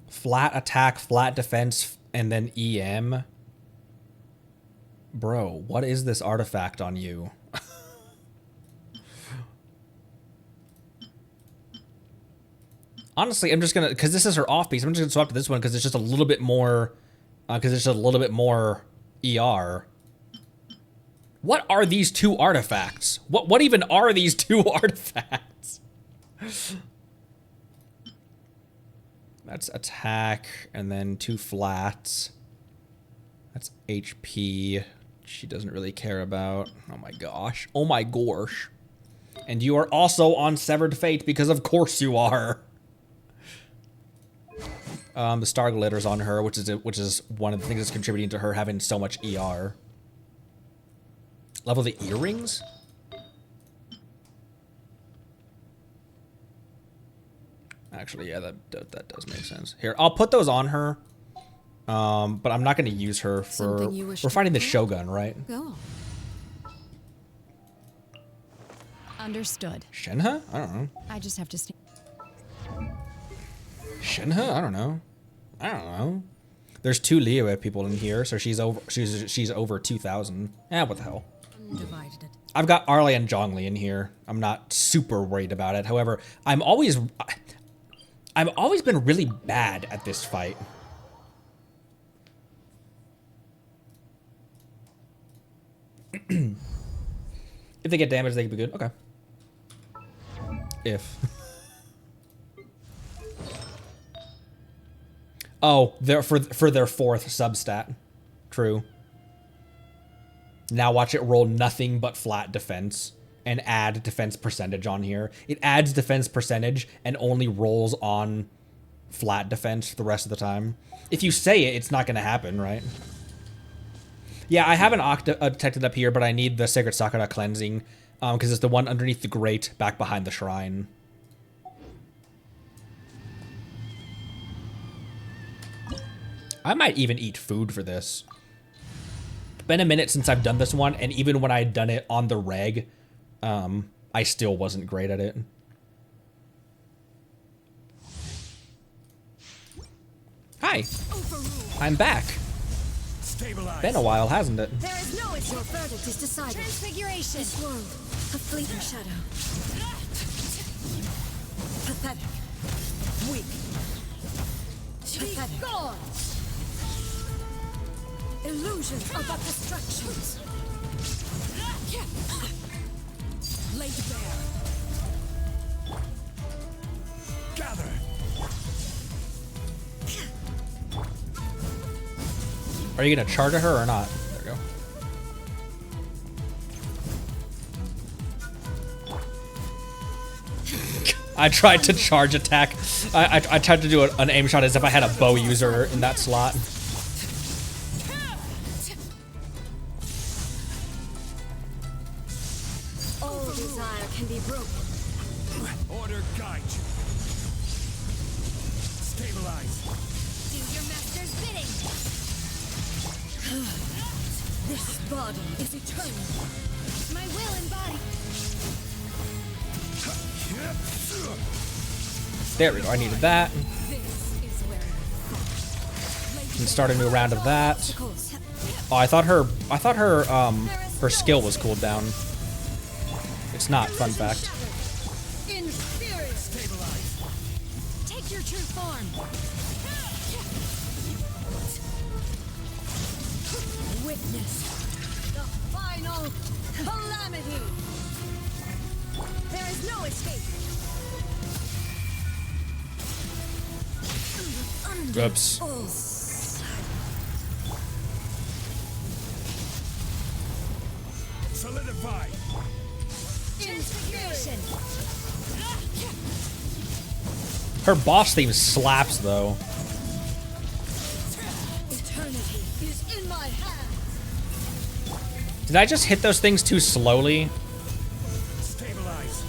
Flat attack, flat defense, and then EM. Bro, what is this artifact on you? Honestly, I'm just gonna, because this is her off piece, I'm just gonna swap to this one because it's just a little bit more, ER. What are these two artifacts? What even are these two artifacts? That's attack, and then 2 flats. That's HP. She doesn't really care about. Oh my gosh. Oh my gosh. And you are also on Severed Fate, because of course you are. The Star Glitter's on her, which is one of the things that's contributing to her having so much ER. Level the earrings? Actually, yeah, that does make sense. Here, I'll put those on her. But I'm not going to use her for... We're fighting the Shogun, right? Go. Understood. Shenhe? I don't know. I just have to stay. Shinha? I don't know. There's 2 Liyue people in here, so she's over 2,000. What the hell? Divided it. I've got Arlie and Zhongli in here. I'm not super worried about it. However, I've always been really bad at this fight. If they get damaged, they can be good. Okay. If. Oh, they're for their 4th substat. True. Now watch it roll nothing but flat defense and add defense percentage on here. It adds defense percentage and only rolls on flat defense the rest of the time. If you say it, it's not going to happen, right? Yeah, I have an Octa detected up here, but I need the Sacred Sakura cleansing because it's the one underneath the grate back behind the shrine. I might even eat food for this. Been a minute since I've done this one, and even when I had done it on the reg, I still wasn't great at it. Hi. I'm back. Stabilize. Been a while, hasn't it? There is no issue. Your verdict is decided. Transfiguration. This world, a fleeting shadow. Pathetic. Weak. Pathetic. Gone. Illusions are but distractions. Laid bare. Gather. Are you gonna charge at her or not? There we go. I tried to charge attack. I tried to do an aim shot as if I had a bow user in that slot. All desire can be broken. Order guide you. Stabilize. Do your master's bidding. This body is eternal. My will embodied. There we go. I needed that. This is where And start a new round of that. obstacles. Oh, I thought her skill was cooled down. It's not. Fun fact. Inferior. Stabilize. Take your true form. Witness the final calamity. There is no escape. Oops. All Solidify. Transfiguration. Her boss theme slaps though. eternity is in my hands. Did I just hit those things too slowly? Stabilize.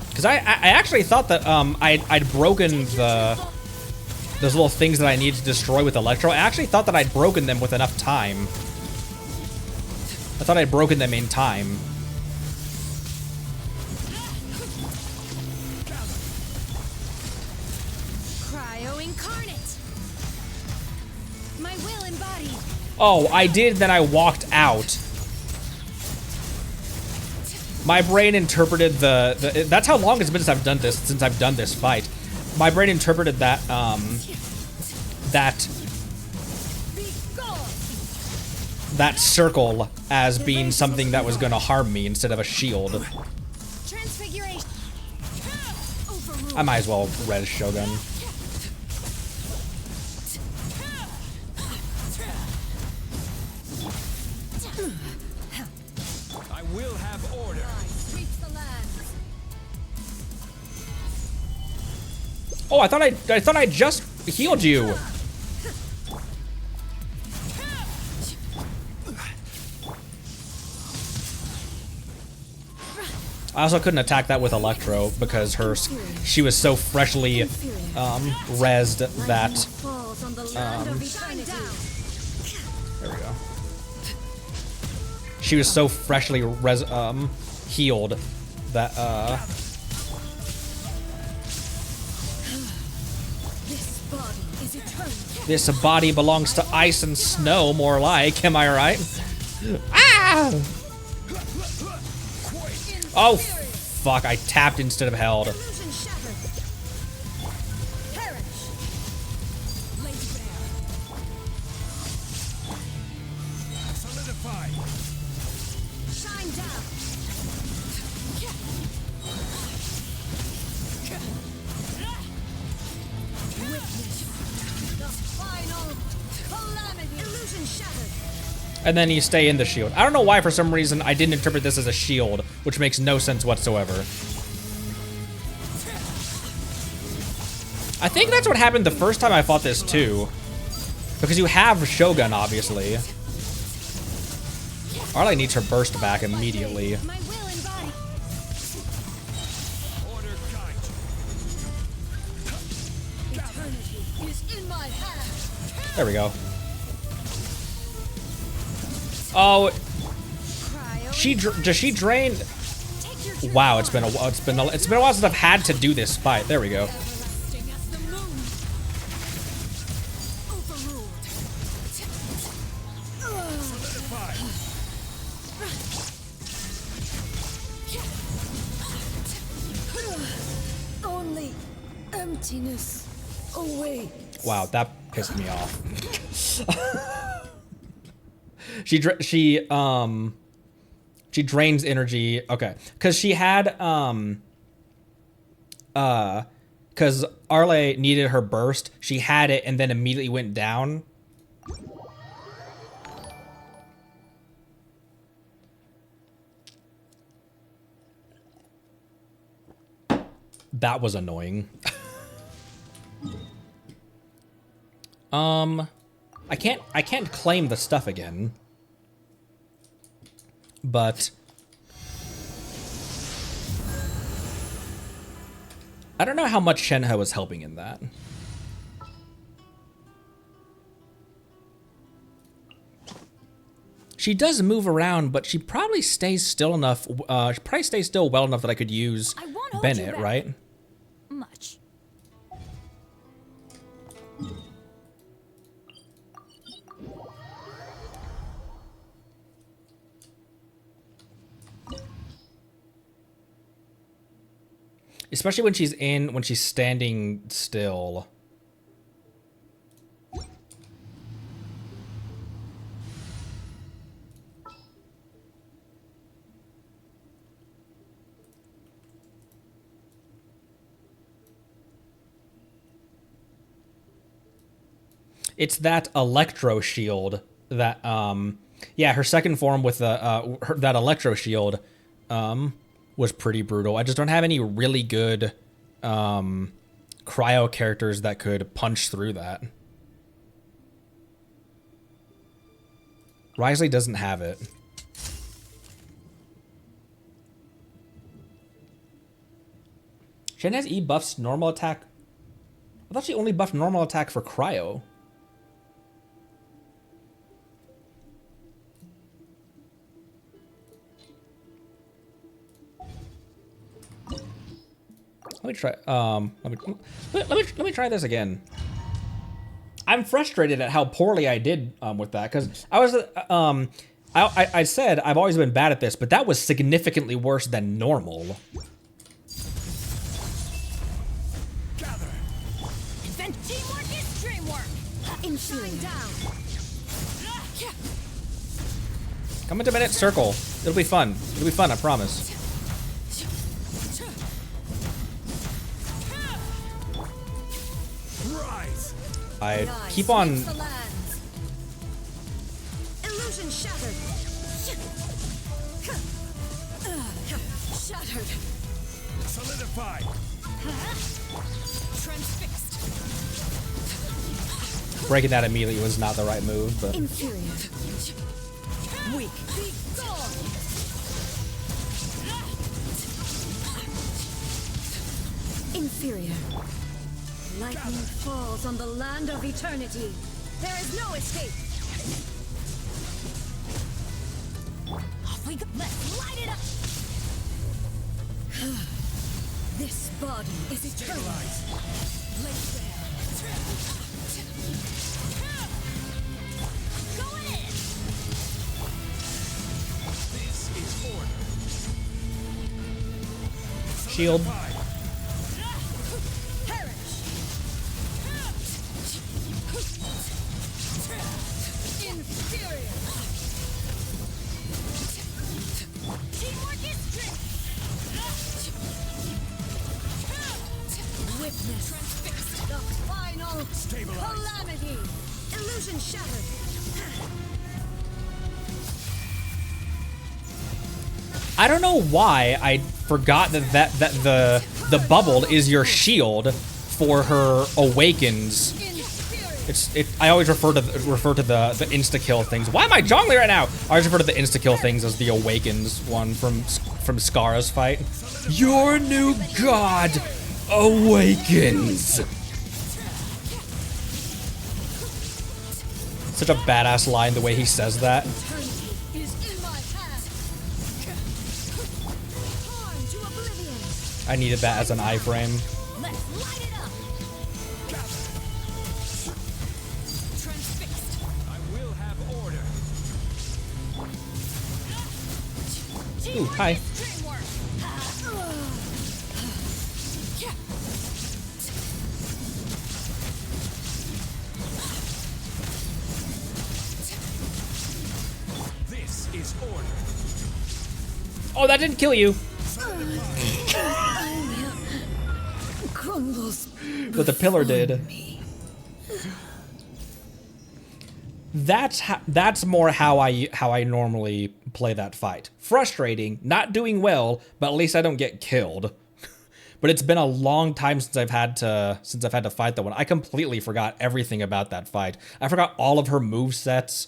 Because I actually thought that I'd broken those little things that I need to destroy with Electro. I actually thought that I'd broken them with enough time. I thought I'd broken them in time. Cryo incarnate. My will embodied. Oh, I did, then I walked out. My brain interpreted the that's how long it's been since I've done this fight. My brain interpreted that that circle as being something that was gonna harm me instead of a shield. Transfiguration. I might as well res Shogun. I will have order. Sweeps the land. Oh, I thought I just healed you. I also couldn't attack that with Electro because she was so freshly rezzed that Falls on the land of eternity. there we go. She was so freshly healed that body is eternal. This body belongs to ice and snow, more like. Am I right? Ah! Oh, fuck. I tapped instead of held. Illusion shattered. Perish. Laid bare. Solidify. Shine down. Witness the final calamity. Illusion shattered. And then you stay in the shield. I don't know why, for some reason, I didn't interpret this as a shield, which makes no sense whatsoever. I think that's what happened the first time I fought this, too. Because you have Shogun, obviously. Arla needs her burst back immediately. My will embodied. Order guide. Eternity is in my hand. There we go. Oh, does she drain? Wow, it's been a while since I've had to do this fight. There we go. Everlasting as the moon. Overruled. Solidify. Only emptiness away. Wow, that pissed me off. She drains energy. Okay, because she had because Arle needed her burst. She had it and then immediately went down. That was annoying. I can't claim the stuff again. But I don't know how much Shenhe was helping in that. She does move around, but she probably stays still enough. She probably stays still well enough that I could use I won't hold you Bennett, back. right? Much. Especially when she's standing still. It's that electro shield that yeah, her second form with the that electro shield was pretty brutal. I just don't have any really good cryo characters that could punch through that. Risley doesn't have it. Shen has E buffs normal attack. I thought she only buffed normal attack for cryo. Let me try. Let me try this again. I'm frustrated at how poorly I did with that because I was I said I've always been bad at this, but that was significantly worse than normal. Gather. Then teamwork is dreamwork. Shine down. Come into Bennett Circle. It'll be fun. It'll be fun. I promise. Rise. I Nice. keep on. Makes the lands. Illusion shattered. Shattered. Solidify. Transfixed. Breaking that immediately was not the right move, but Inferior. Weak. Be gone. Inferior. Lightning falls on the land of eternity. There is no escape. Off we go. Let's light it up. This body is eternal. Stabilize. Laid bare. Shield. Witness the final calamity. Illusion shattered. I don't know why I forgot that the bubble is your shield for her awakens. I always refer to the insta kill things. Why am I jongling right now? I always refer to the insta kill things as the awakens one from Skara's fight. Your new god awakens. Such a badass line the way he says that. I needed that as an iframe. I will have order. Ooh, hi. This is order. Oh, that didn't kill you. Crumbles. But the pillar did. That's more how I normally play that fight. Frustrating, not doing well, but at least I don't get killed. But it's been a long time since I've had to fight that one. I completely forgot everything about that fight. I forgot all of her movesets.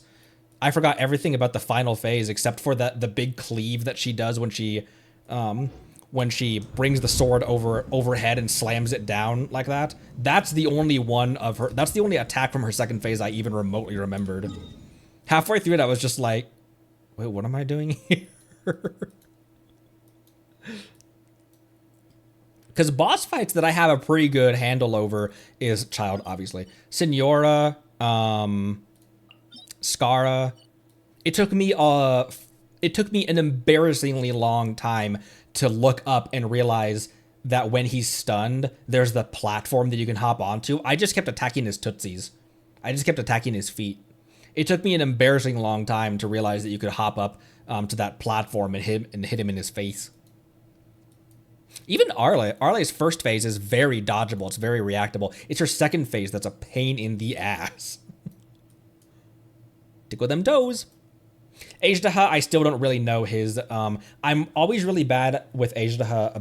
I forgot everything about the final phase except for the big cleave that she does when she brings the sword overhead and slams it down like that. That's the only one of her. That's the only attack from her second phase I even remotely remembered. Halfway through it, I was just like, wait, what am I doing here? Because boss fights that I have a pretty good handle over is Child, obviously. Senora, Skara. It took me an embarrassingly long time to look up and realize that when he's stunned, there's the platform that you can hop onto. I just kept attacking his tootsies. I just kept attacking his feet. It took me an embarrassing long time to realize that you could hop up to that platform and hit him in his face. Even Arle's first phase is very dodgeable. It's very reactable. It's her second phase that's a pain in the ass. Tickle them toes. Ajdaha, I still don't really know his. I'm always really bad with Ajdaha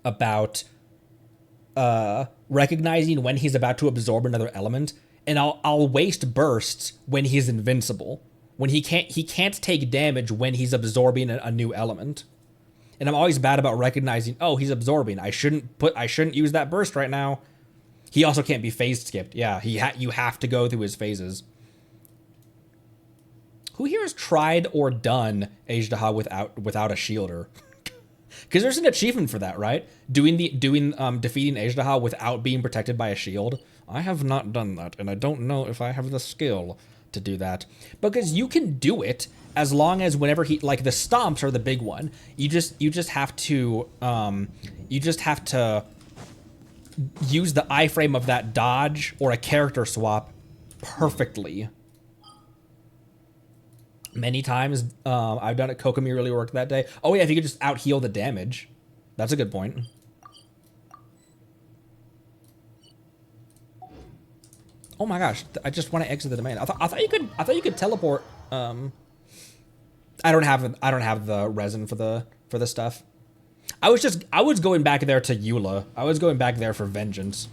about recognizing when he's about to absorb another element, and I'll waste bursts when he's invincible. When he can't take damage when he's absorbing a new element. And I'm always bad about recognizing, oh, he's absorbing. I shouldn't use that burst right now. He also can't be phase skipped. Yeah, you have to go through his phases. Who here has tried or done Ajdaha without a shielder? Because there's an achievement for that, right? Defeating Ajdaha without being protected by a shield. I have not done that, and I don't know if I have the skill to do that. Because you can do it as long as whenever the stomps are the big one. You just have to use the iframe of that dodge or a character swap perfectly. Many times, I've done it. Kokomi really worked that day. Oh yeah, if you could just out heal the damage, that's a good point. Oh my gosh, I just want to exit the domain. I thought you could teleport. I don't have the resin for the stuff. I was going back there to Eula. I was going back there for vengeance.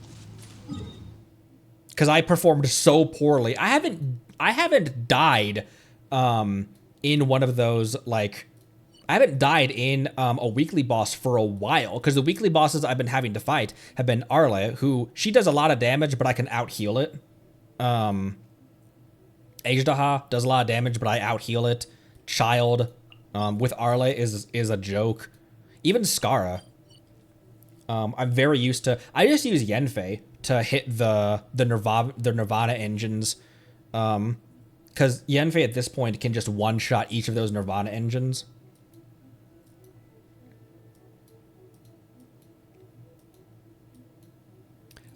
Cause I performed so poorly. I haven't died in one of those, like, I haven't died in a weekly boss for a while, because the weekly bosses I've been having to fight have been Arle, who, she does a lot of damage, but I can out-heal it. Ajdaha does a lot of damage, but I out-heal it. Child with Arle is a joke. Even Skara. I'm very used to. I just use Yenfei to hit the Nirvana engines, because Yenfei at this point can just one-shot each of those Nirvana engines.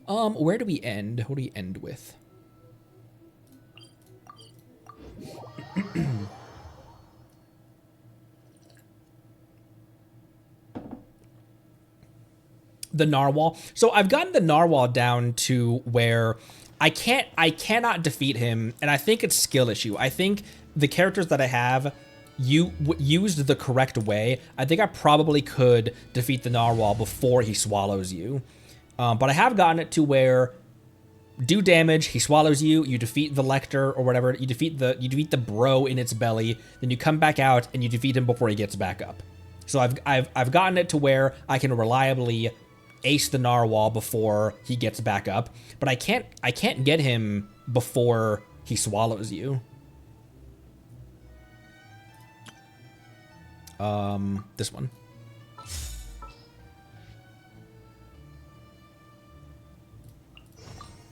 Where do we end? What do we end with? The Narwhal. So I've gotten the Narwhal down to where I cannot defeat him, and I think it's skill issue. I think the characters that I have used the correct way. I think I probably could defeat the Narwhal before he swallows you. But I have gotten it to where do damage, he swallows you, you defeat the Lecter or whatever, you defeat the bro in its belly, then you come back out and you defeat him before he gets back up. So I've gotten it to where I can reliably ace the Narwhal before he gets back up, but I can't get him before he swallows you. This one.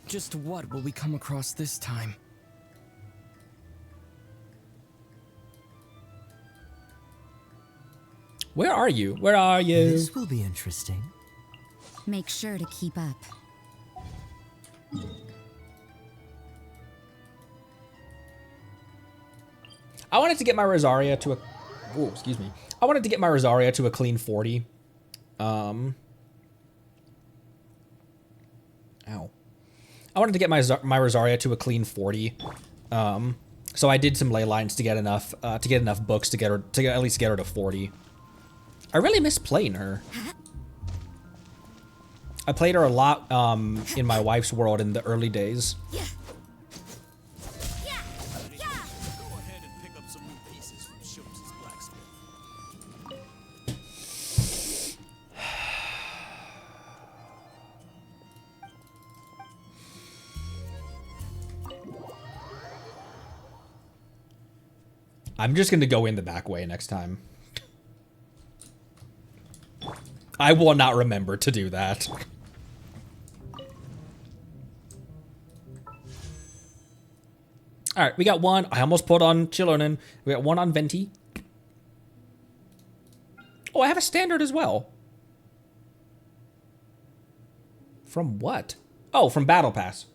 Just what will we come across this time? Where are you? Where are you? This will be interesting. Make sure to keep up. I wanted to get my Rosaria to a... Oh, excuse me. I wanted to get my Rosaria to a clean 40. Ow. I wanted to get my Rosaria to a clean 40. So I did some ley lines to get enough books to at least get her to 40. I really miss playing her. I played her a lot in my wife's world in the early days. Go ahead and pick up some new pieces from Shopes' blacksmith. I'm just gonna go in the back way next time. I will not remember to do that. Alright, we got one. I almost put on Chilonen. We got one on Venti. Oh, I have a standard as well. From what? Oh, from Battle Pass.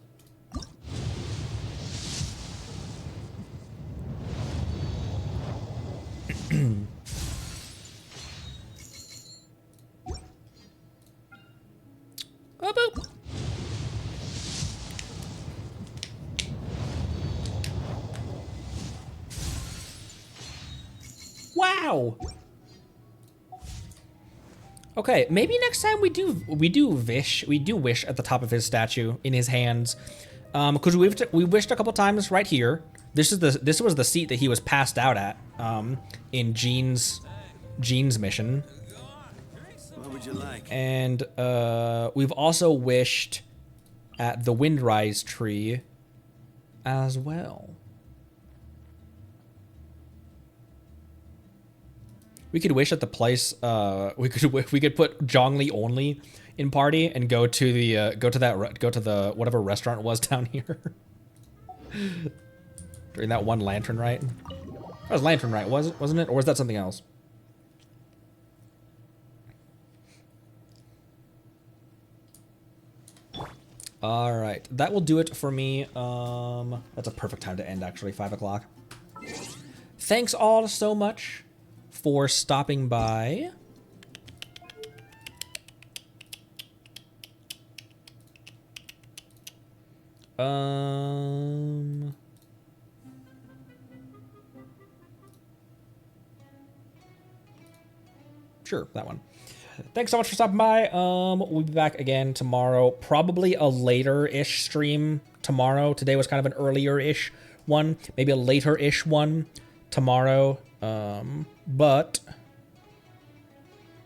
Oh, boop. Wow. Okay, maybe next time we do wish at the top of his statue in his hands, because we wished a couple times right here. This was the seat that he was passed out at in Jean's mission. What would you like? And we've also wished at the Windrise tree as well. We could wish at the place. We could put Zhongli only in party and go to the whatever restaurant it was down here during that one lantern rite. That was lantern rite, wasn't it? Or was that something else? All right, that will do it for me. That's a perfect time to end, actually, 5 o'clock. Thanks all so much for stopping by. Sure, that one. Thanks so much for stopping by. We'll be back again tomorrow. Probably a later-ish stream tomorrow. Today was kind of an earlier-ish one. Maybe a later-ish one tomorrow. But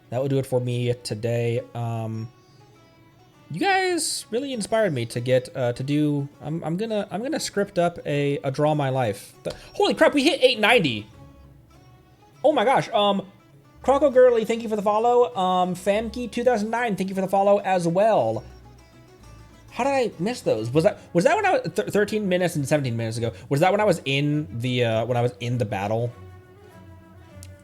that will do it for me today. You guys really inspired me to get to do. I'm gonna script up a Draw My Life. Holy crap! We hit 890. Oh my gosh. Croco Girly, thank you for the follow. Famkey2009, thank you for the follow as well. How did I miss those? Was that when I was 13 minutes and 17 minutes ago? Was that when I was in the battle?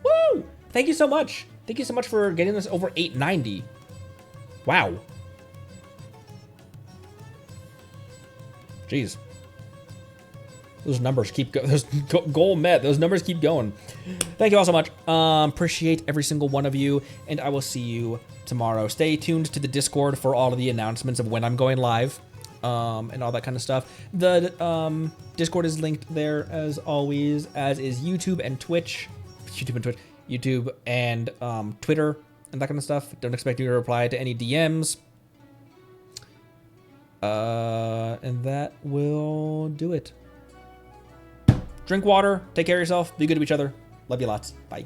Woo! Thank you so much. Thank you so much for getting this over 890. Wow. Jeez. Those numbers keep going. Those goal met. Those numbers keep going. Thank you all so much. Appreciate every single one of you, and I will see you tomorrow. Stay tuned to the Discord for all of the announcements of when I'm going live, and all that kind of stuff. The Discord is linked there as always, as is YouTube and Twitch. YouTube and Twitter and that kind of stuff. Don't expect you to reply to any DMs. And that will do it. Drink water, take care of yourself, be good to each other. Love you lots. Bye.